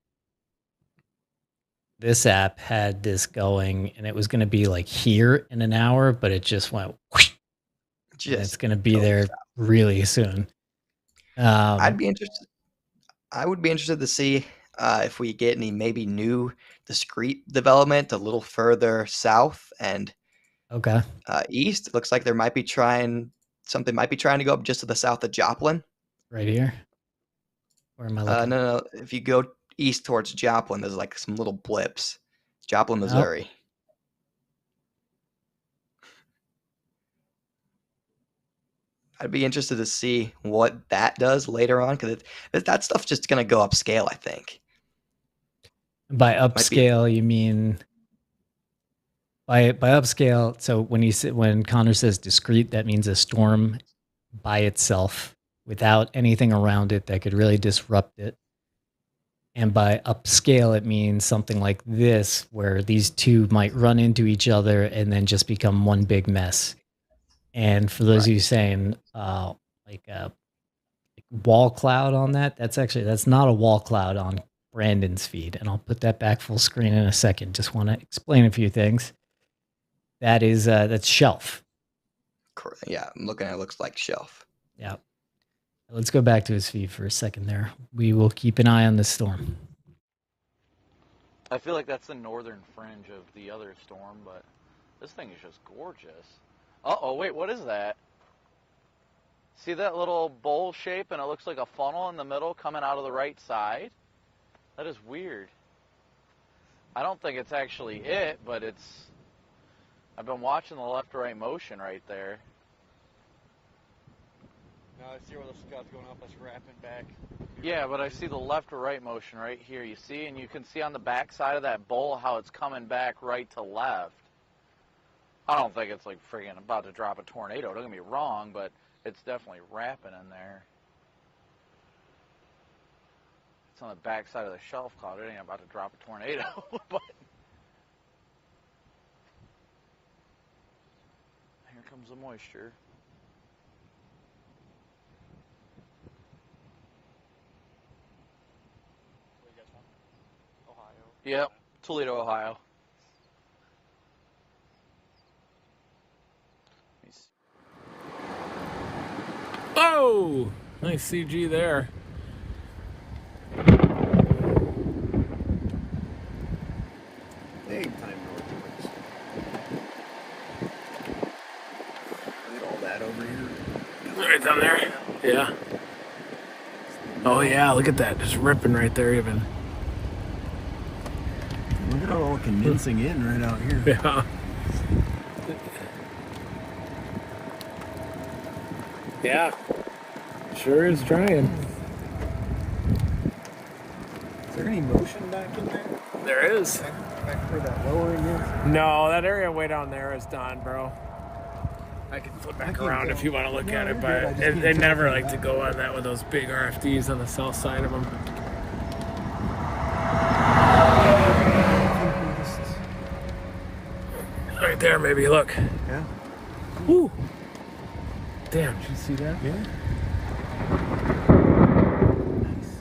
Speaker 1: app had this going, and it was going to be like here in an hour, but it just went whoosh, and it's going to be there really soon.
Speaker 6: I would be interested to see if we get any maybe new discrete development a little further south and
Speaker 1: okay.
Speaker 6: East. It looks like something might be trying to go up just to the south of Joplin.
Speaker 1: Right here? Where am I looking?
Speaker 6: No. If you go east towards Joplin, there's like some little blips. Joplin, Missouri. I'd be interested to see what that does later on, because that stuff's just going to go upscale, I think.
Speaker 1: By upscale, you mean by upscale? So when Connor says discrete, that means a storm by itself without anything around it that could really disrupt it. And by upscale, it means something like this, where these two might run into each other and then just become one big mess. And for those of you saying like wall cloud on that's not a wall cloud on Brandon's feed. And I'll put that back full screen in a second. Just want to explain a few things. That's shelf.
Speaker 6: Yeah, I'm looking at it, looks like shelf.
Speaker 1: Yeah. Let's go back to his feed for a second there. We will keep an eye on the storm.
Speaker 4: I feel like that's the northern fringe of the other storm, but this thing is just gorgeous. Uh-oh, wait, what is that? See that little bowl shape, and it looks like a funnel in the middle coming out of the right side? That is weird. I don't think it's actually it, but I've been watching the left-to-right motion right there.
Speaker 5: Now I see where the scud's going up, it's wrapping back.
Speaker 4: Yeah, but I see the left to right motion right here, you see? And you can see on the back side of that bowl how it's coming back right to left. I don't think it's like friggin' about to drop a tornado, don't get me wrong, but it's definitely wrapping in there. It's on the back side of the shelf cloud, it ain't about to drop a tornado, but... Here comes the moisture. Yep, Toledo, Ohio.
Speaker 3: Oh, nice CG there.
Speaker 2: Big time northwards. Look at all that over here.
Speaker 3: Right down there. Yeah. Oh yeah, look at that, just ripping right there even.
Speaker 2: Look at it all condensing in right out here.
Speaker 3: Yeah. Yeah. Sure is trying.
Speaker 2: Is there any motion back in there?
Speaker 3: There is.
Speaker 2: Back where that lowering is?
Speaker 3: No, that area way down there is done, bro. I can flip back around if you want to look at it, but they never like to go on that with those big RFDs on the south side of them. Right there, maybe, look.
Speaker 2: Yeah.
Speaker 3: Woo! Damn, did you see that?
Speaker 2: Yeah.
Speaker 3: Nice.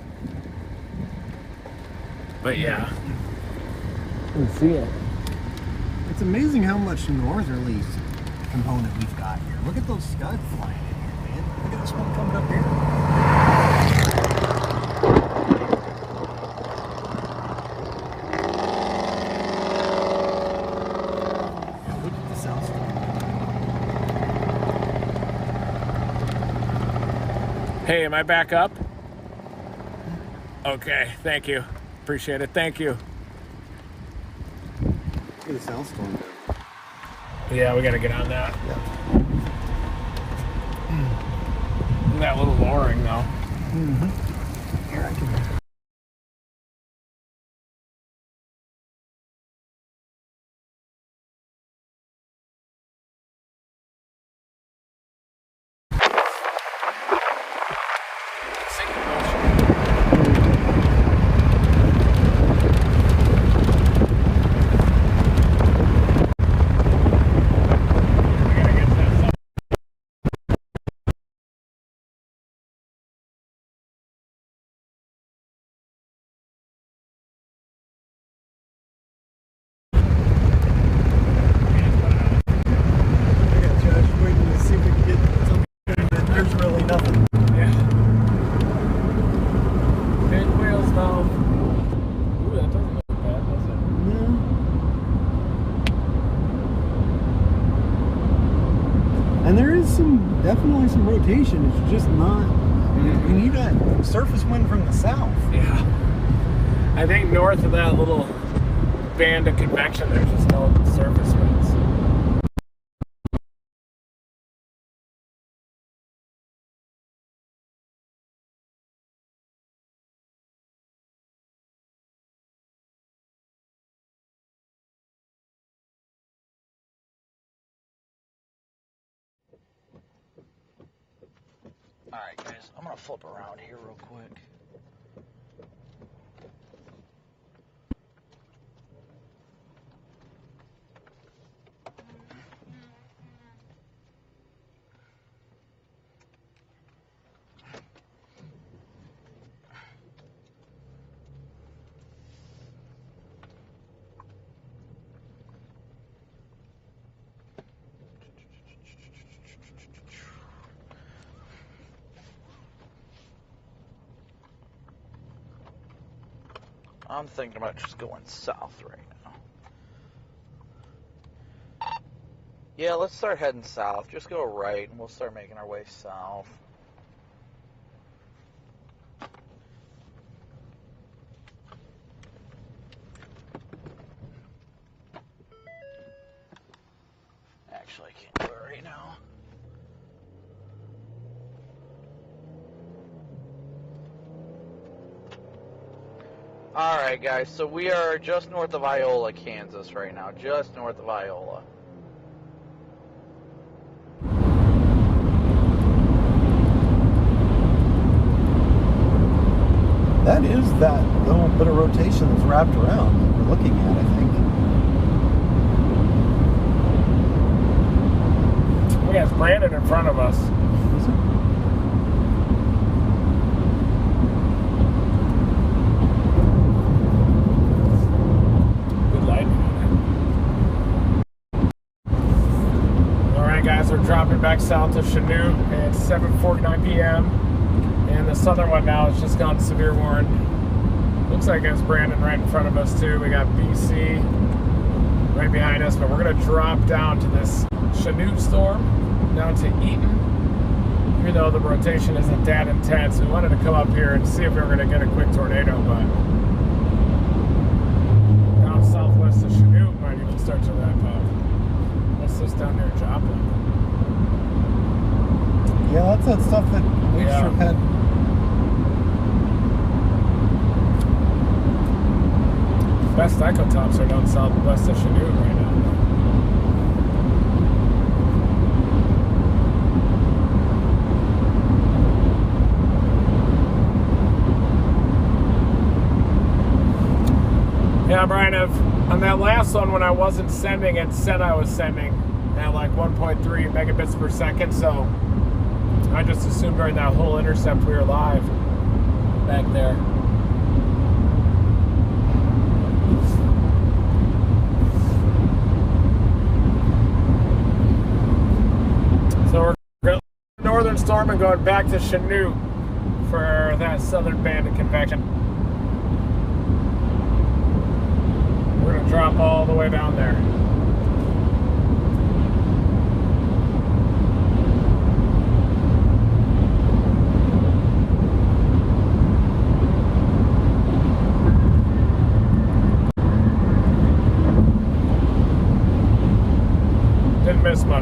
Speaker 3: But yeah. You can see it.
Speaker 2: It's amazing how much northerly component we've got here. Look at those scuds flying in here, man. Look at this one coming up here.
Speaker 3: Hey, am I back up? Okay, thank you. Appreciate it. Thank you.
Speaker 2: Look at the south storm there.
Speaker 3: Yeah, we gotta get on that.
Speaker 2: Yeah.
Speaker 3: That little lowering though.
Speaker 2: Here, I can. And there is definitely some rotation. It's just not. We need that surface wind from the south.
Speaker 3: Yeah. I think north of that little band of convection, there's just no surface winds.
Speaker 4: Alright guys, I'm gonna flip around here real quick. I'm thinking about just going south right now. Yeah, let's start heading south. Just go right and we'll start making our way south. Actually, I can't do it right now. Alright guys, so we are just north of Iola, Kansas right now. Just north of Iola.
Speaker 2: That is that little bit of rotation that's wrapped around that we're looking at, I think.
Speaker 3: We got Brandon in front of us.
Speaker 2: Is it?
Speaker 3: Good lighting on it. Alright guys, we're dropping back south to Chanute. It's 7:49 p.m. And the southern one now has just gone severe warning. Looks like it's Brandon right in front of us too. We got BC right behind us, but we're gonna drop down to this Chanute storm, down to Eaton. Even though the rotation isn't that intense, we wanted to come up here and see if we were gonna get a quick tornado, but down southwest of Chanute might even start to wrap up. What's this down there, Joplin?
Speaker 2: Yeah, that's that stuff that we sure had.
Speaker 3: Best icotops are down southwest of Chanute right now. Yeah, Brian, on that last one when I wasn't sending, it said I was sending at like 1.3 megabits per second, so I just assumed during that whole intercept we were live back there. So we're going northern storm and going back to Chanute for that southern band of convection. We're going to drop all the way down there.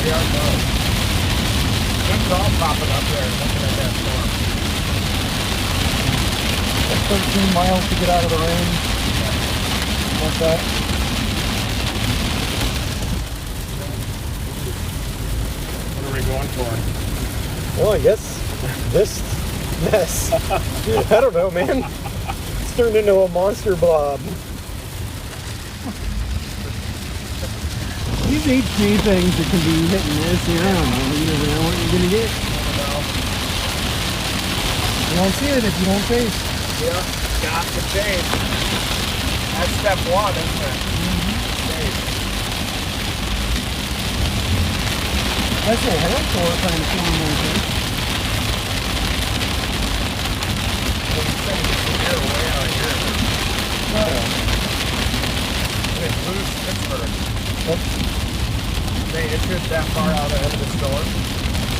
Speaker 3: We are close. It's all popping up there looking at that storm.
Speaker 2: It's 13 miles to get out of the rain. What's that?
Speaker 3: What are we going for?
Speaker 2: Well, I guess this mess. I don't know, man. It's turned into a monster blob. These HD things that can be hit and miss, I don't know. You never know what you're going to get. You won't see it if you don't face.
Speaker 3: Yeah, got to change. That's step one, isn't it? Change.
Speaker 2: That's a hurricane kind of storm right there.
Speaker 3: Well, you said it's here, way out here. They lose Pittsburgh. They issued that far out ahead of the storm.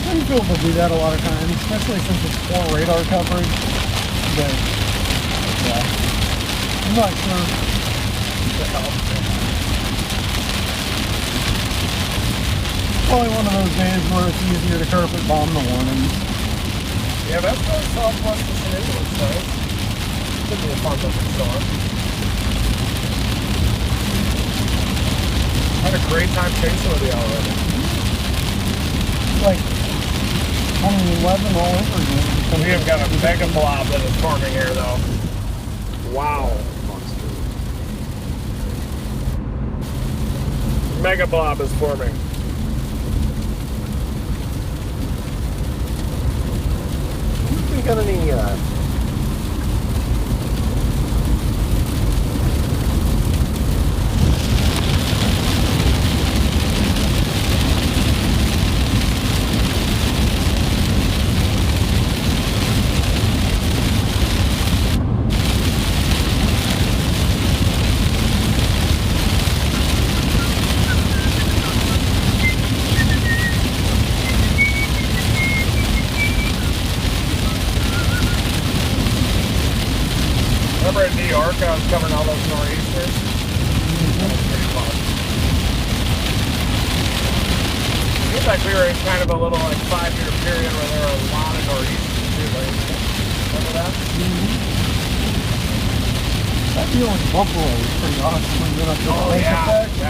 Speaker 2: Springfield will do that a lot of times, especially since it's poor radar coverage. But, yeah. I'm not sure. Probably one of those days where it's easier to carpet bomb the warnings.
Speaker 3: Yeah, that's going southwest of St. Louis, right? Could be a fun looking storm. Had a great time chasing with you already.
Speaker 2: Like 2011 all over again.
Speaker 3: We have got a mega blob that is forming here, though. Wow. Mega blob is forming.
Speaker 2: We got any
Speaker 3: Remember in New York, I was covering all those nor'easters? That was pretty fun. Seems like we were in kind of a little like 5-year period where there were a lot of nor'easters too. Remember that?
Speaker 2: that deal in Buffalo was pretty awesome when we went up to the lake effect.
Speaker 3: Yeah.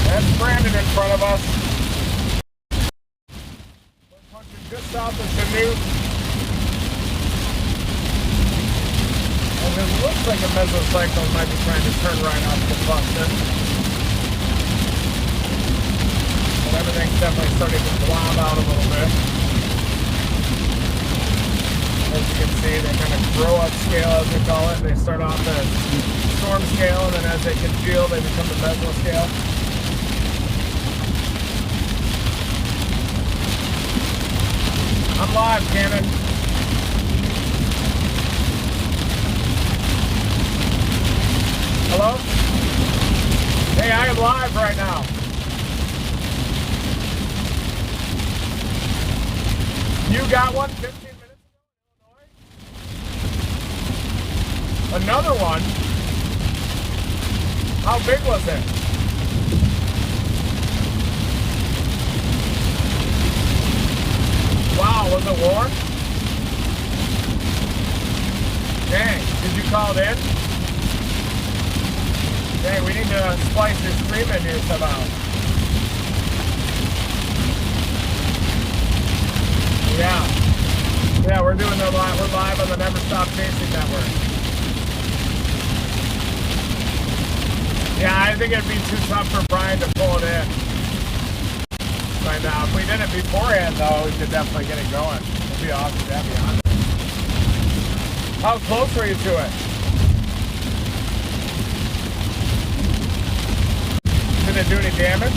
Speaker 3: That's Brandon in front of us. We're punching just south of Chanute. And it looks like a mesocyclone might be trying to turn right off the cluster. But everything's definitely starting to blob out a little bit. As you can see, they kind of grow up scale, as we call it. They start off at storm scale, and then as they congeal, they become the mesoscale. I'm live, Cannon. Hello? Hey, I am live right now. You got one 15 minutes ago in Illinois? Another one? How big was it? Wow, was it warm? Dang, did you call it in? Dang, we need to splice your stream in here somehow. Yeah, we're doing the live. We're live on the Never Stop Chasing Network. Yeah, I think it'd be too tough for Brian to pull it in right now. If we did it beforehand, though, we could definitely get it going. It'd be awesome to have you on. How close were you to it? Did it do any damage?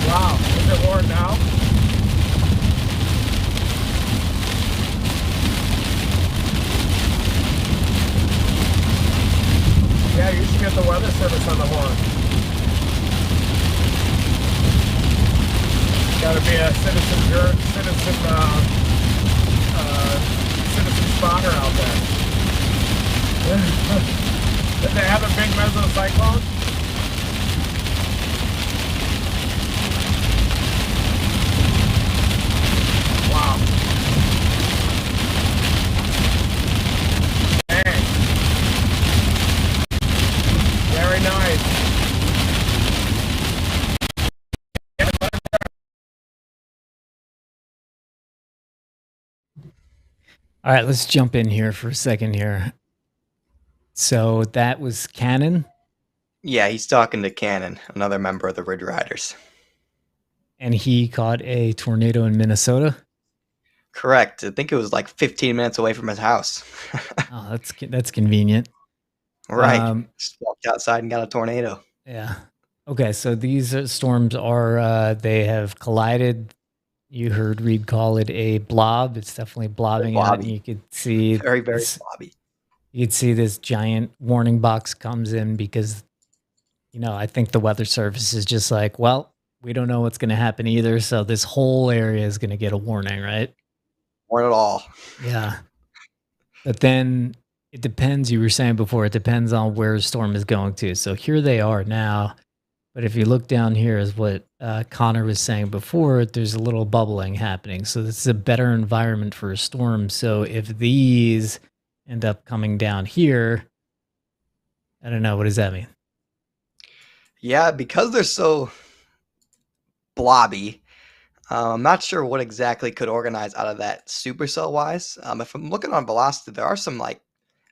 Speaker 3: Wow, is it warm now? your citizen spotter out there. Did they have a big mesocyclone? Wow. Dang. Very nice.
Speaker 1: All right, let's jump in here for a second here. So that was Cannon,
Speaker 6: Yeah, he's talking to Cannon, another member of the Ridge Riders.
Speaker 1: and he caught a tornado in Minnesota.
Speaker 6: Correct. I think it was like 15 minutes away from his house.
Speaker 1: Oh, that's convenient.
Speaker 6: Right. Just walked outside and got a tornado.
Speaker 1: Yeah. Okay, so these storms are they have collided. You heard Reed call it a blob. It's definitely blobbing out, and
Speaker 6: Blobby.
Speaker 1: you could see
Speaker 6: Very, very
Speaker 1: this,
Speaker 6: blobby.
Speaker 1: you could see this giant warning box comes in because, I think the Weather Service is just like, well, we don't know what's going to happen either, so this whole area is going to get a warning, right?
Speaker 6: Weren't at all.
Speaker 1: Yeah. But then it depends. You were saying before, it depends on where a storm is going to. So here they are now. But if you look down here, is what Connor was saying before, there's a little bubbling happening. So this is a better environment for a storm. So if these end up coming down here, I don't know. What does that mean?
Speaker 6: Yeah, because they're so blobby, I'm not sure what exactly could organize out of that supercell wise. If I'm looking on velocity, there are some like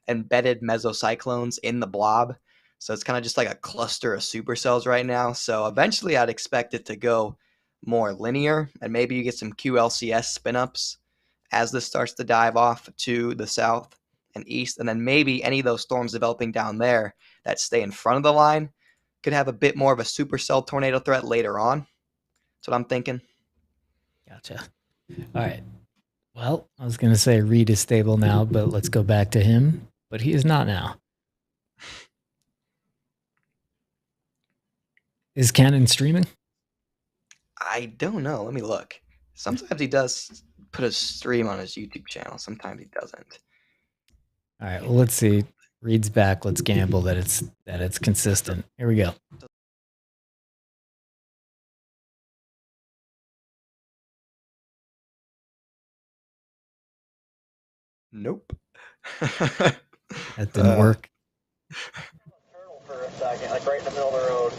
Speaker 6: embedded mesocyclones in the blob. So it's kind of just like a cluster of supercells right now. So eventually I'd expect it to go more linear, and maybe you get some QLCS spin ups as this starts to dive off to the south and east. And then maybe any of those storms developing down there that stay in front of the line could have a bit more of a supercell tornado threat later on. That's what I'm thinking.
Speaker 1: Gotcha. All right. Well, I was going to say Reed is stable now, but let's go back to him. But he is not now. Is Cannon streaming?
Speaker 6: I don't know. Let me look. Sometimes he does put a stream on his YouTube channel. Sometimes he doesn't.
Speaker 1: All right. Well, let's see. Reed's back. Let's gamble that it's consistent. Here we go.
Speaker 6: Nope.
Speaker 1: That didn't work.
Speaker 5: Turtle for a second, like right in the middle of the road.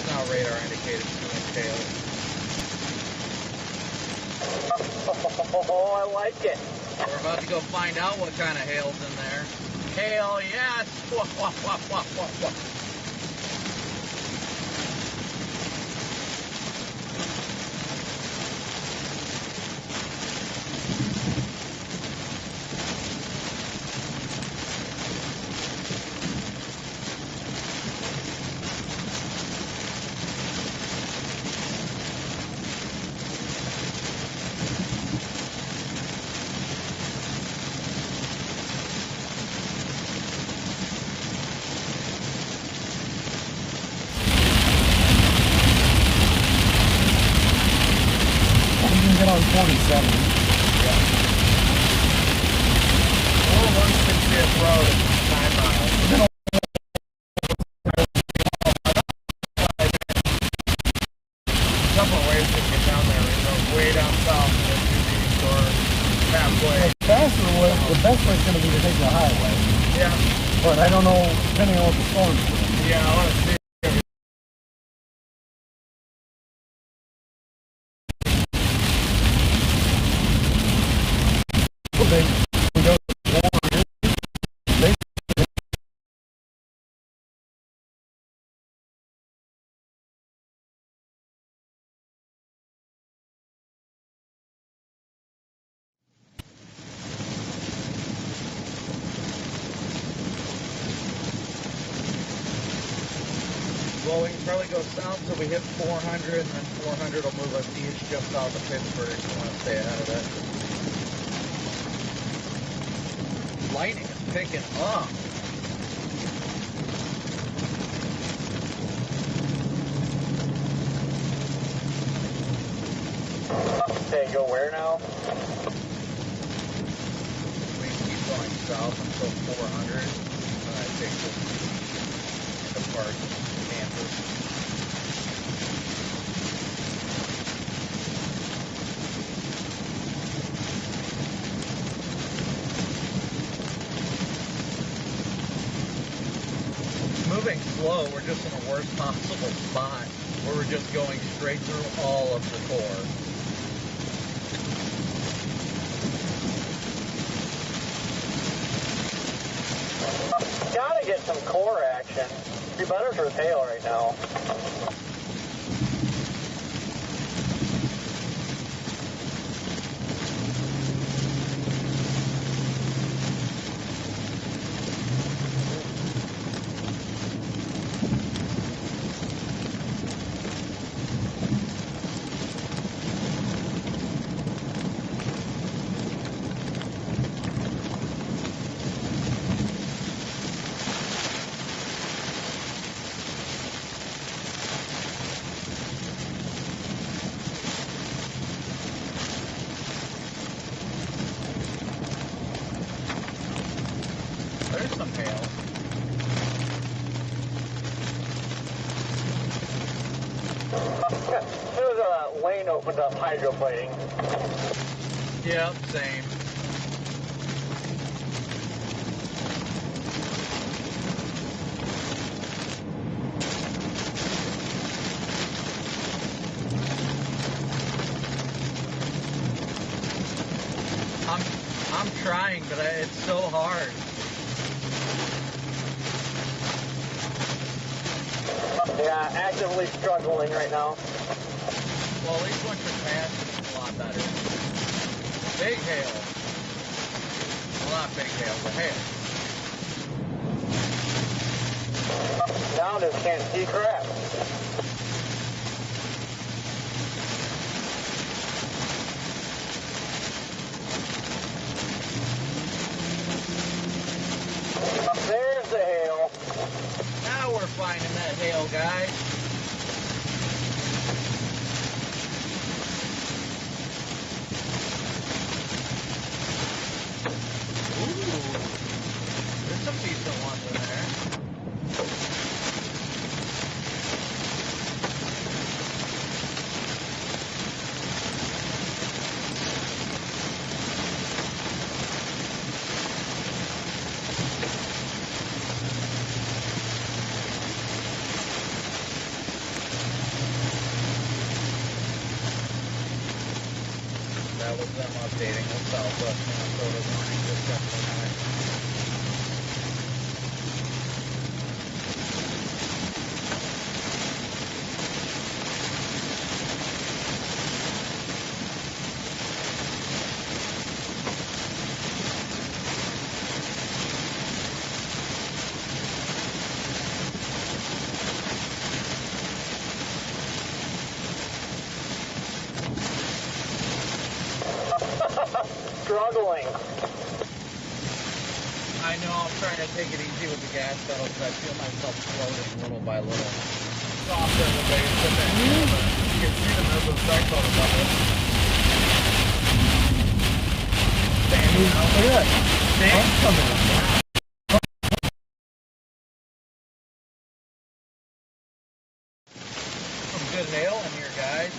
Speaker 4: Now radar indicated swing tail.
Speaker 5: Oh, I like it.
Speaker 4: We're about to go find out what kind of hail's in there. Hail, yes! Wah, wah, wah, wah, wah, wah.
Speaker 2: Get on 47.
Speaker 3: Or 160th Road at 9 miles. A couple of ways to get down there. We go way down south and then do the east or halfway.
Speaker 2: The faster way, the best way is going to be to take the highway.
Speaker 3: Yeah,
Speaker 2: But I don't know, depending on what the storm's doing.
Speaker 3: yeah, I want to see.
Speaker 2: They go forward. They
Speaker 4: Well, we can probably go south until we hit 400, and then 400 will move us east just south of Pittsburgh. If you want to stay ahead of it. Lightning is picking up.
Speaker 5: Okay, go where now?
Speaker 4: We can keep going south until 400. I think we'll depart Kansas. Moving slow, we're just in the worst possible spot where we're just going straight through all of the core.
Speaker 5: Gotta get some core action. Be better for tail right now.
Speaker 4: There's some hail.
Speaker 5: There was a lane opened up hydroplaning.
Speaker 4: Yep, same. I'm trying, but it's so hard.
Speaker 5: Yeah, actively struggling right now.
Speaker 4: Well, at least once you're past, it's a lot better. Big hail. Well, not big hail, but hail.
Speaker 5: Now just can't see crap. There's the hail.
Speaker 4: Now we're finding that hail, guys. Ooh, there's some decent ones in there. That was them updating the Southwest Minnesota warning just yesterday.
Speaker 5: Struggling.
Speaker 4: I know, I'm trying to take it easy with the gas pedal because I feel myself floating little by little. Softer the base, but then you can see the missile cycle above it. Standing out.
Speaker 1: Look at that.
Speaker 4: Damn.
Speaker 1: Coming up.
Speaker 4: Some good hail in here, guys.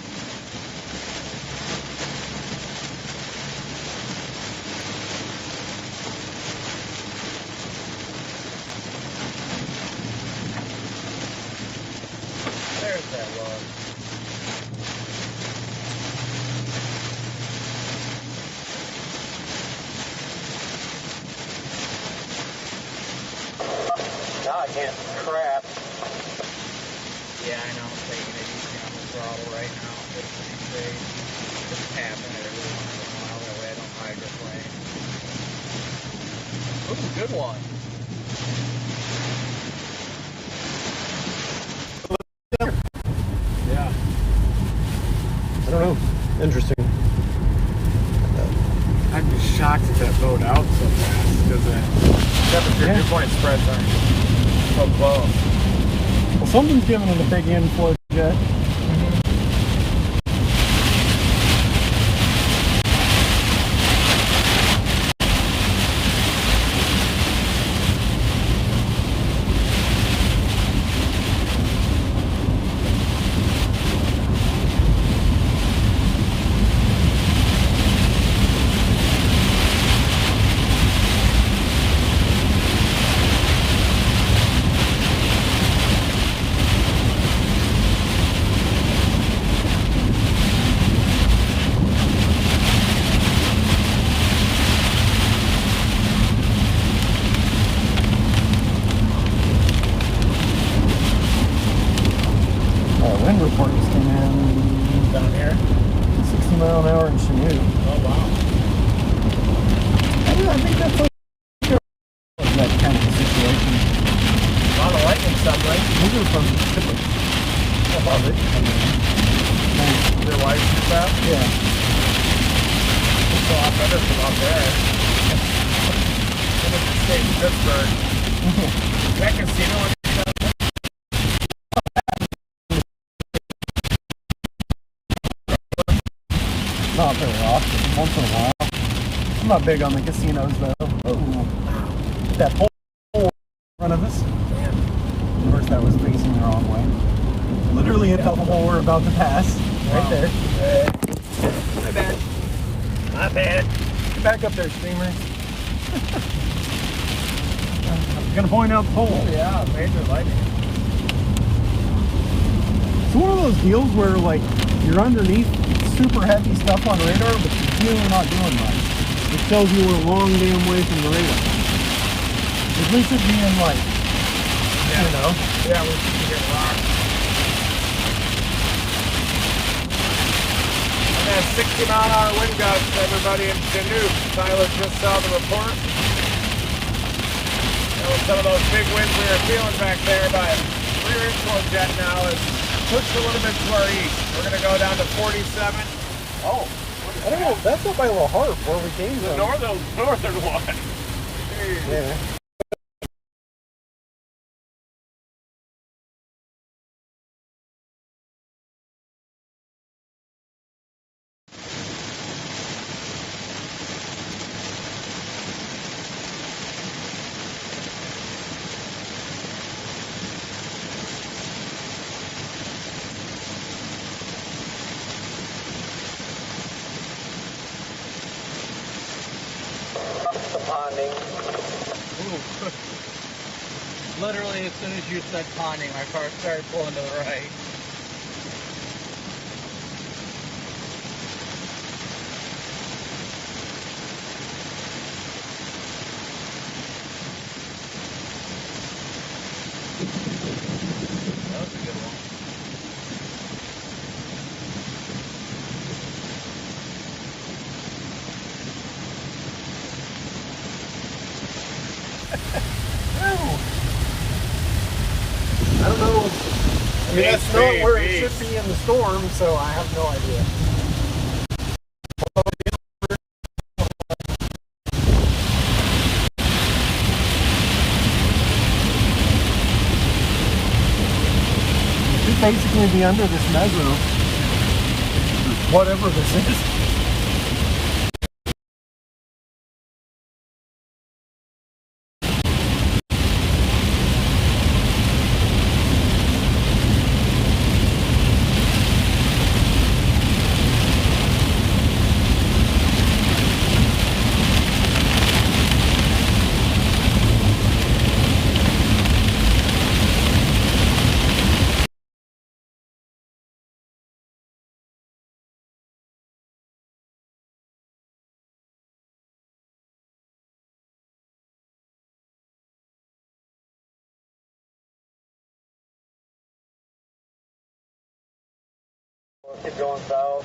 Speaker 4: There's that log.
Speaker 5: Now I can't see crap.
Speaker 4: Yeah, I know. I'm taking it easy on the throttle right now. Just to be safe. Just tapping it every once in a while. That way I don't hydroplane. Ooh, good one.
Speaker 2: don't know. Interesting.
Speaker 3: I'm just shocked at that boat out so fast because the temperature dew point spreads are so close.
Speaker 2: Well, something's giving it a big inflow jet. Wind report just came in
Speaker 3: Down here?
Speaker 2: 60 mile an hour in Chanute.
Speaker 3: Oh, wow.
Speaker 2: I think that's that kind of a situation.
Speaker 3: A lot of lightning somewhere.
Speaker 2: Those are from Pacific.
Speaker 3: I love it.
Speaker 2: Nice.
Speaker 3: Your wife did that?
Speaker 2: Yeah.
Speaker 3: It's a lot better from up there. And if you stay in Pittsburgh. That casino in
Speaker 2: Not very often, once in a while. I'm not big on the casinos though. Oh, that pole in front of us. Of course, that was facing the wrong way. Literally a couple hole we're about to pass. Right there. My bad. My bad. Get back up there, streamer. I'm gonna point out the pole.
Speaker 3: yeah, major lightning.
Speaker 2: It's one of those deals where like you're underneath super heavy stuff on radar, but you're really not doing much. It tells you we're a long damn way from the radar. At least it being like, you know.
Speaker 3: Yeah, we should get rocked. And then 60 mile an hour wind gusts, everybody in Chanute. Tyler just saw the report. That was some of those big winds we were feeling back there, but rear inflow jet now is pushed a little bit to our east. We're going to go down to 47.
Speaker 2: Oh, I don't know. That's up by La Harpe where we came
Speaker 3: The
Speaker 2: from.
Speaker 3: northern one.
Speaker 2: Yeah.
Speaker 4: Literally, as soon as you said ponding, my car started pulling to the right. That was a good one.
Speaker 2: I don't know. I mean, that's not where it should be in the storm, so I have no idea. It should basically be under this meso. Whatever this is.
Speaker 5: Keep going south.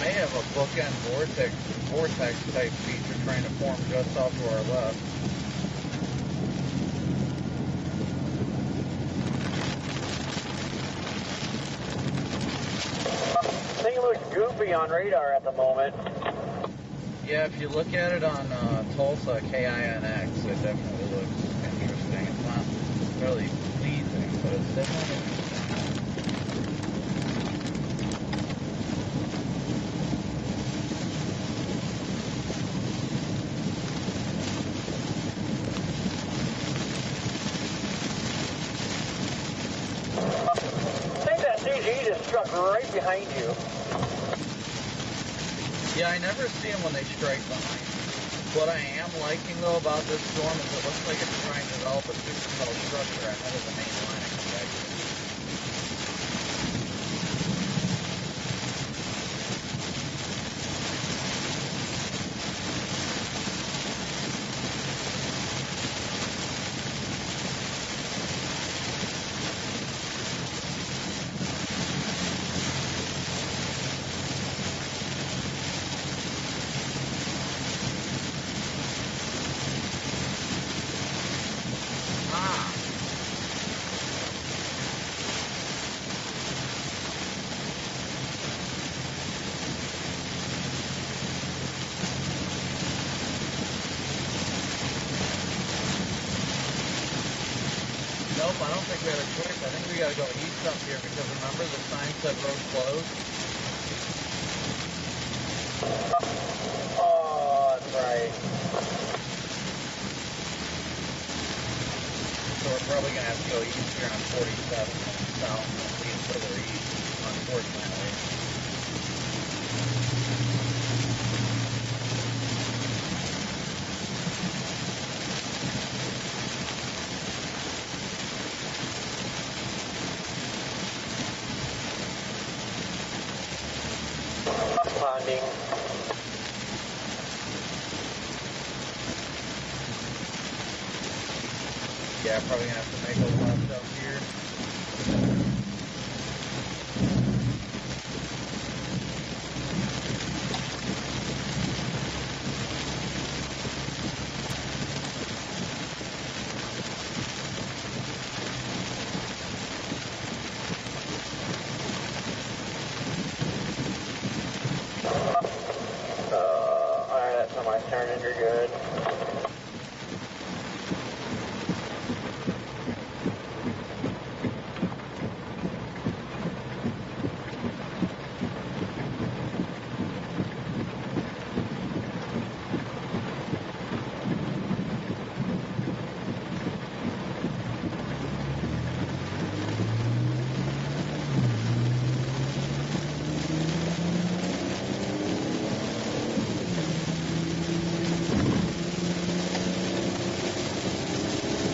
Speaker 4: may have a bookend vortex type feature trying to form just off to our left.
Speaker 5: I think it looks goofy on radar at the moment.
Speaker 4: Yeah, if you look at it on Tulsa KINX, it definitely looks interesting. It's not really pleasing, but it's definitely interesting.
Speaker 5: I think that CG just struck right behind you.
Speaker 4: Yeah, I never see them when they strike behind. What I am liking, though, about this storm is it looks like it's trying to develop a supercell structure ahead of the main line of convection. Nope, I don't think we have a choice. I think we gotta go east up here because remember the sign said road closed?
Speaker 5: Oh, that's right.
Speaker 4: So we're probably gonna have to go east here on 47 and south and lead further east, unfortunately.
Speaker 5: Landing.
Speaker 4: Yeah, probably gonna have to make a left up here.
Speaker 5: Alright, that's on my turn and you're good.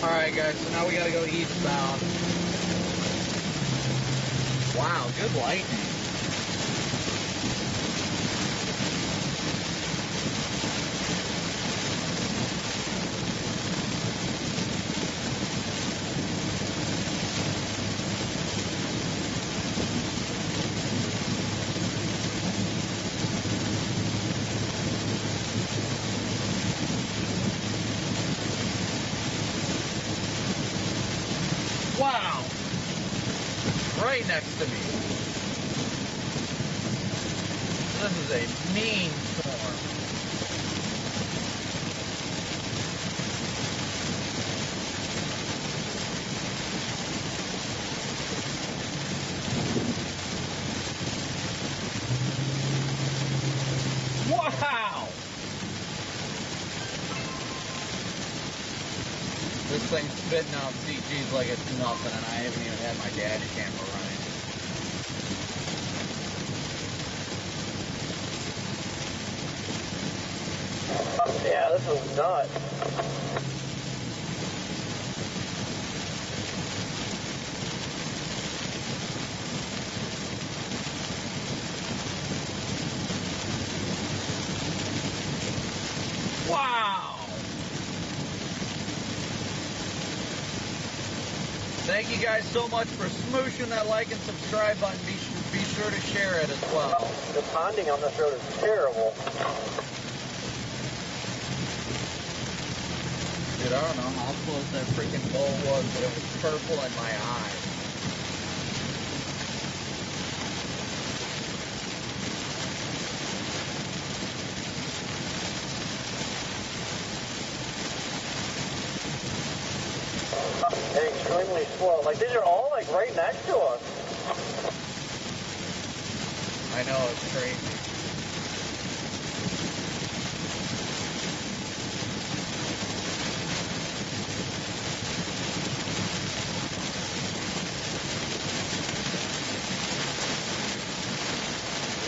Speaker 4: Alright guys, so now we gotta go eastbound. Wow, good lightning. Wow! Right next to me. This is a mean storm. Wow! This thing's spitting out CGs like it's nothing, and I haven't even had my daddy camera running.
Speaker 5: Yeah, this is nuts.
Speaker 4: Wow! Thank you guys so much for smooshing that like and subscribe button. Be sure be sure to share it as well.
Speaker 5: The ponding on this road is terrible.
Speaker 4: Dude, I don't know how close that freaking bowl was, but it was purple in my eye.
Speaker 5: Extremely slow. Like, these are all, like, right next to us.
Speaker 4: I know, it's crazy.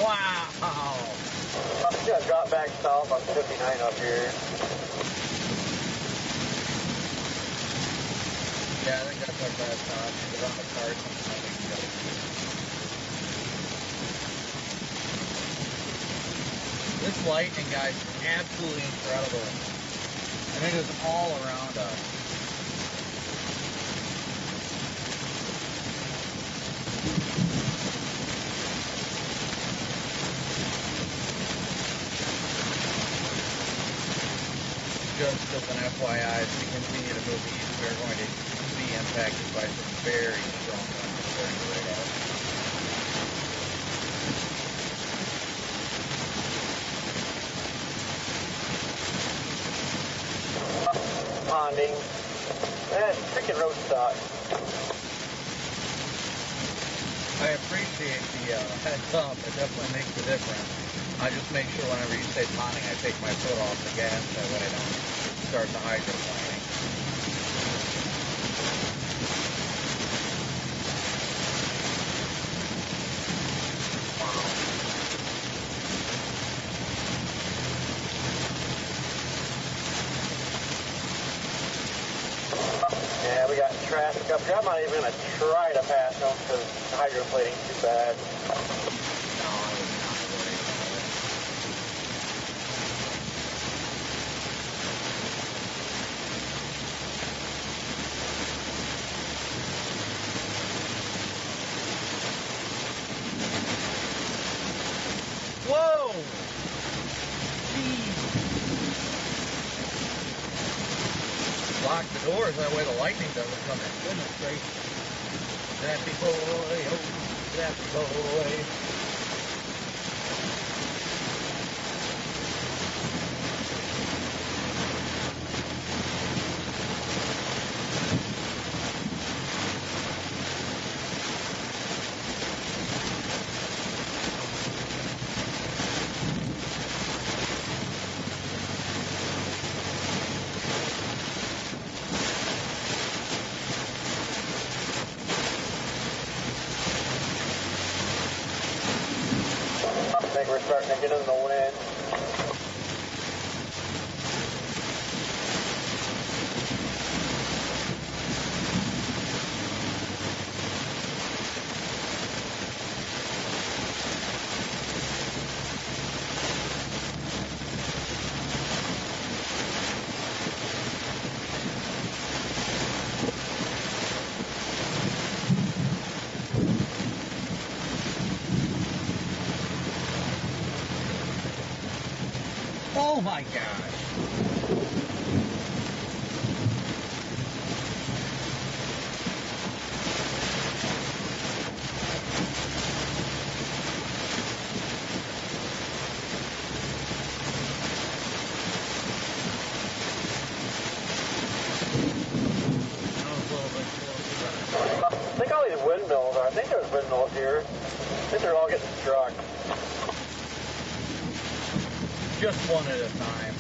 Speaker 4: Wow!
Speaker 5: Yeah, drop back south on 59 up here.
Speaker 4: Yeah, I think that's our best option. Get on the card sometime we can go. This lightning, guys, is absolutely incredible. And it is all around us. Just as an FYI, as we continue to move east, we're going to be impacted by some very strong winds according to radar.
Speaker 5: Ponding. Man, freaking road stock.
Speaker 4: I appreciate the heads up. It definitely makes a difference. I just make sure whenever you say ponding, I take my foot off the gas so that I don't start the hydroplaning.
Speaker 5: Yeah, we got traffic up here. I'm not even going to try to pass them because the hydroplating's too bad.
Speaker 4: No, I was not worried about it. Whoa! Jeez. Lock the doors, that way the lightning doesn't come in. Goodness gracious. Zappy boy, oh, zappy boy.
Speaker 5: I think we're starting to get in the wind.
Speaker 4: Oh my gosh. That was a little bit close.
Speaker 5: I think all these windmills are. I think there's windmills here. I think they're all getting struck.
Speaker 4: Just one at a time.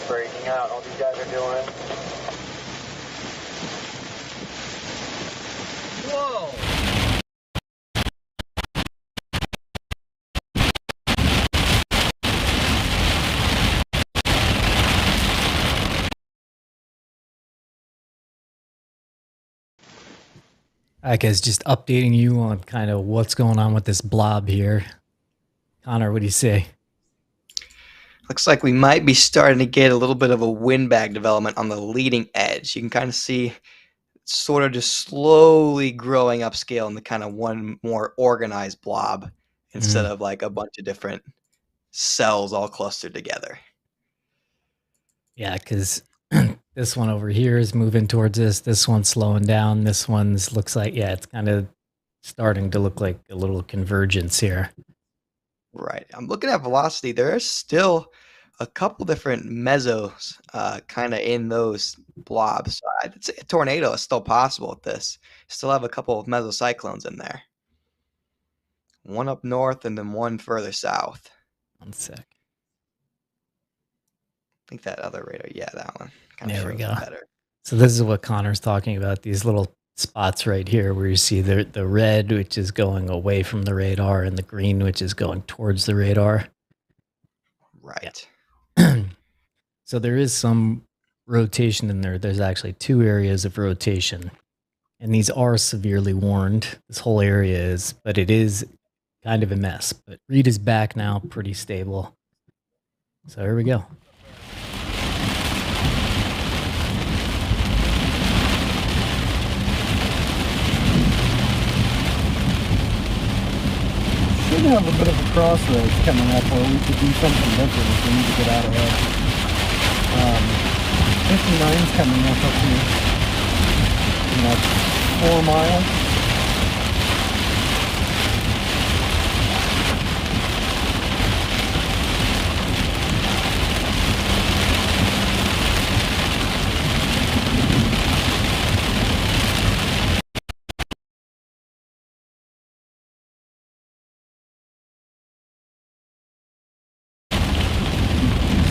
Speaker 5: Breaking out, all these guys are doing.
Speaker 4: Whoa!
Speaker 1: I guess just updating you on kind of what's going on with this blob here. Connor, what do you say?
Speaker 6: Looks like we might be starting to get a little bit of a windbag development on the leading edge. You can kind of see sort of just slowly growing upscale into kind of one more organized blob instead of like a bunch of different cells all clustered together.
Speaker 1: Yeah, because this one over here is moving towards this. This one's slowing down. This one's looks like, yeah, it's kind of starting to look like a little convergence here.
Speaker 6: Right. I'm looking at velocity. There is still a couple different mesos kind of in those blobs. So I'd say a tornado is still possible with this. Still have a couple of mesocyclones in there. One up north and then one further south.
Speaker 1: One sec.
Speaker 6: I think that other radar, yeah, that one kind of
Speaker 1: There we
Speaker 6: shows
Speaker 1: go.
Speaker 6: it better.
Speaker 1: So this is what Connor's talking about, these little spots right here where you see the red, which is going away from the radar, and the green, which is going towards the radar.
Speaker 6: Right.
Speaker 1: So there is some rotation in there. There's actually two areas of rotation. And these are severely warned. This whole area is, but it is kind of a mess. But Reed is back now, pretty stable. So here we go.
Speaker 2: Should have a bit of a crossroads coming up where we could do something different if we need to get out ahead. 59's coming up here. And that's 4 miles.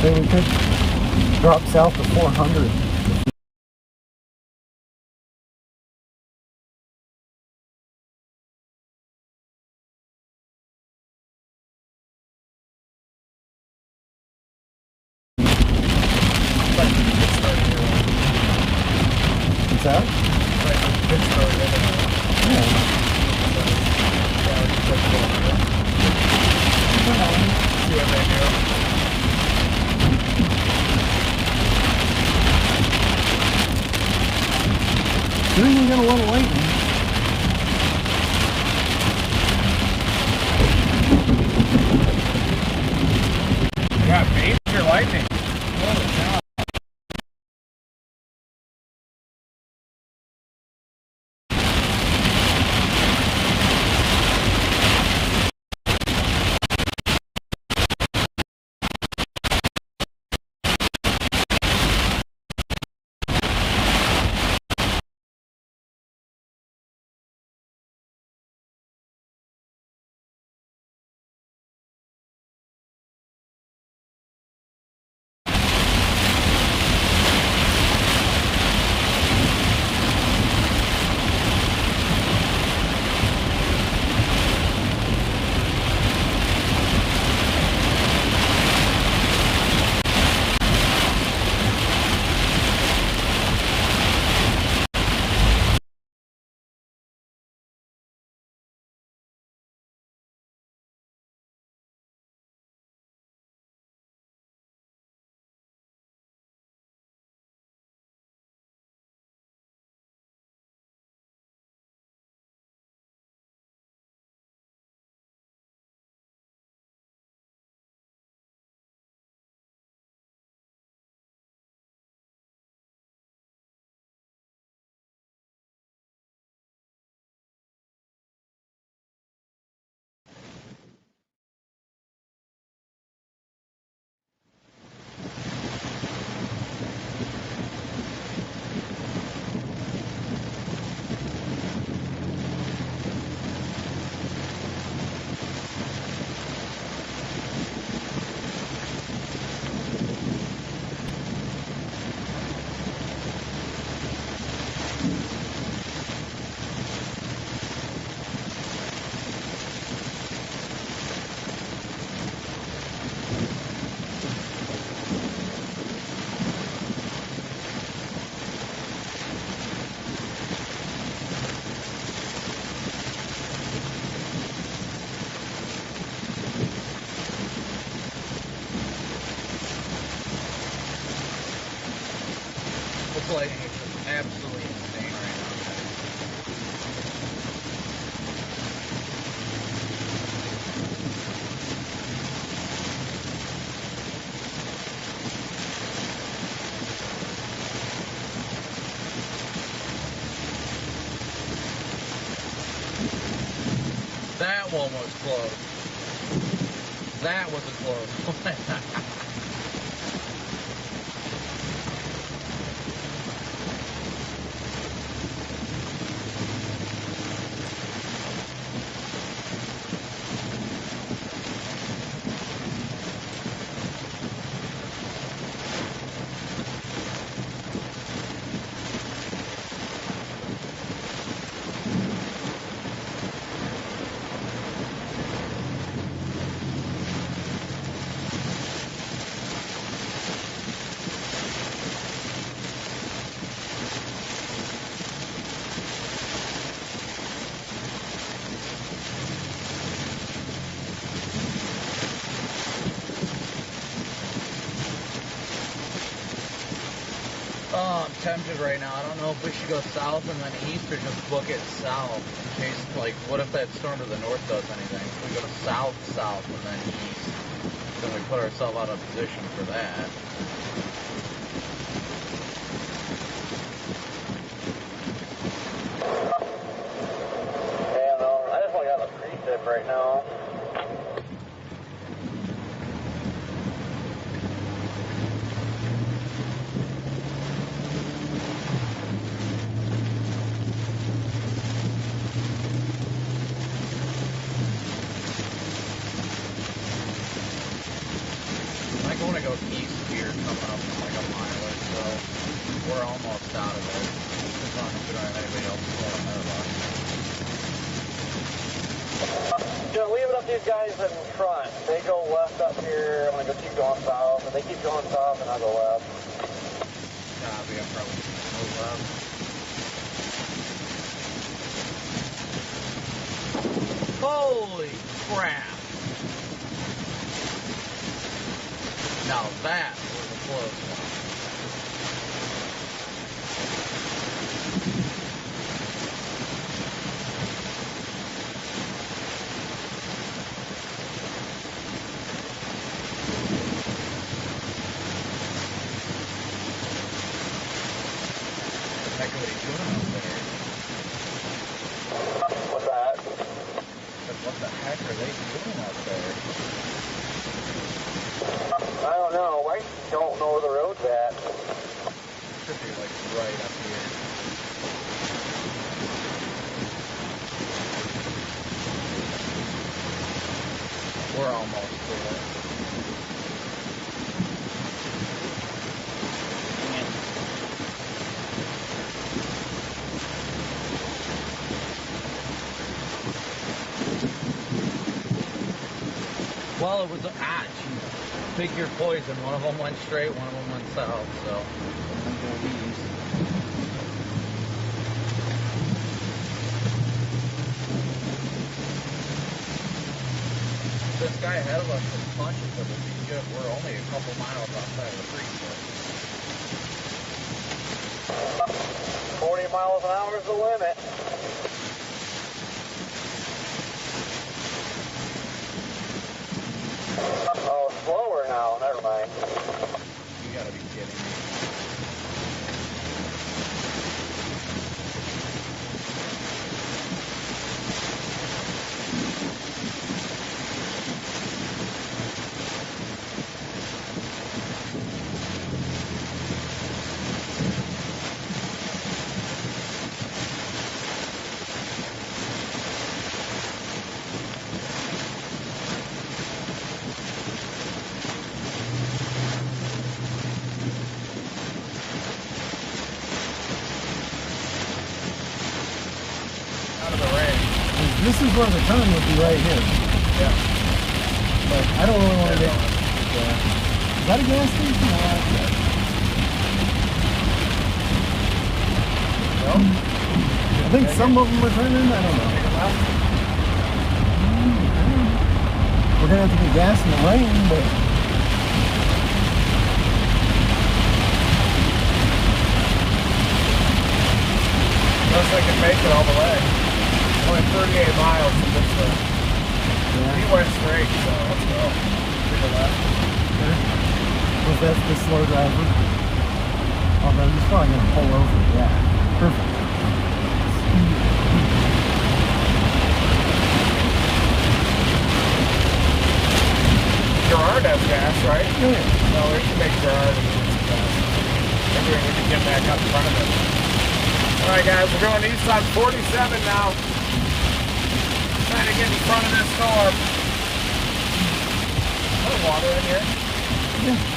Speaker 2: So we could drop south to 400. What's that? Soon we get a little lightning.
Speaker 3: Yeah, major lightning.
Speaker 4: lighting is just absolutely insane right now, guys. That one was close. That was a close one. Oh, I'm tempted right now. I don't know if we should go south and then east or just book it south. In case, like, what if that storm to the north does anything? If we go south and then east, then we put ourselves out of position for that.
Speaker 5: Yeah, no, I just only got a precip right now.
Speaker 4: I want to go east here, coming up like a mile or so. We're almost out of it. As long as we don't have anybody else pulling ahead of us.
Speaker 5: Just leave it up to these guys in front. They go left up here. I'm gonna go keep going south. If they keep going south, then I'll go left.
Speaker 4: We got probably move left. Holy crap! Now that was a close one. What the heck are they doing up there?
Speaker 5: What's that?
Speaker 4: What the heck are they doing up there?
Speaker 5: I don't know. I don't know where the road's at.
Speaker 4: Should be like right up here. We're almost to it. Well, it was pick your poison. One of them went straight, one of them went south. So I'm gonna go east. This guy ahead of us is punching, but we're only a couple miles outside of the Springfield.
Speaker 5: 40 miles an hour is the limit. Oh, slower now. Never mind.
Speaker 4: You gotta be kidding me.
Speaker 2: This is where the turn would be right here.
Speaker 4: Yeah.
Speaker 2: But I don't really want to get. Is that a gas station? No. I think some of them are turning. I don't know. We're gonna have to get gas in the rain, but.
Speaker 3: 48 miles from this way.
Speaker 2: Yeah.
Speaker 3: He went straight, so let's go. To the left.
Speaker 2: Okay. Was that the slow driver? Oh, then he's probably going to pull over. Yeah. Perfect.
Speaker 3: Gerard has gas, right?
Speaker 2: Yeah.
Speaker 3: No, we can make Gerard and get some gas. Maybe we can get back up in front of it. Alright guys, we're going east on 47 now. Trying to get in front of this storm. A little water in here.
Speaker 2: Yeah.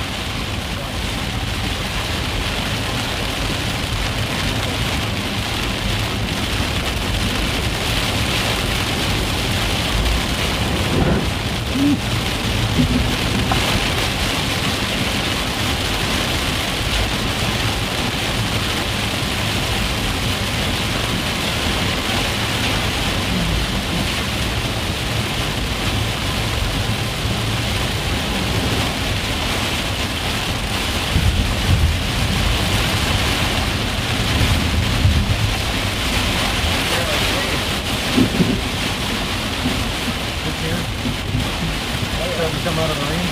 Speaker 2: Come out of the rain.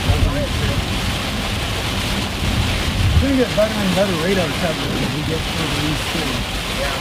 Speaker 2: We're going to get better and better radar coverage as we get further east too.
Speaker 3: Yeah.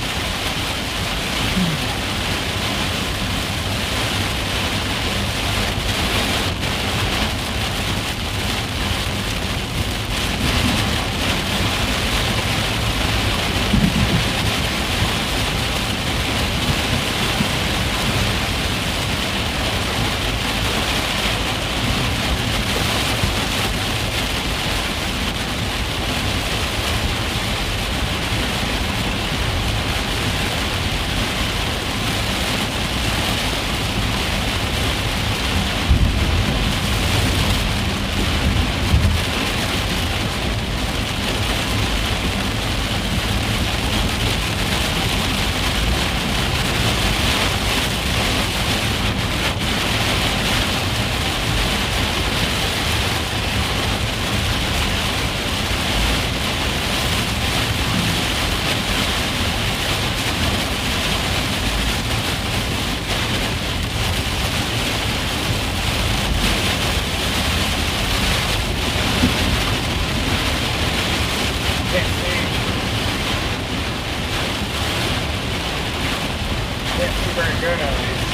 Speaker 3: Very good out of these.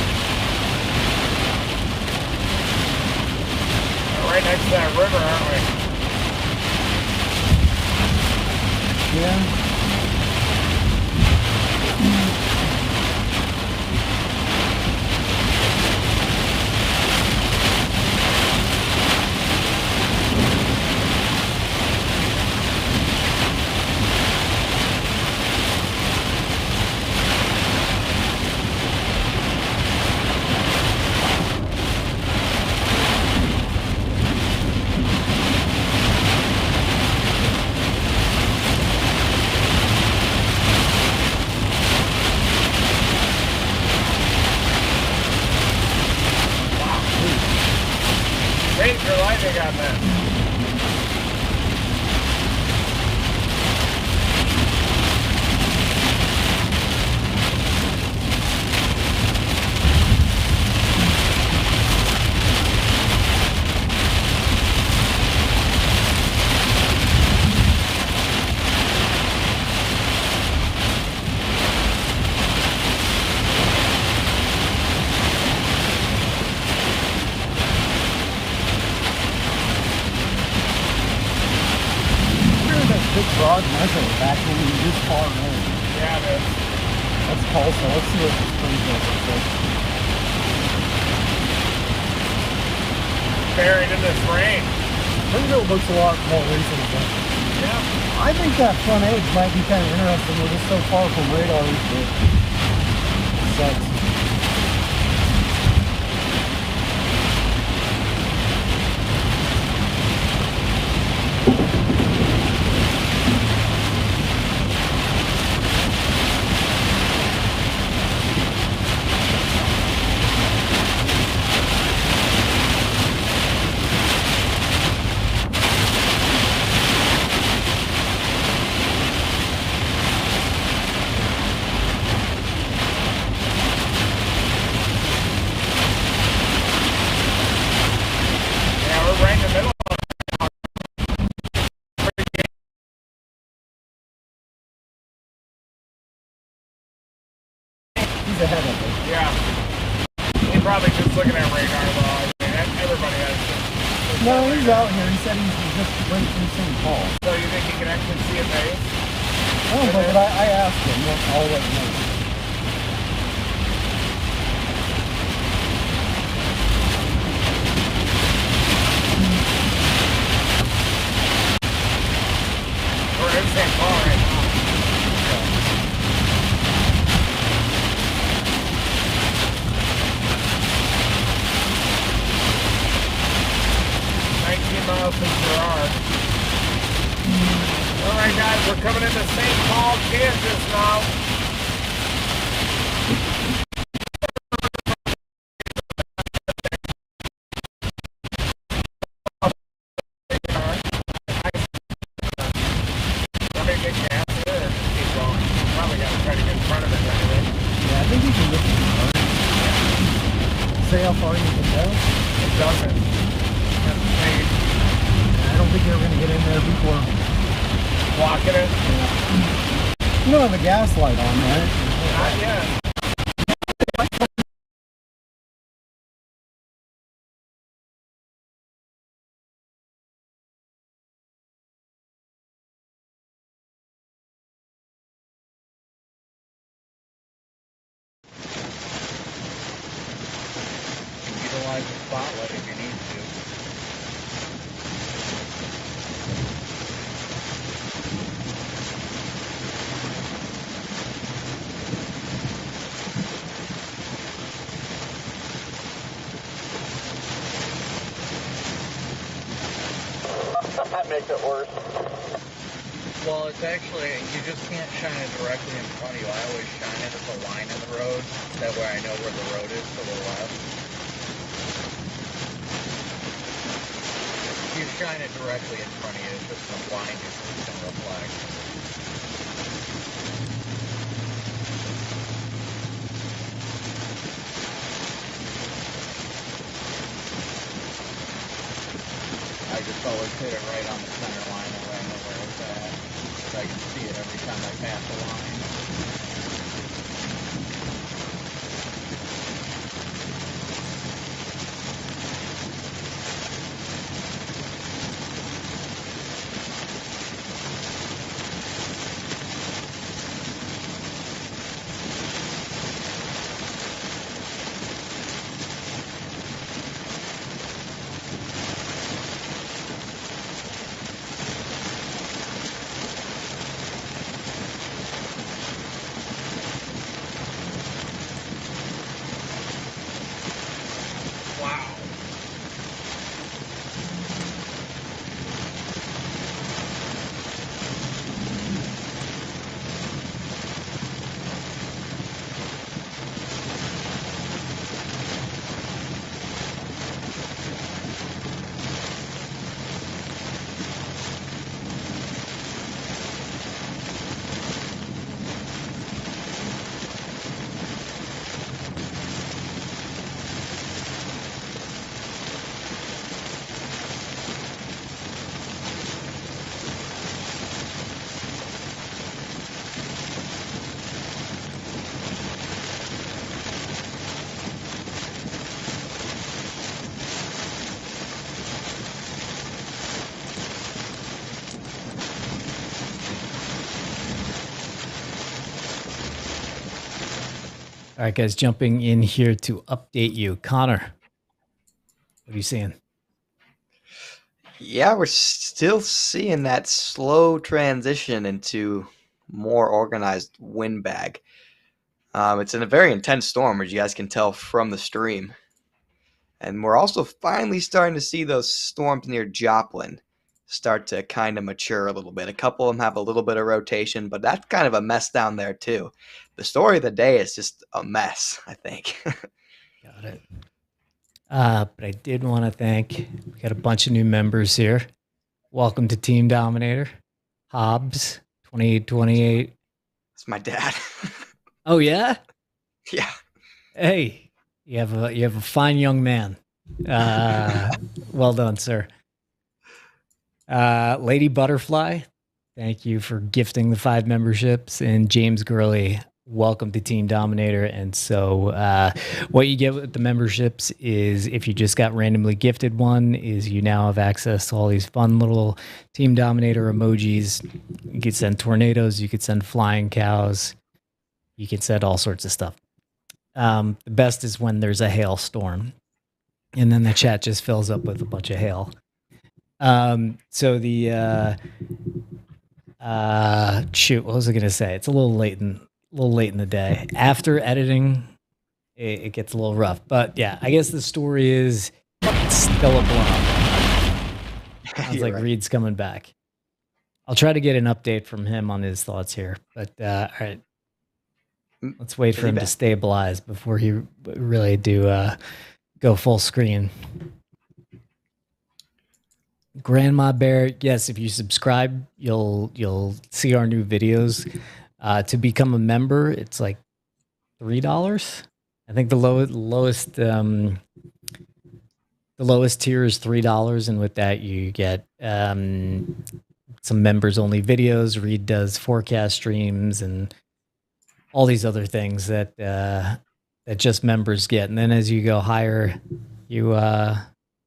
Speaker 3: We're right next to that river, aren't we?
Speaker 2: Yeah.
Speaker 3: Major lightning on that.
Speaker 2: Big broad measure back when we were this far in.
Speaker 3: Yeah, it is.
Speaker 2: That's Tulsa. Let's see what Springfield looks like.
Speaker 3: Buried in this rain.
Speaker 2: Springfield looks a lot more reasonable.
Speaker 3: Yeah.
Speaker 2: I think that front edge might be kind of interesting. We're just so far from radar. It sucks. was out here. He said he was just right from St. Paul.
Speaker 3: So you think you can actually see a base?
Speaker 2: Oh, but I asked him. I'll let you know.
Speaker 3: We're in St. Paul right now. 19 miles from Gerard. All right, guys, we're coming into St. Paul, Kansas now. Let me get gas here or just keep going? Probably got to try to get in front of it anyway.
Speaker 2: Yeah, I think you can look at the say how far you can go.
Speaker 3: It doesn't.
Speaker 2: I don't think you're going to get in there before
Speaker 3: Blocking it?
Speaker 2: you don't have a gas light on, right?
Speaker 3: Not yet.
Speaker 4: Utilize the spotlight if you need to.
Speaker 5: That makes it worse.
Speaker 4: Well, it's actually, you just can't shine it directly in front of you. I always shine it as a line in the road. That way I know where the road is to the left. If you shine it directly in front of you, it's just going to blind you so it's going to reflect. I just always hit it right on the center line that way I know where it's at. So I can see it every time I pass the line. Wow.
Speaker 1: All right, guys, jumping in here to update you. Connor, what are you seeing?
Speaker 6: Yeah, we're still seeing that slow transition into more organized windbag. It's in a very intense storm, as you guys can tell from the stream. And we're also finally starting to see those storms near Joplin start to kind of mature a little bit. A couple of them have a little bit of rotation, but that's kind of a mess down there too. The story of the day is just a mess, I think.
Speaker 1: Got it. But I did want to thank, we got a bunch of new members here. Welcome to Team Dominator. Hobbs, 2828.
Speaker 6: It's my dad.
Speaker 1: Oh, yeah?
Speaker 6: Yeah.
Speaker 1: Hey, you have a fine young man. Well done, sir. Lady Butterfly, thank you for gifting the 5 memberships. And James Gurley, welcome to Team Dominator. And so what you get with the memberships is, if you just got randomly gifted one, is you now have access to all these fun little Team Dominator emojis. You could send tornadoes, you could send flying cows, you can send all sorts of stuff. The best is when there's a hailstorm, and then the chat just fills up with a bunch of hail. So the shoot, what was I gonna say? It's a little late in the day. After editing, it gets a little rough. But yeah, I guess the story is it's still a blow. Sounds like
Speaker 6: right.
Speaker 1: Reed's coming back. I'll try to get an update from him on his thoughts here. But all right, let's wait for him to stabilize before he really do go full screen. Grandma Bear, yes, if you subscribe, you'll see our new videos. To become a member, it's like $3. I think the lowest tier is $3, and with that you get some members only videos. Reed does forecast streams and all these other things that that just members get. And then as you go higher, you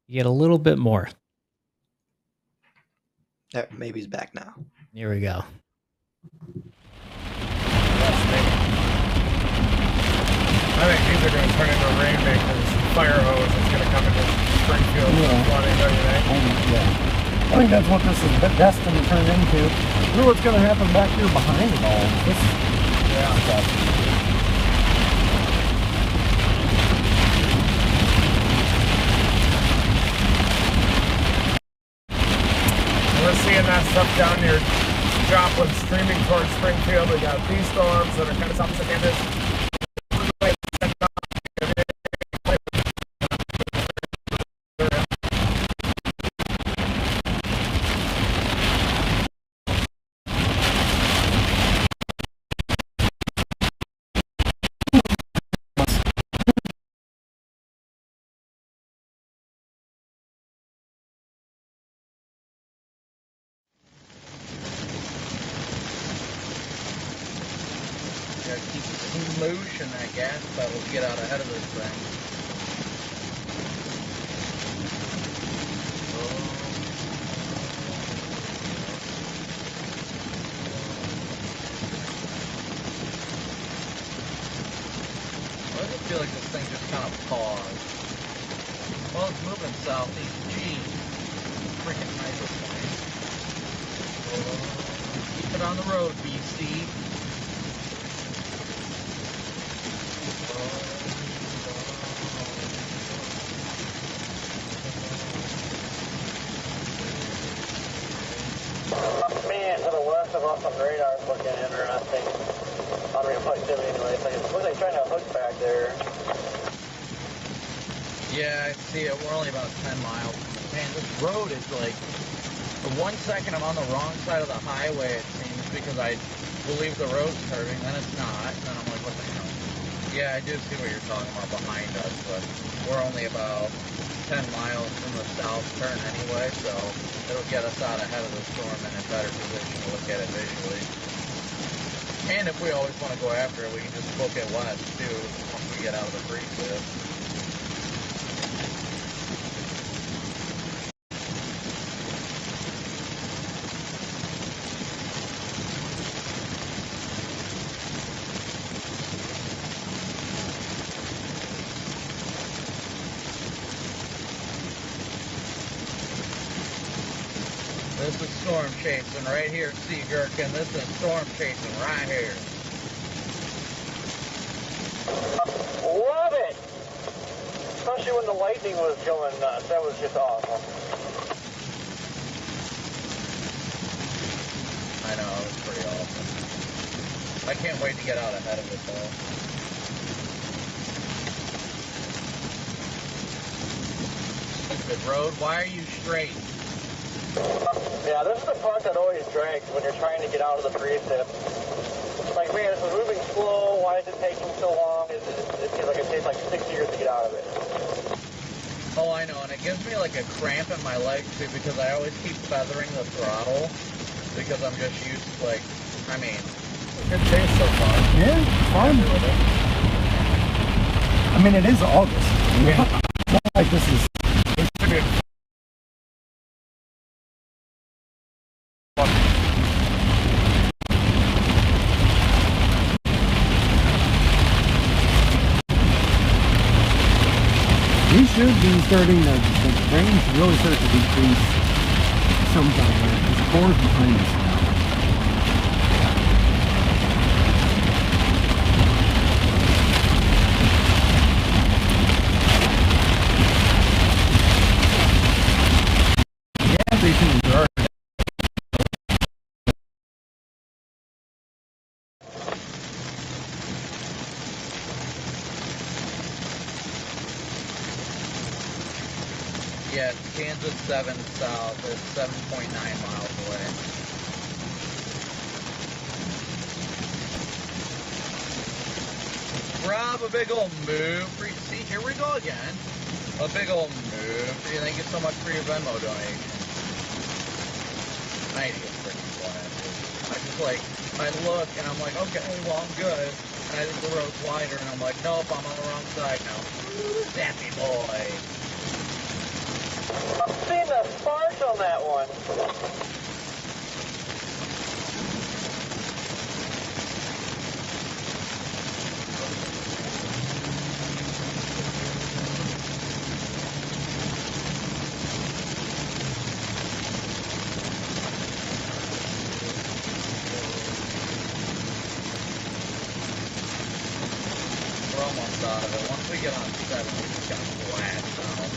Speaker 1: get a little bit more.
Speaker 6: There, maybe he's back now.
Speaker 1: Here we go.
Speaker 3: I think these are going to turn into rainmakers, fire hose that's going to come into Springfield. Flooding, don't you think?
Speaker 2: Yeah. I think that's what this is destined to turn into. Look what's going to happen back here behind it all. This stuff.
Speaker 3: We're seeing that stuff down near Joplin, streaming towards Springfield. We got these storms that are kind of something in this.
Speaker 4: Keep motion that gas pedal to get out ahead of this thing. I just feel like this thing just kind of paused. Well, it's moving southeast. Gee, freaking hydroplane. Keep it on the road, BC.
Speaker 5: Man, to the west of us on the radar is looking interesting. On reflectivity anyway. It's like it looks like trying to hook back there.
Speaker 4: Yeah, I see it. We're only about 10 miles. Man, this road is like, for 1 second I'm on the wrong side of the highway, it seems, because I believe the road's curving, then it's not, and then I'm like, what the hell? Yeah, I do see what you're talking about behind us, but we're only about 10 miles from the south turn anyway, so it'll get us out ahead of the storm and in better position to look at it visually. And if we always want to go after it, we can just book it west too, once we get out of the precip. This is storm chasing right here, Sea Gherkin. This is storm chasing right here.
Speaker 5: Love it! Especially when the lightning was going nuts. That was just awesome.
Speaker 4: I know, it was pretty awesome. I can't wait to get out ahead of it though. Stupid road, why are you straight?
Speaker 5: Yeah, this is the part that always drags when you're trying to get out of the precip. Like, man, this is moving slow. Why is it taking so long? It seems like it takes like 6 years to get out of it.
Speaker 4: Oh, I know, and it gives me like a cramp in my legs too because I always keep feathering the throttle because I'm just used to, like, I mean,
Speaker 3: Good chase so far.
Speaker 2: Yeah, fun.
Speaker 3: Happy with it.
Speaker 2: I mean, it is August.
Speaker 3: Yeah.
Speaker 2: It's not like this is.
Speaker 3: It should be
Speaker 2: We should be starting the range should really start to decrease sometime. Because the core's behind us now. Gas stations are.
Speaker 4: Yeah, it's Kansas 7 south. It's 7.9 miles away. Rob, a big old move for you. See, here we go again. A big old move for you. Thank you so much for your Venmo donation. I need to get freaking flat, dude. I look and I'm like, okay, well, I'm good. And I think the road's wider and I'm like, nope, I'm on the wrong side now. Sappy boy.
Speaker 5: I'm seeing the sparks on that one.
Speaker 4: We're almost out of it. Once we get on 7, we just got blast out.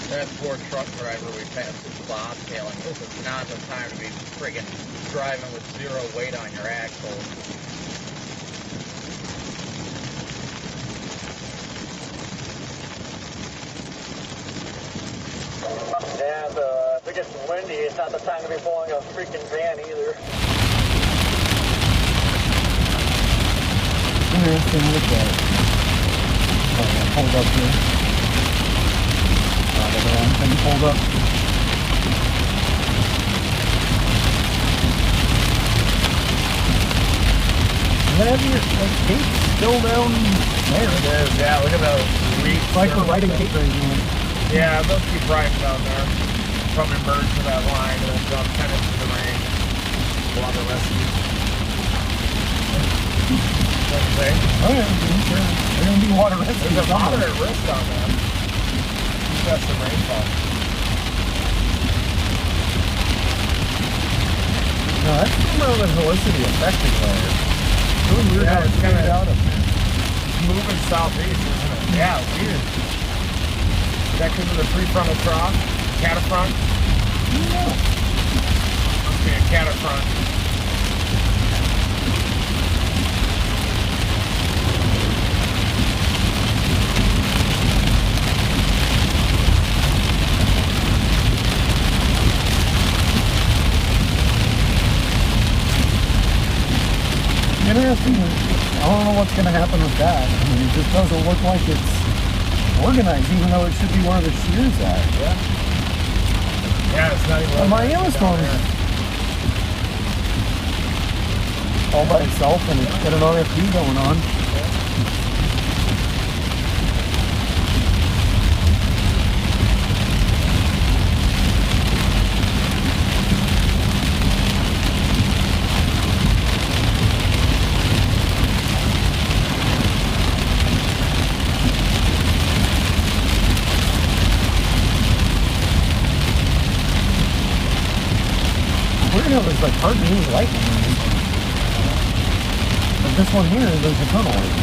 Speaker 4: That poor truck driver we passed is bobtailing. This is not the time to be friggin' driving with 0 weight on your axles.
Speaker 5: Yeah, if it gets windy, it's not the time to be pulling a freaking van either.
Speaker 2: Interesting look at it. Oh, yeah, hold up here. The wrong thing pulled up. Have your cape still down there?
Speaker 3: It is, yeah, look at those weeds.
Speaker 2: It's like we're riding cape right now.
Speaker 3: Yeah, those keep riding down there. Probably merge to that line and then jump 10 into the range. A lot of rescue. What do you say?
Speaker 2: Oh yeah, sure. They're gonna be water rescue.
Speaker 3: There's a moderate risk on that. You've got some rainfall.
Speaker 2: No, that's more of a velocity affecting layer. Really weird how it's kind of out of there.
Speaker 3: Moving southeast, isn't it? Yeah, weird. Is that because of the prefrontal trough? Catafront?
Speaker 2: Yeah.
Speaker 3: Must be a catafront.
Speaker 2: Interesting. I don't know what's going to happen with that. I mean, it just doesn't look like it's organized, even though it should be where the shear's at.
Speaker 3: Yeah. Yeah, it's not even.
Speaker 2: But my Yellowstone is all by itself, and it's got an RFD going on. Weird how there's like hardly any light in there. But this one here, there's a ton of light.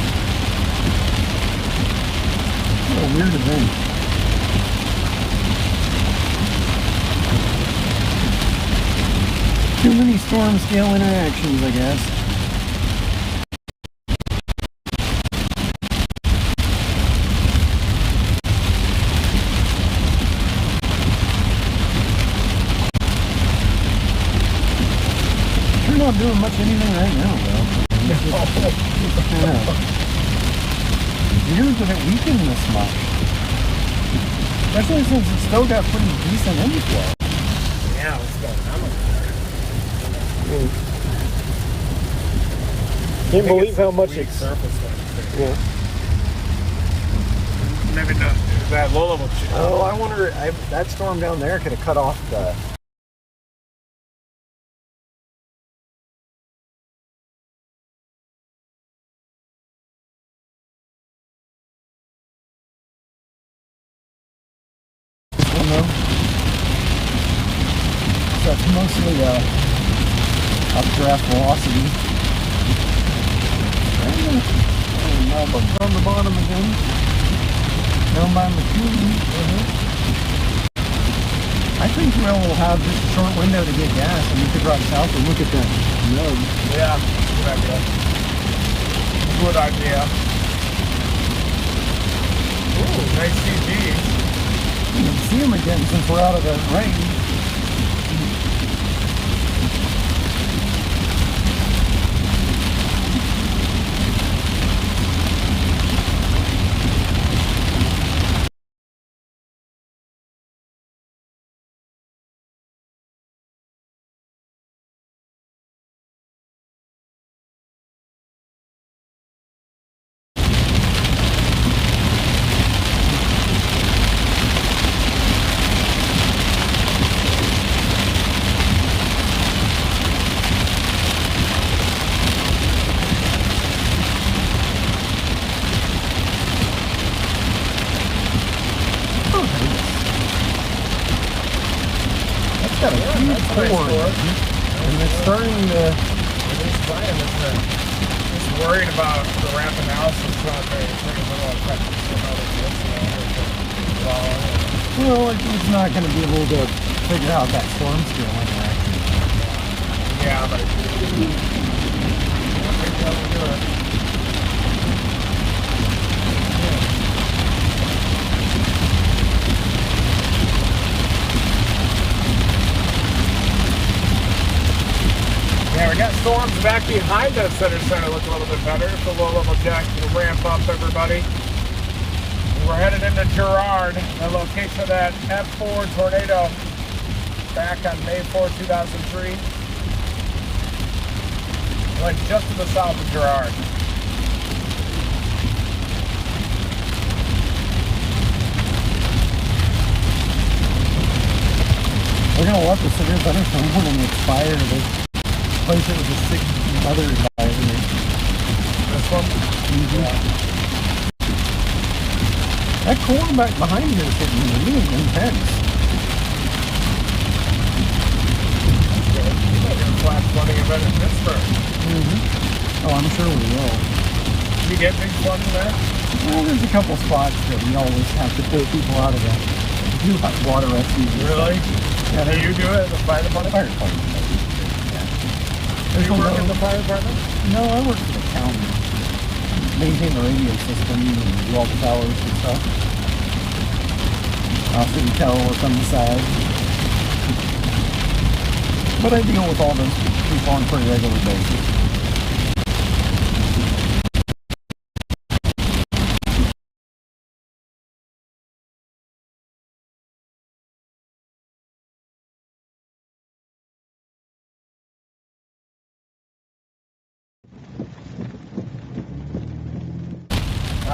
Speaker 2: What a weird event. Too many storm scale interactions, I guess. We're not doing much anything right now, though. Weird that it weakened this much. Especially since it's still got pretty decent inflow.
Speaker 3: Yeah, what's going on with that?
Speaker 2: Can't believe how much it's...
Speaker 3: surface.
Speaker 2: Yeah.
Speaker 3: Maybe not that low level shit.
Speaker 2: Oh, I wonder, that storm down there could have cut off the... So it's mostly updraft velocity. And now on the bottom again. Down by McCoon. I think we'll have just a short window to get gas, and we could drive south and look at that road.
Speaker 3: Yeah, good idea. Good idea. Ooh, nice CGs.
Speaker 2: You can see them again since we're out of the rain. Got a huge core, and it's starting to.
Speaker 3: Just worried about the ramp analysis.
Speaker 2: Well, it's not going to be able to figure out that storm scale interaction.
Speaker 3: Yeah, but I think that will do it. Yeah, we got storms back behind us that are starting to look a little bit better. So low level jack to ramp up, everybody. We're headed into Girard, the location of that F4 tornado back on May 4, 2003. Like just to the south of Girard.
Speaker 2: We're going to let the severe thunderstorm warning expire. Place it with a sick weather advisory.
Speaker 3: This one?
Speaker 2: Yeah. That core back behind here is getting really intense.
Speaker 3: You're going to flash flooding event in Pittsburgh.
Speaker 2: Oh, I'm sure we will.
Speaker 3: Did you get big flooding there?
Speaker 2: Well, there's a couple spots that we always have to pull people out of that. We do have water rescue.
Speaker 3: Really?
Speaker 2: Yeah,
Speaker 3: do you do it at the fire department?
Speaker 2: Fire department.
Speaker 3: Do you work in the fire department?
Speaker 2: No, I work for the county. Maintain the radio system and do all the towers and stuff. City tower work on the side. But I deal with all those people on a pretty regular basis.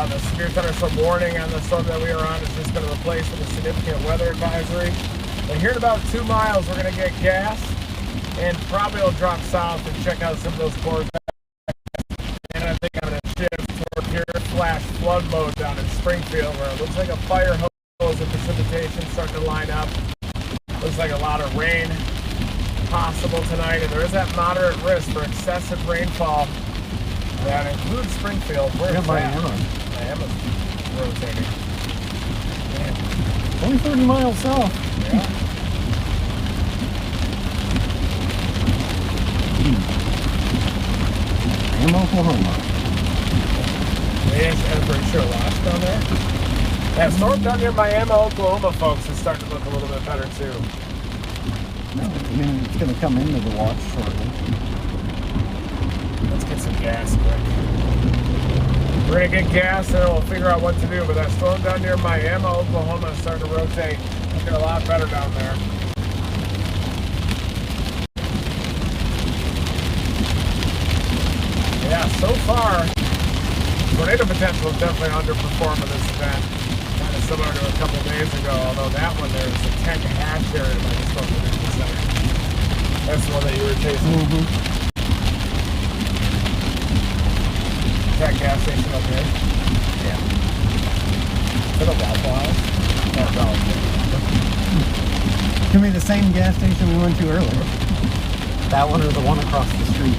Speaker 3: The severe thunderstorm warning on the storm that we are on has just been replaced with a significant weather advisory. And here in about 2 miles, we're going to get gas, and probably will drop south and check out some of those cores. And I think I'm going to shift toward here flash flood mode down in Springfield, where it looks like a fire hose of precipitation starting to line up. Looks like a lot of rain possible tonight, and there is that moderate risk for excessive rainfall. That includes Springfield. Where's that? Miami's rotating. Yeah.
Speaker 2: Only 30 miles south.
Speaker 3: Yeah.
Speaker 2: Miami, Oklahoma.
Speaker 3: I'm pretty sure lost down there. That storm down near Miami, Oklahoma, folks, is starting to look a little bit better too.
Speaker 2: No, I mean, it's going to come into the watch shortly.
Speaker 3: Let's get some gas quick. We're going to get gas and then we'll figure out what to do. But that storm down near Miami, Oklahoma is starting to rotate. Looking a lot better down there. Yeah, so far, tornado potential is definitely underperforming this event. Kind of similar to a couple days ago, although that one there's a 10 hash area by the storm center. That's the one that you were chasing.
Speaker 2: Mm-hmm.
Speaker 3: Is that gas station up here?
Speaker 2: Yeah.
Speaker 3: Is it a Waffle House? No.
Speaker 2: Could be the same gas station we went to earlier. That one or the one across the street.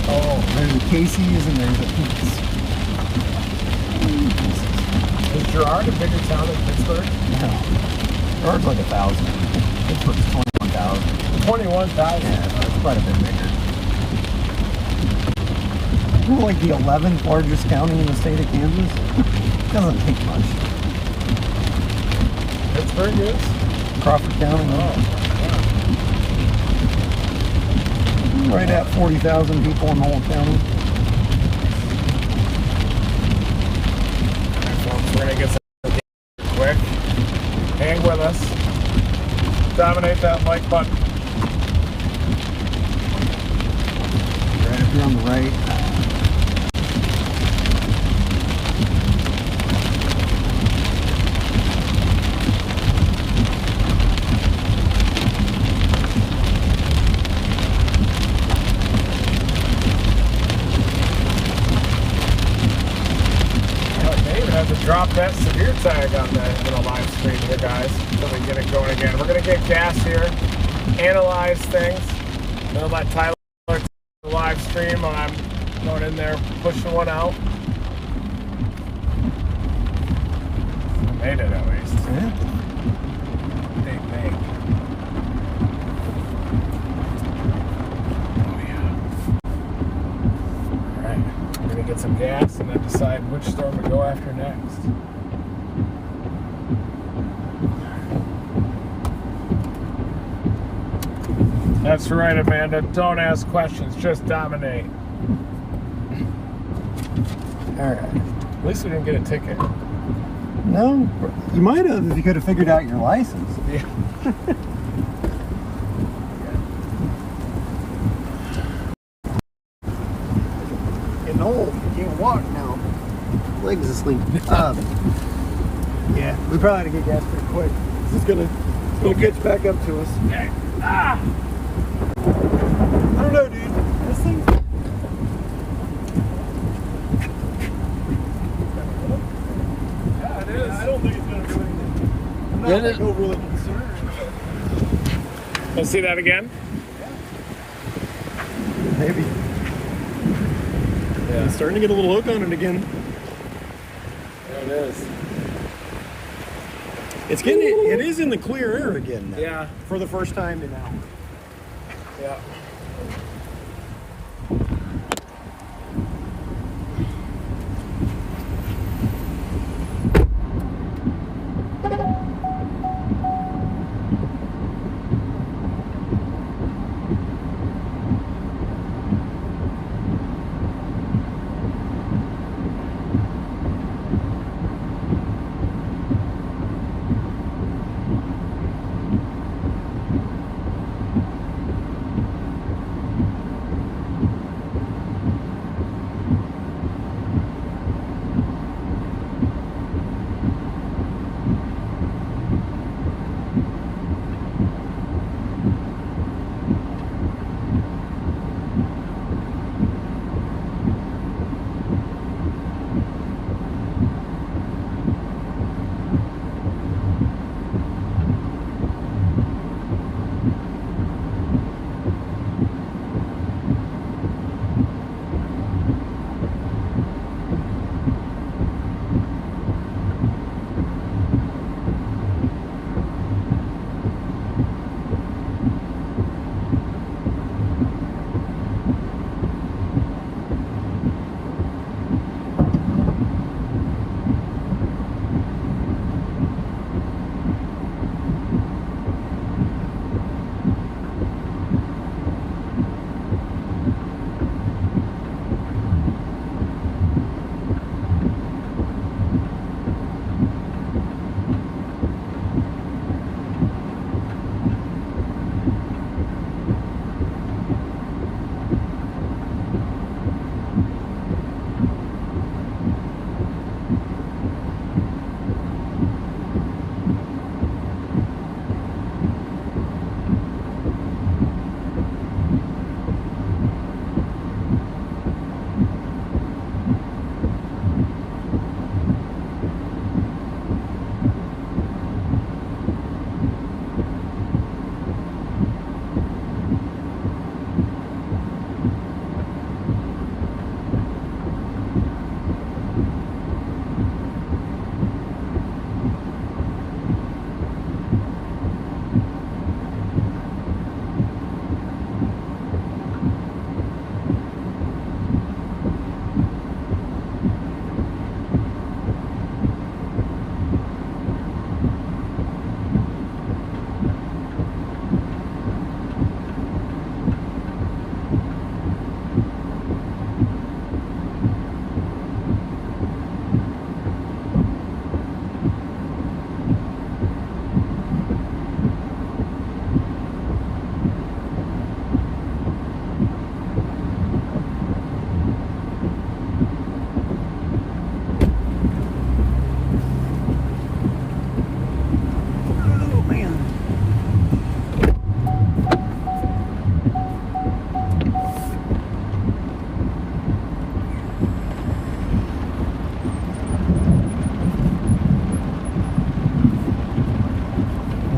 Speaker 2: Oh, there's a Casey's and there's a Pete's.
Speaker 3: Is Girard a bigger town than Pittsburgh?
Speaker 2: No. Girard's like 1,000. Pittsburgh's 21,000.
Speaker 3: 21,000?
Speaker 2: Yeah, that's quite a bit bigger. We're like the 11th largest county in the state of Kansas. Doesn't take much.
Speaker 3: Pittsburgh is?
Speaker 2: Crawford County.
Speaker 3: Oh.
Speaker 2: Right at 40,000 people in the whole county.
Speaker 3: We're going to get some quick. Hang with us. Dominate that like button.
Speaker 2: Right up here on the right.
Speaker 3: Drop that severe tag on the little live stream here, guys, until we get it going again. We're going to get gas here, analyze things, and then let Tyler take the live stream while I'm going in there pushing one out. I made it at least.
Speaker 2: Yeah.
Speaker 3: Big. Oh, yeah. All right. We're going to get some gas and then decide which storm to go after next. That's right, Amanda. Don't ask questions, just dominate.
Speaker 2: Alright.
Speaker 3: At least we didn't get a ticket.
Speaker 2: No, you might have if you could have figured out your license.
Speaker 3: Yeah.
Speaker 2: Getting old, you can't walk now. Legs asleep. Yeah, we probably had to get gas pretty quick. This is gonna catch back up to us.
Speaker 3: Okay. Ah!
Speaker 2: I don't know, dude. This thing.
Speaker 3: Yeah, it is.
Speaker 2: I don't think it's gonna do anything. I'm not like overly concerned.
Speaker 3: Let's see that again.
Speaker 2: Maybe.
Speaker 3: Yeah.
Speaker 2: I'm starting to get a little hook on it again.
Speaker 3: There it is.
Speaker 2: It's getting it is in the clear air again now.
Speaker 3: Yeah.
Speaker 2: For the first time in hours.
Speaker 3: Yeah.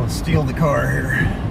Speaker 2: I'll steal the car here.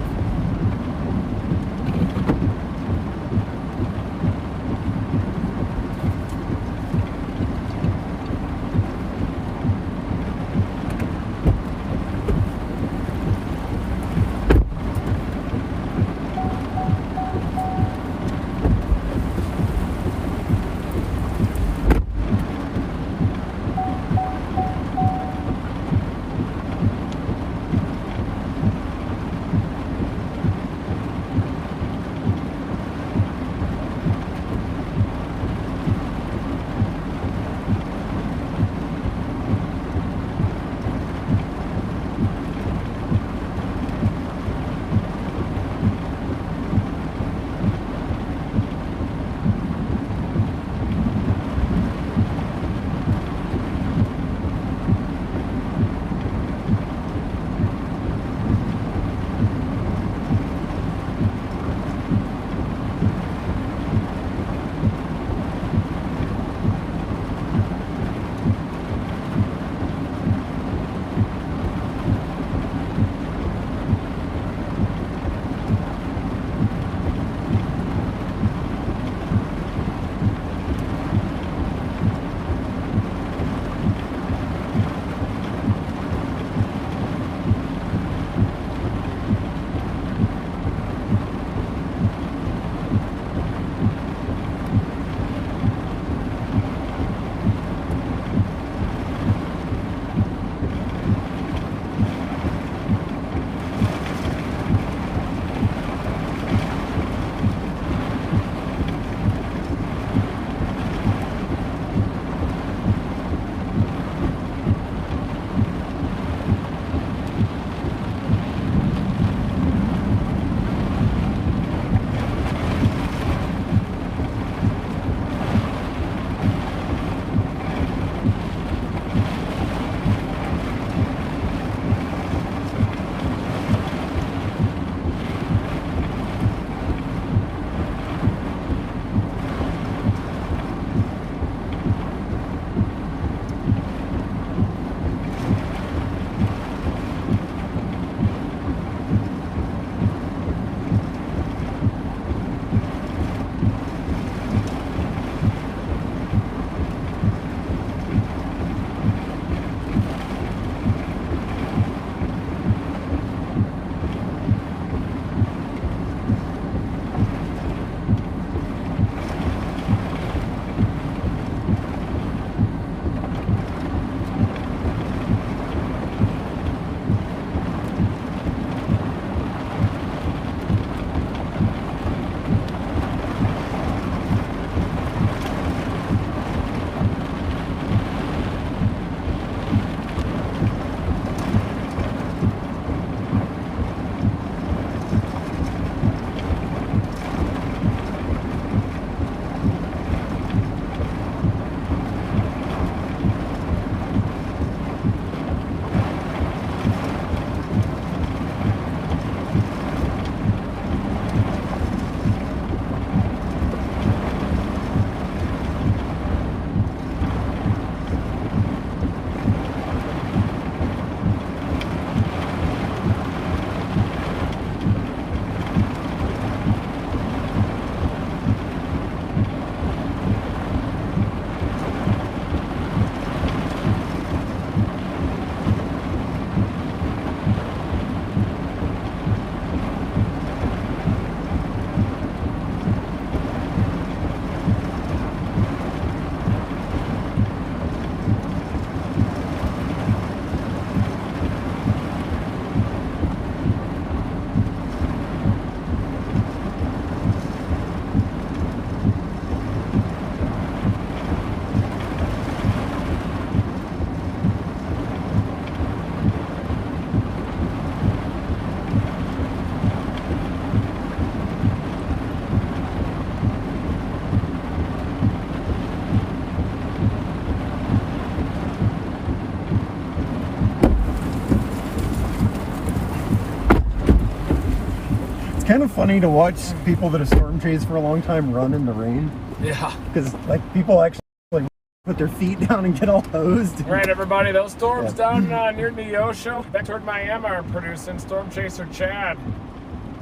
Speaker 2: kind of funny to watch people that have storm chased for a long time run in the rain.
Speaker 3: Yeah.
Speaker 2: Because like people actually put their feet down and get all hosed.
Speaker 3: All right, everybody, those storms down near Neosho, back toward Miami are producing. Storm Chaser Chad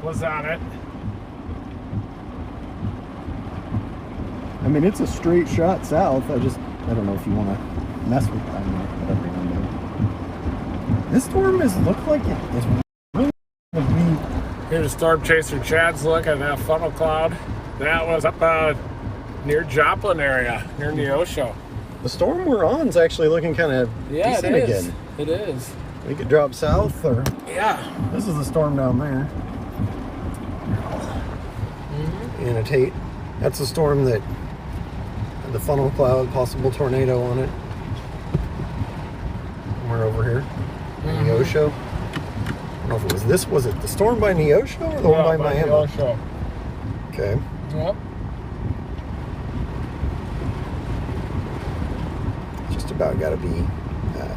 Speaker 3: was on it.
Speaker 2: I mean, it's a straight shot south. I don't know if you want to mess with that. Whatever you want to do. This storm looked like it is really going to be.
Speaker 3: Here's Storm Chaser Chad's look at that funnel cloud. That was up near Joplin area, near Neosho.
Speaker 2: The storm we're on is actually looking kind of decent again.
Speaker 3: It is.
Speaker 2: We could drop south, or
Speaker 3: Yeah.
Speaker 2: this is the storm down there. Annotate. That's the storm that had the funnel cloud, possible tornado on it. We're over here, Neosho. I don't know if it was this. Was it the storm by Neosho or the one by Miami?
Speaker 3: Neosho.
Speaker 2: Okay.
Speaker 3: Yep.
Speaker 2: Just about got to be that.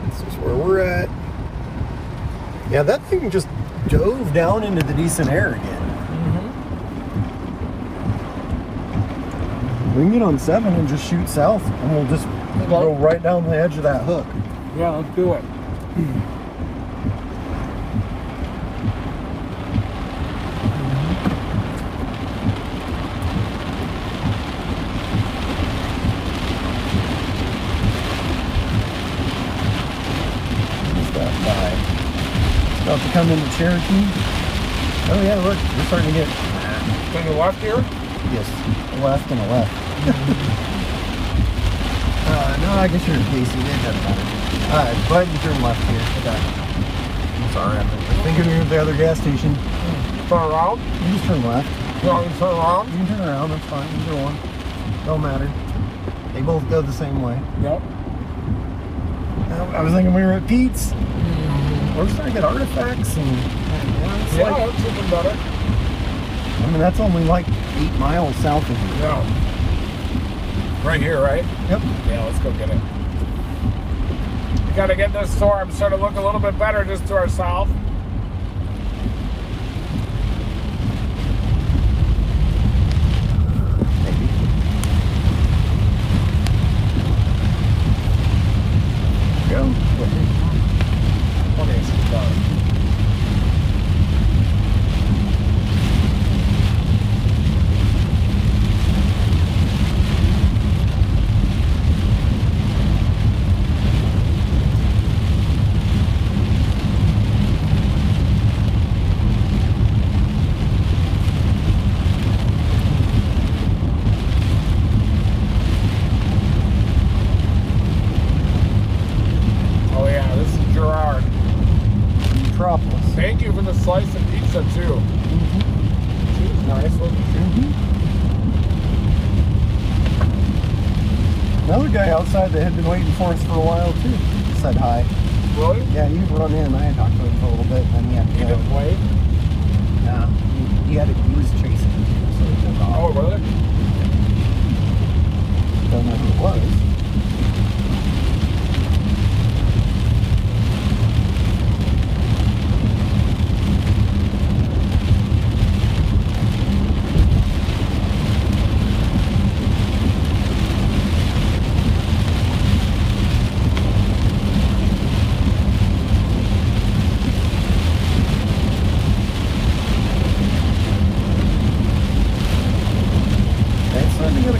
Speaker 2: This is where we're at. Yeah, that thing just dove down into the decent air again. We can get on 7 and just shoot south, and we'll just go right down the edge of that hook.
Speaker 3: Yeah, let's do it.
Speaker 2: About to come into Cherokee. Oh yeah, look, we're starting to get.
Speaker 3: To the left here?
Speaker 2: Yes, a left and a left. No, I guess you're in Casey. It doesn't matter. Go ahead and turn left here. Okay. I'm sorry, I'm thinking you're at the other gas station.
Speaker 3: Turn around?
Speaker 2: You just turn left.
Speaker 3: You want me to turn around?
Speaker 2: You can turn around, that's fine. Either one. Don't matter. They both go the same way.
Speaker 3: Yep.
Speaker 2: I was thinking we were at Pete's. We're starting to get artifacts and it's like,
Speaker 3: that's even better.
Speaker 2: I mean, that's only like 8 miles south of here.
Speaker 3: Yeah. Right here, right?
Speaker 2: Yep.
Speaker 3: Yeah, let's go get it. We gotta get this storm starting to look a little bit better just to our south.
Speaker 2: Maybe. Go.
Speaker 3: Okay, so it's done. Thank you for the slice of pizza too. She was nice, wasn't she?
Speaker 2: Another guy outside that had been waiting for us for a while too said hi.
Speaker 3: Really?
Speaker 2: Yeah, he run in. I had talked to him for a little bit, and then he had to
Speaker 3: He
Speaker 2: go.
Speaker 3: didn't wait?
Speaker 2: Nah, he was chasing him too, so he took off.
Speaker 3: Oh, really?
Speaker 2: Don't know who it was.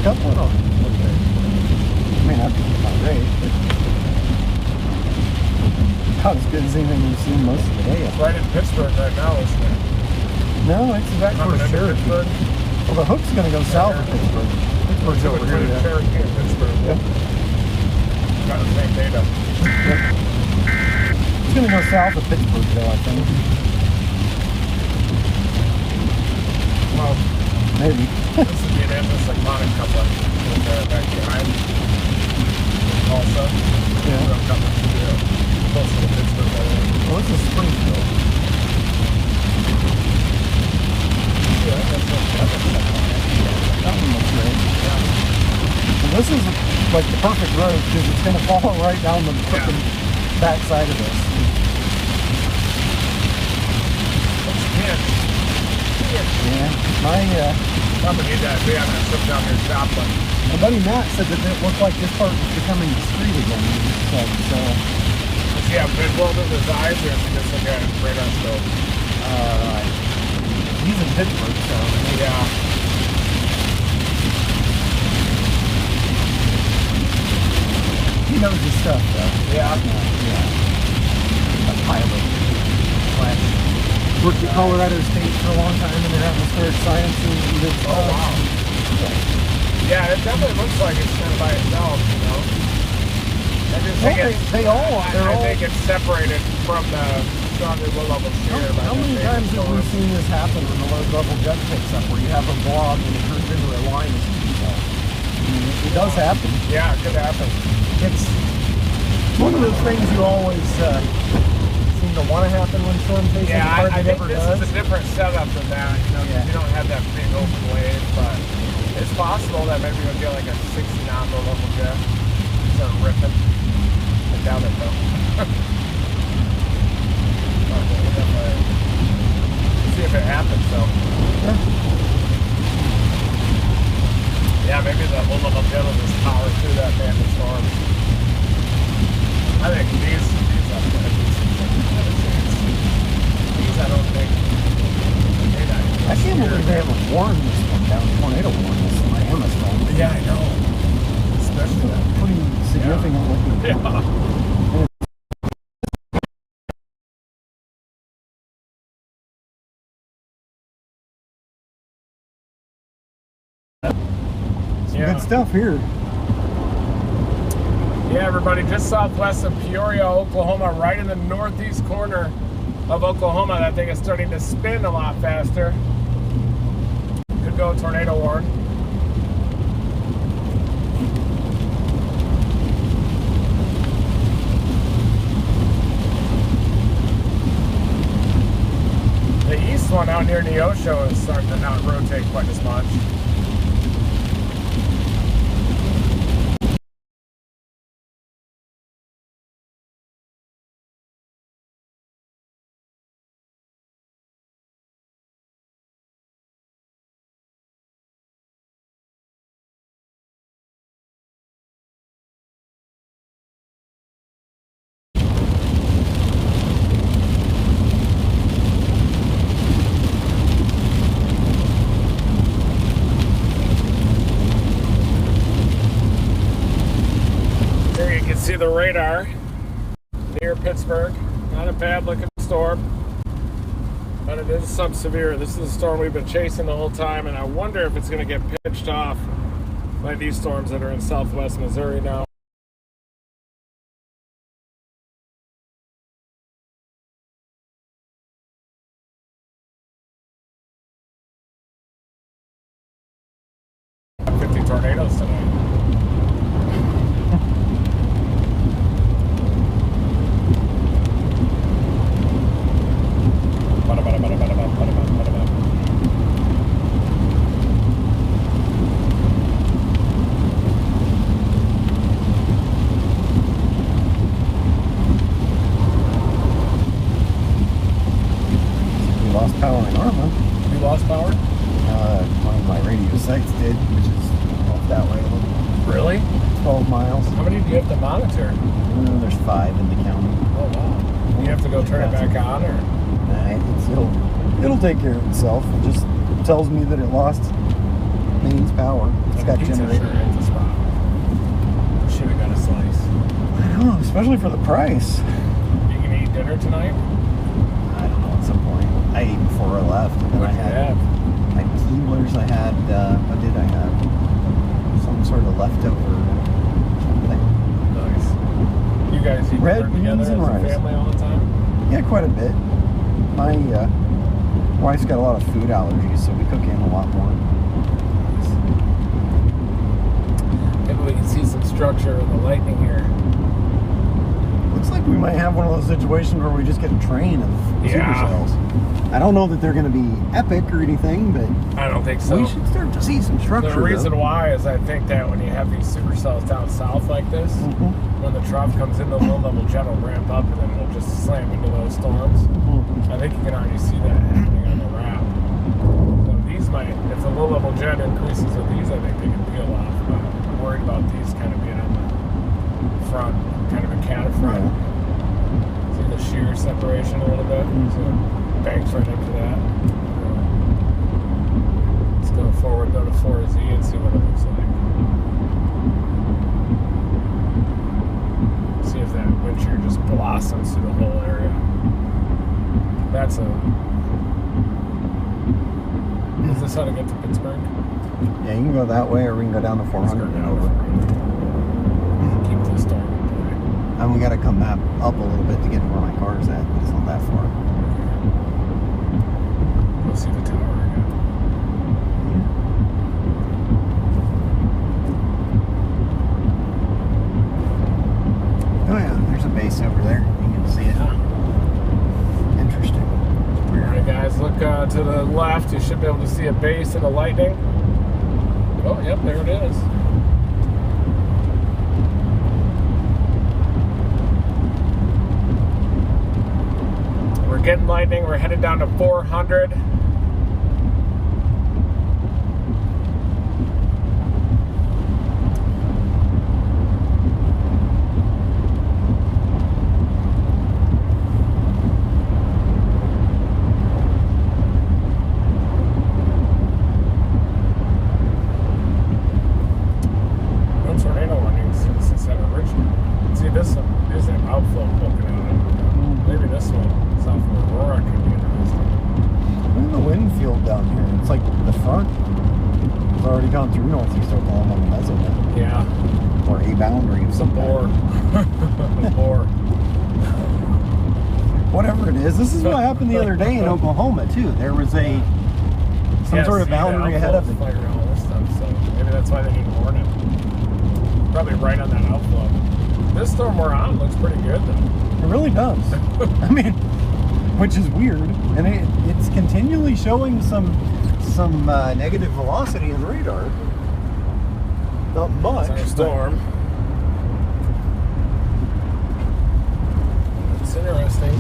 Speaker 2: Couple of them. I mean, not great, but not as good as anything we've seen most of the day.
Speaker 3: It's right in Pittsburgh right now, isn't it?
Speaker 2: No, it's back towards Cherokee. Well, the hook's going to go south of Pittsburgh. Pittsburgh's over here. Yeah.
Speaker 3: Cherokee and Pittsburgh.
Speaker 2: Yep.
Speaker 3: Got the same data.
Speaker 2: Yep. It's going to go south of Pittsburgh, though, I think.
Speaker 3: Well,
Speaker 2: maybe.
Speaker 3: This would be an anti-cyclonic coupling back behind also.
Speaker 2: Yeah.
Speaker 3: Coupling to the close to Pittsburgh.
Speaker 2: Well, this is Springfield.
Speaker 3: Yeah, that's
Speaker 2: that one looks great. Yeah. And this is like the perfect road because it's going to fall right down the freaking back side of this. Yeah,
Speaker 3: Somebody need that. We have that stuff down here shop, but
Speaker 2: My buddy Matt said that it looked like this part was becoming discreet again. So,
Speaker 3: does he have good world in his eyes, or is he just looking at his radar scope?
Speaker 2: he's in Pittsburgh, so
Speaker 3: Yeah.
Speaker 2: he knows his stuff, though.
Speaker 3: Yeah.
Speaker 2: A pilot. Worked at Colorado State for a long time in their atmospheric sciences. And did
Speaker 3: Oh, wow. Yeah, it definitely looks like it's kind of by itself, you know? I just think I think it's separated from the stronger low-level shear.
Speaker 2: How many times have we seen this happen when the low-level jet picks up, where you have a blob and it turns into a line of supercells? I mean, it does happen.
Speaker 3: Yeah, it could happen.
Speaker 2: It's one of those things you always seem to want to happen when storm chasing.
Speaker 3: Yeah, I think
Speaker 2: never
Speaker 3: this
Speaker 2: does.
Speaker 3: is a different setup than that. You know,
Speaker 2: Yeah.
Speaker 3: you don't have that big open wave, but it's possible that maybe you'll get like a 60 knot low-level jet. Start ripping. I doubt it though. See if it happens though. Yeah, maybe that low-level jet will just power through that bandit storm. I think these are going to be these I don't think.
Speaker 2: I can't believe they haven't warned this one down. Tornado warned this in Miami storm.
Speaker 3: Yeah, I know. Especially that.
Speaker 2: Pretty significant looking.
Speaker 3: Yeah.
Speaker 2: Good stuff here.
Speaker 3: Yeah, everybody, just southwest of Peoria, Oklahoma, right in the northeast corner of Oklahoma. That thing is starting to spin a lot faster. Could go tornado warn. The east one out near Neosho is starting to not rotate quite as much. See the radar near Pittsburgh. Not a bad looking storm, but it is sub-severe. This is a storm we've been chasing the whole time, and I wonder if it's going to get pitched off by these storms that are in southwest Missouri now. Tornadoes tonight.
Speaker 2: We lost power in Arma.
Speaker 3: You lost power?
Speaker 2: One of my radio sites did, which is off that way a little.
Speaker 3: Really?
Speaker 2: 12 miles.
Speaker 3: How many do you have to monitor?
Speaker 2: There's 5 in the county.
Speaker 3: Oh wow. You have to go turn it back on, or?
Speaker 2: It'll take care of itself. It just tells me that it lost mains power. It's got generator.
Speaker 3: Should have got a slice.
Speaker 2: I know, especially for the price.
Speaker 3: You gonna eat dinner tonight?
Speaker 2: I don't know, at some point. I ate before I left. And then
Speaker 3: What
Speaker 2: I
Speaker 3: did you
Speaker 2: had
Speaker 3: have?
Speaker 2: Keeblers. I had, what did I have? Some sort of leftover something.
Speaker 3: Nice. You guys eat
Speaker 2: Red
Speaker 3: dinner
Speaker 2: beans
Speaker 3: together
Speaker 2: and
Speaker 3: as a
Speaker 2: rice.
Speaker 3: family all the time?
Speaker 2: Yeah, quite a bit. My wife's got a lot of food allergies, so we cook in a lot more.
Speaker 3: Maybe we can see some structure in the lightning here.
Speaker 2: Looks like we might have one of those situations where we just get a train of supercells. I don't know that they're going to be epic or anything, but
Speaker 3: I don't think so.
Speaker 2: we should start to see some structure.
Speaker 3: The reason
Speaker 2: though.
Speaker 3: why is I think that when you have these supercells down south like this, when the trough comes in, the low-level jet will ramp up and then it'll just slam into those storms. I think you can already see that happening on the route. So these might, if the low-level jet increases with these, I think they can peel off. But I'm worried about these kind of being on the front, kind of a cat front. Yeah. See the shear separation a little bit? So banks right up to that. Let's go forward, go to 4Z and see what it looks like. See if that wind shear just blossoms through the whole area. That's a... Is this how to get to Pittsburgh?
Speaker 2: Yeah, you can go that way, or we can go down to 400 and over.
Speaker 3: Keep this storm.
Speaker 2: And we got to come back up a little bit to get to where my car's at, but it's not that far.
Speaker 3: We'll see the tower again.
Speaker 2: Oh yeah, there's a base over there. You can see it. Interesting.
Speaker 3: Alright guys, look to the left. You should be able to see a base and a lightning. Oh, yep, there it is. We're getting lightning. We're headed down to 400.
Speaker 2: Through Northeast Oklahoma on the mesonet.
Speaker 3: Yeah.
Speaker 2: Or a boundary of some
Speaker 3: kind. Or
Speaker 2: whatever it is. This is what happened the other day in Oklahoma too. There was some sort of boundary ahead of it.
Speaker 3: All this stuff, so maybe that's why they didn't warn it. Probably right on that outflow. This storm we're on looks pretty good though.
Speaker 2: It really does. I mean, which is weird, and it's continually showing some negative velocity in the radar. Not much.
Speaker 3: It's our storm. It's interesting.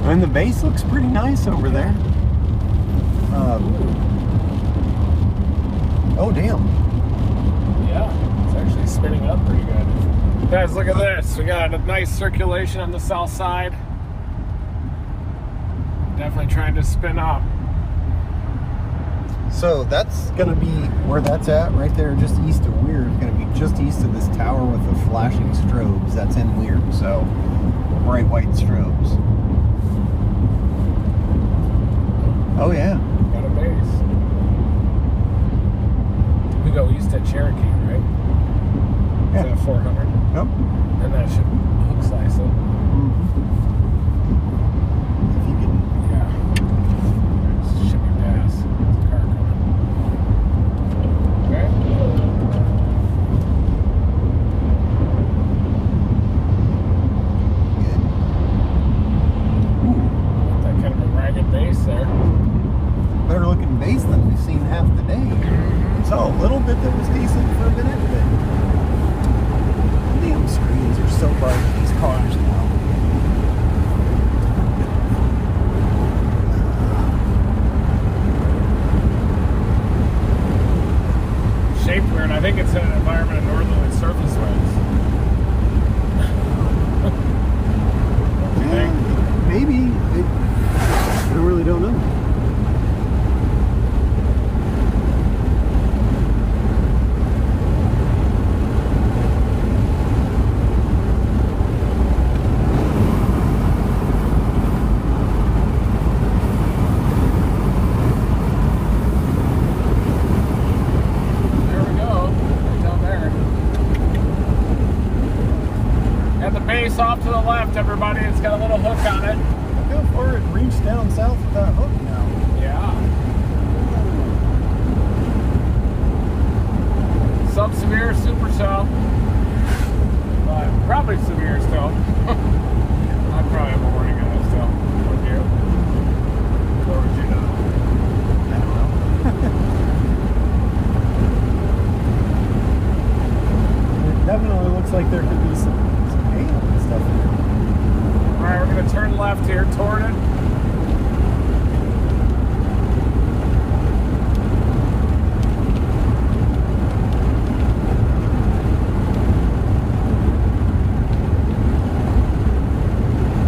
Speaker 2: And the base looks pretty nice over there. Oh, damn.
Speaker 3: Yeah, it's actually spinning up pretty good. Guys, look at this. We got a nice circulation on the south side. Definitely trying to spin up.
Speaker 2: So that's going to be where that's at, right there, just east of Weird. It's going to be just east of this tower with the flashing strobes. That's in Weird, so bright white strobes. Oh, yeah.
Speaker 3: Got a base. We go east at Cherokee, right?
Speaker 2: Yeah.
Speaker 3: Is that 400?
Speaker 2: Yep.
Speaker 3: And that should hook slice it.
Speaker 2: If you can.
Speaker 3: Yeah. Should be pass. There's a car coming. Okay.
Speaker 2: Good.
Speaker 3: That kind of a ragged base there.
Speaker 2: Better looking base than we've seen half the day. Saw a little bit that was decent for a minute, but damn screens are so bright in these cars now.
Speaker 3: Shaped weird. I think it's in an environment of northerly surface winds.
Speaker 2: Yeah, maybe. I really don't know.
Speaker 3: Off to the left, everybody. It's got a little hook on it.
Speaker 2: Look how far it reached down south with that hook now.
Speaker 3: Yeah. Sub-severe supercell. But probably severe still. I'd probably have a warning on it still. Would you? Or would you not?
Speaker 2: I don't know. It definitely looks like there could be some hail and stuff in there.
Speaker 3: Alright, we're left here toward it.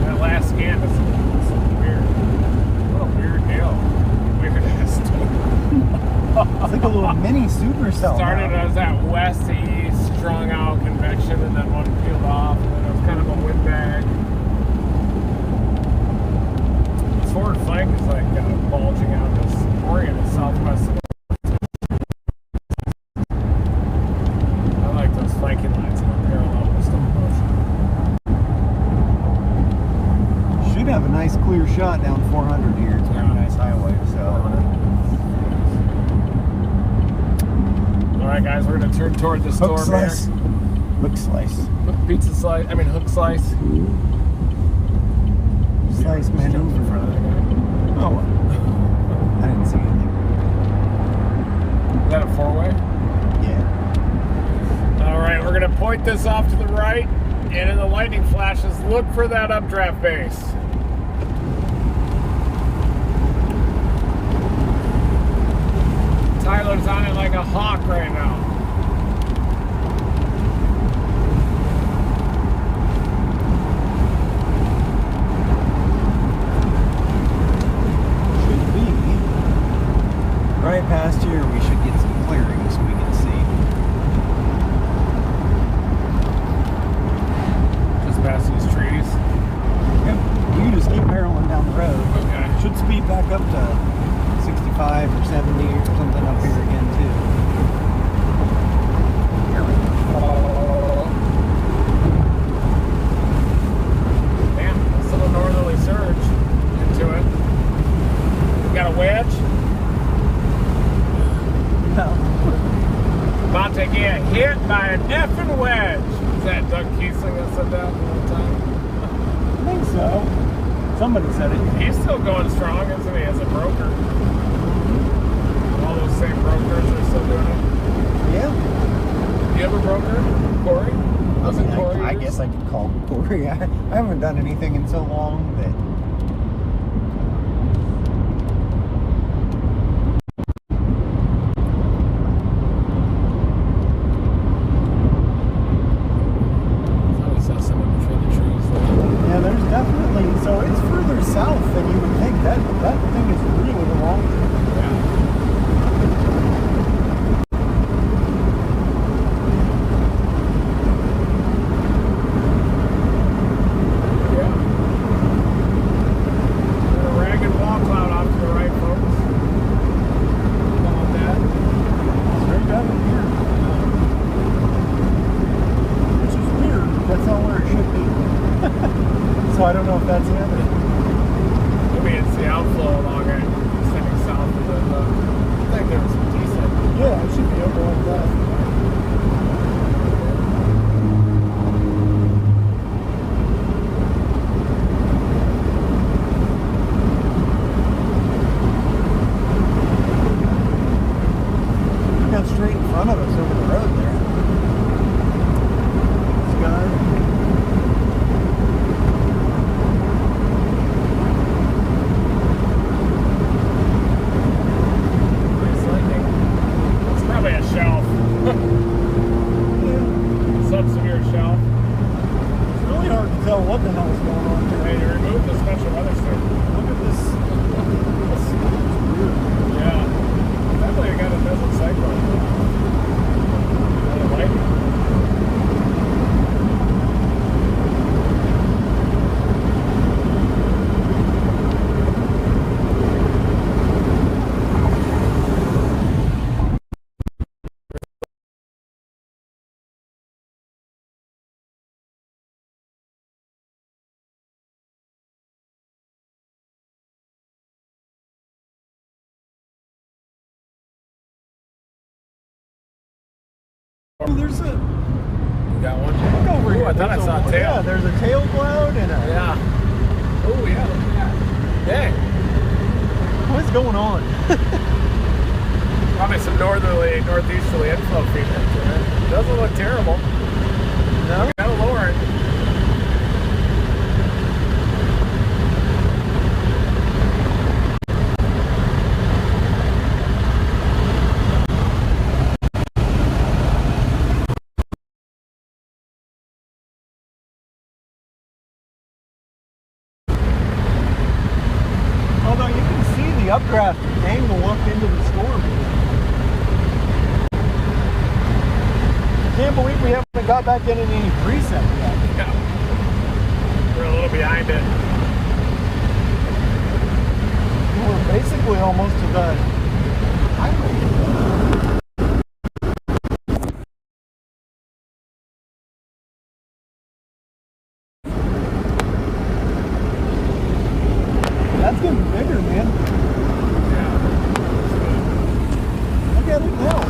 Speaker 3: That last scan is weird. What a weird deal. Weirdest.
Speaker 2: It's like a little mini supercell.
Speaker 3: Started
Speaker 2: now.
Speaker 3: as that west to east, strung out convection, and then one peeled off, and then it was kind of a windbag. Its forward flank is like bulging out this oriented southwest. I like those flanking lines in a parallel with stop motion.
Speaker 2: Should have a nice clear shot down 400 here. It's a very nice highway. So.
Speaker 3: All right, guys, we're gonna turn toward the
Speaker 2: Hook
Speaker 3: storm here.
Speaker 2: slice. Hook slice.
Speaker 3: Pizza slice. I mean, hook slice.
Speaker 2: Slice
Speaker 3: Just
Speaker 2: man
Speaker 3: jumped in
Speaker 2: over.
Speaker 3: front of that guy.
Speaker 2: Oh. I didn't see anything.
Speaker 3: Is that a four-way?
Speaker 2: Yeah.
Speaker 3: All right, we're gonna point this off to the right, and in the lightning flashes, look for that updraft base. Tyler's on it like a hawk right now.
Speaker 2: Should be. Right past here, we should get some clearing so we can see.
Speaker 3: Just past these trees.
Speaker 2: Yep. You just keep barreling down the road.
Speaker 3: Okay.
Speaker 2: Should speed back up to 65 or 70 or something up here again too. Here we go.
Speaker 3: Man, this little northerly surge into it. Got a wedge.
Speaker 2: No.
Speaker 3: About to get hit by an effing wedge. Is that Doug Kiesling that said that one time?
Speaker 2: I think so. Somebody said it.
Speaker 3: He's still going strong, isn't he, as a broker? All those same brokers are still doing it.
Speaker 2: Yeah.
Speaker 3: You have a broker, Corey? Wasn't Corey?
Speaker 2: I guess I could call Corey. I haven't done anything in so long that. Yeah, there's definitely. So it's further south than you would think. That thing is really long. So I don't know if that's it.
Speaker 3: Maybe it's the outflow along it, extending south of the. I think there's some decent.
Speaker 2: Yeah, it should be over like that. Look out straight in front of us over the road there. Sky. What the hell is going on here?
Speaker 3: Hey, you removed the special weather sticker.
Speaker 2: Look at this. This is weird.
Speaker 3: Yeah. Definitely got a desert cyclone. And a lightning.
Speaker 2: There's a.
Speaker 3: You got one?
Speaker 2: Look over here.
Speaker 3: I thought I saw a tail.
Speaker 2: Yeah, there's a tail cloud and a.
Speaker 3: Yeah. Oh, yeah. Look at that. Dang.
Speaker 2: What's going on?
Speaker 3: Probably some northerly, northeasterly inflow feeding into it. Doesn't look terrible.
Speaker 2: No?
Speaker 3: Gotta lower it.
Speaker 2: got back in any precip yet.
Speaker 3: Yeah. We're a little behind it.
Speaker 2: We're basically almost to the highway. That's getting bigger, man.
Speaker 3: Yeah.
Speaker 2: Look at it now.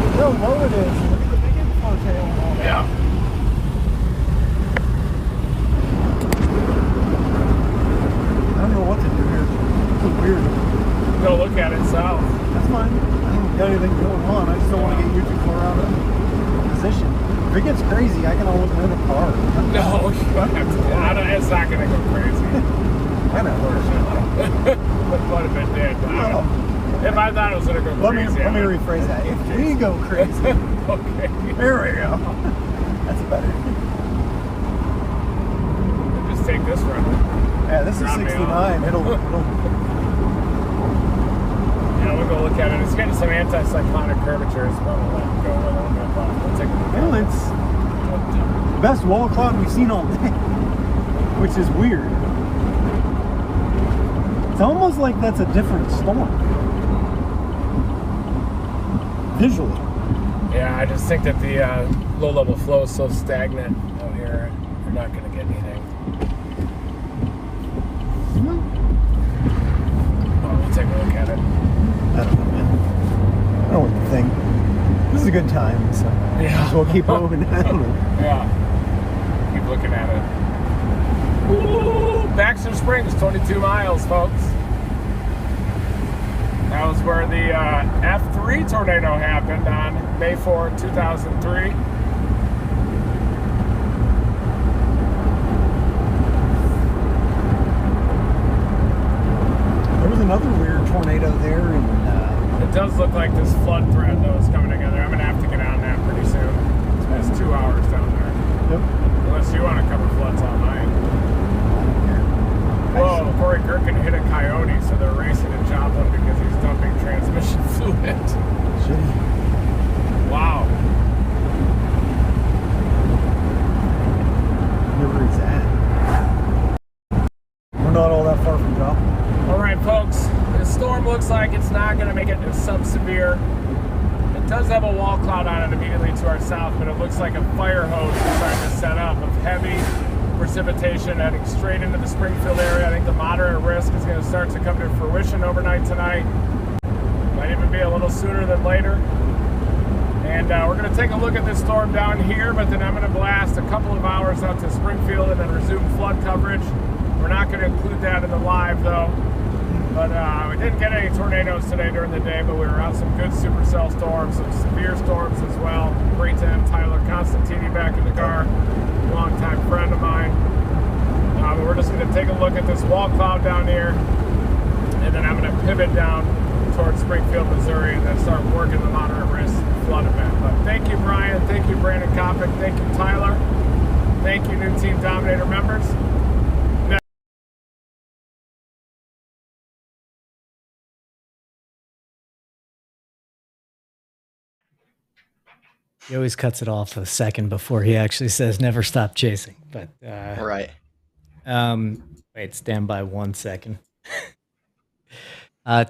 Speaker 2: Look how low it is. Look at the big inflow tail and all that.
Speaker 3: Yeah.
Speaker 2: I don't know what to do here. It's weird.
Speaker 3: Go look at it south.
Speaker 2: That's fine. I don't got anything going on. I just don't want to get you too far out of position. If it gets crazy, I can always rent a car.
Speaker 3: No, it's not going to go crazy.
Speaker 2: I know.
Speaker 3: What if it did? If I thought it was going to go crazy.
Speaker 2: Let me rephrase that. If we go crazy.
Speaker 3: Okay.
Speaker 2: There we go. That's better.
Speaker 3: Just take this run.
Speaker 2: Yeah, this is 69. It'll
Speaker 3: Yeah, we'll go look at it. It's getting some anticyclonic curvatures, but we'll let it go a little bit. But we'll take a look at it.
Speaker 2: It's the best wall cloud we've seen all day, which is weird. It's almost like that's a different storm. Visually.
Speaker 3: Yeah, I just think that the low-level flow is so stagnant out here, you're not going to get anything. Well, we'll take a look at it.
Speaker 2: I don't know, man. I don't know what to think. This is a good time, so
Speaker 3: Yeah.
Speaker 2: we'll keep moving. I don't know.
Speaker 3: Yeah. Keep looking at it. Ooh, Baxter Springs, 22 miles, folks. That was where the F3 tornado happened on May 4, 2003.
Speaker 2: There was another weird tornado there, and
Speaker 3: It does look like this flood threat, though, is coming together. I'm going to have to get on that pretty soon. It's 2 hours down there.
Speaker 2: yep.
Speaker 3: Unless you want to cover floods on mine. Whoa, Corey Gerken hit a coyote, so they're racing to Joplin because he's dumping transmission fluid.
Speaker 2: Shitty.
Speaker 3: Wow.
Speaker 2: Where he's at. We're not all that far from Joplin.
Speaker 3: All right, folks. The storm looks like it's not going to make it sub-severe. It does have a wall cloud on it immediately to our south, but it looks like a fire hose is starting to set up of heavy precipitation heading straight into the Springfield area. I think the moderate risk is going to start to come to fruition overnight tonight. Might even be a little sooner than later. And we're going to take a look at this storm down here, but then I'm going to blast a couple of hours out to Springfield and then resume flood coverage. We're not going to include that in the live, though. But we didn't get any tornadoes today during the day, but we were out some good supercell storms, some severe storms as well. Great to have Tyler Constantini back in the car, longtime friend of mine. But we're just going to take a look at this wall cloud down here, and then I'm going to pivot down towards Springfield, Missouri, and then start working the moderate risk flood event. But thank you, Brian. Thank you, Brandon Kopic. Thank you, Tyler. Thank you, new Team Dominator members.
Speaker 1: He always cuts it off a second before he actually says never stop chasing. But
Speaker 6: Right.
Speaker 1: wait, stand by 1 second.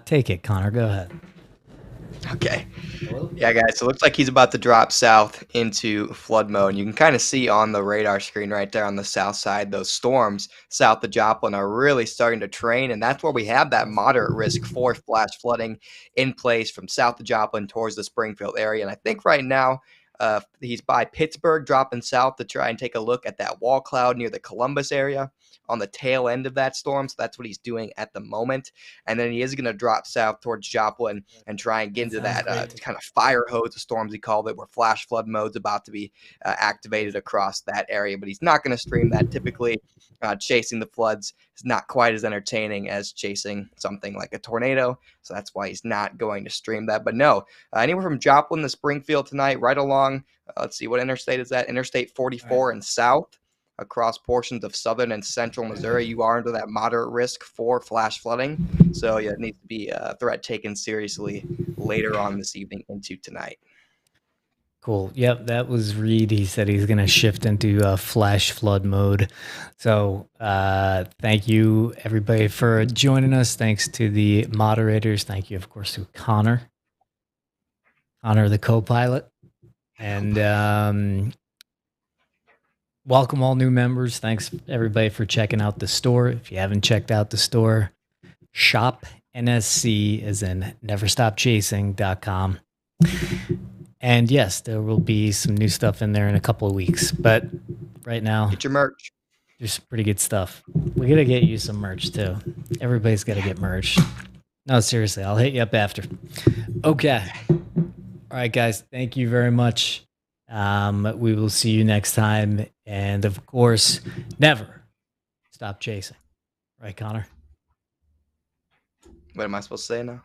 Speaker 1: Take it, Connor. Go ahead.
Speaker 6: Okay. Yeah, guys, so it looks like he's about to drop south into flood mode. You can kind of see on the radar screen right there on the south side, those storms south of Joplin are really starting to train, and that's where we have that moderate risk for flash flooding in place from south of Joplin towards the Springfield area. And I think right now he's by Pittsburgh, dropping south to try and take a look at that wall cloud near the Columbus area on the tail end of that storm. So that's what he's doing at the moment. And then he is going to drop south towards Joplin and try and get into that kind of fire hose of storms, he called it, where flash flood mode's about to be activated across that area. But he's not going to stream that. Typically, chasing the floods is not quite as entertaining as chasing something like a tornado. So that's why he's not going to stream that. But no, anywhere from Joplin to Springfield tonight, right along, let's see, what interstate is that? Interstate 44 and south, across portions of southern and central Missouri, you are under that moderate risk for flash flooding. So yeah, it needs to be a threat taken seriously later on this evening into tonight.
Speaker 1: Cool. Yep, that was Reed. He said he's going to shift into flash flood mode. So thank you, everybody, for joining us. Thanks to the moderators. Thank you, of course, to Connor, the co-pilot. And welcome all new members. Thanks, everybody, for checking out the store. If you haven't checked out the store, shop NSC as in neverstopchasing.com. And yes, there will be some new stuff in there in a couple of weeks. But right now,
Speaker 6: Get your merch.
Speaker 1: there's pretty good stuff. We got to get you some merch too. Everybody's got to get merch. No, seriously, I'll hit you up after. Okay. All right, guys. Thank you very much. We will see you next time. And of course, never stop chasing. Right, Connor?
Speaker 6: What am I supposed to say now?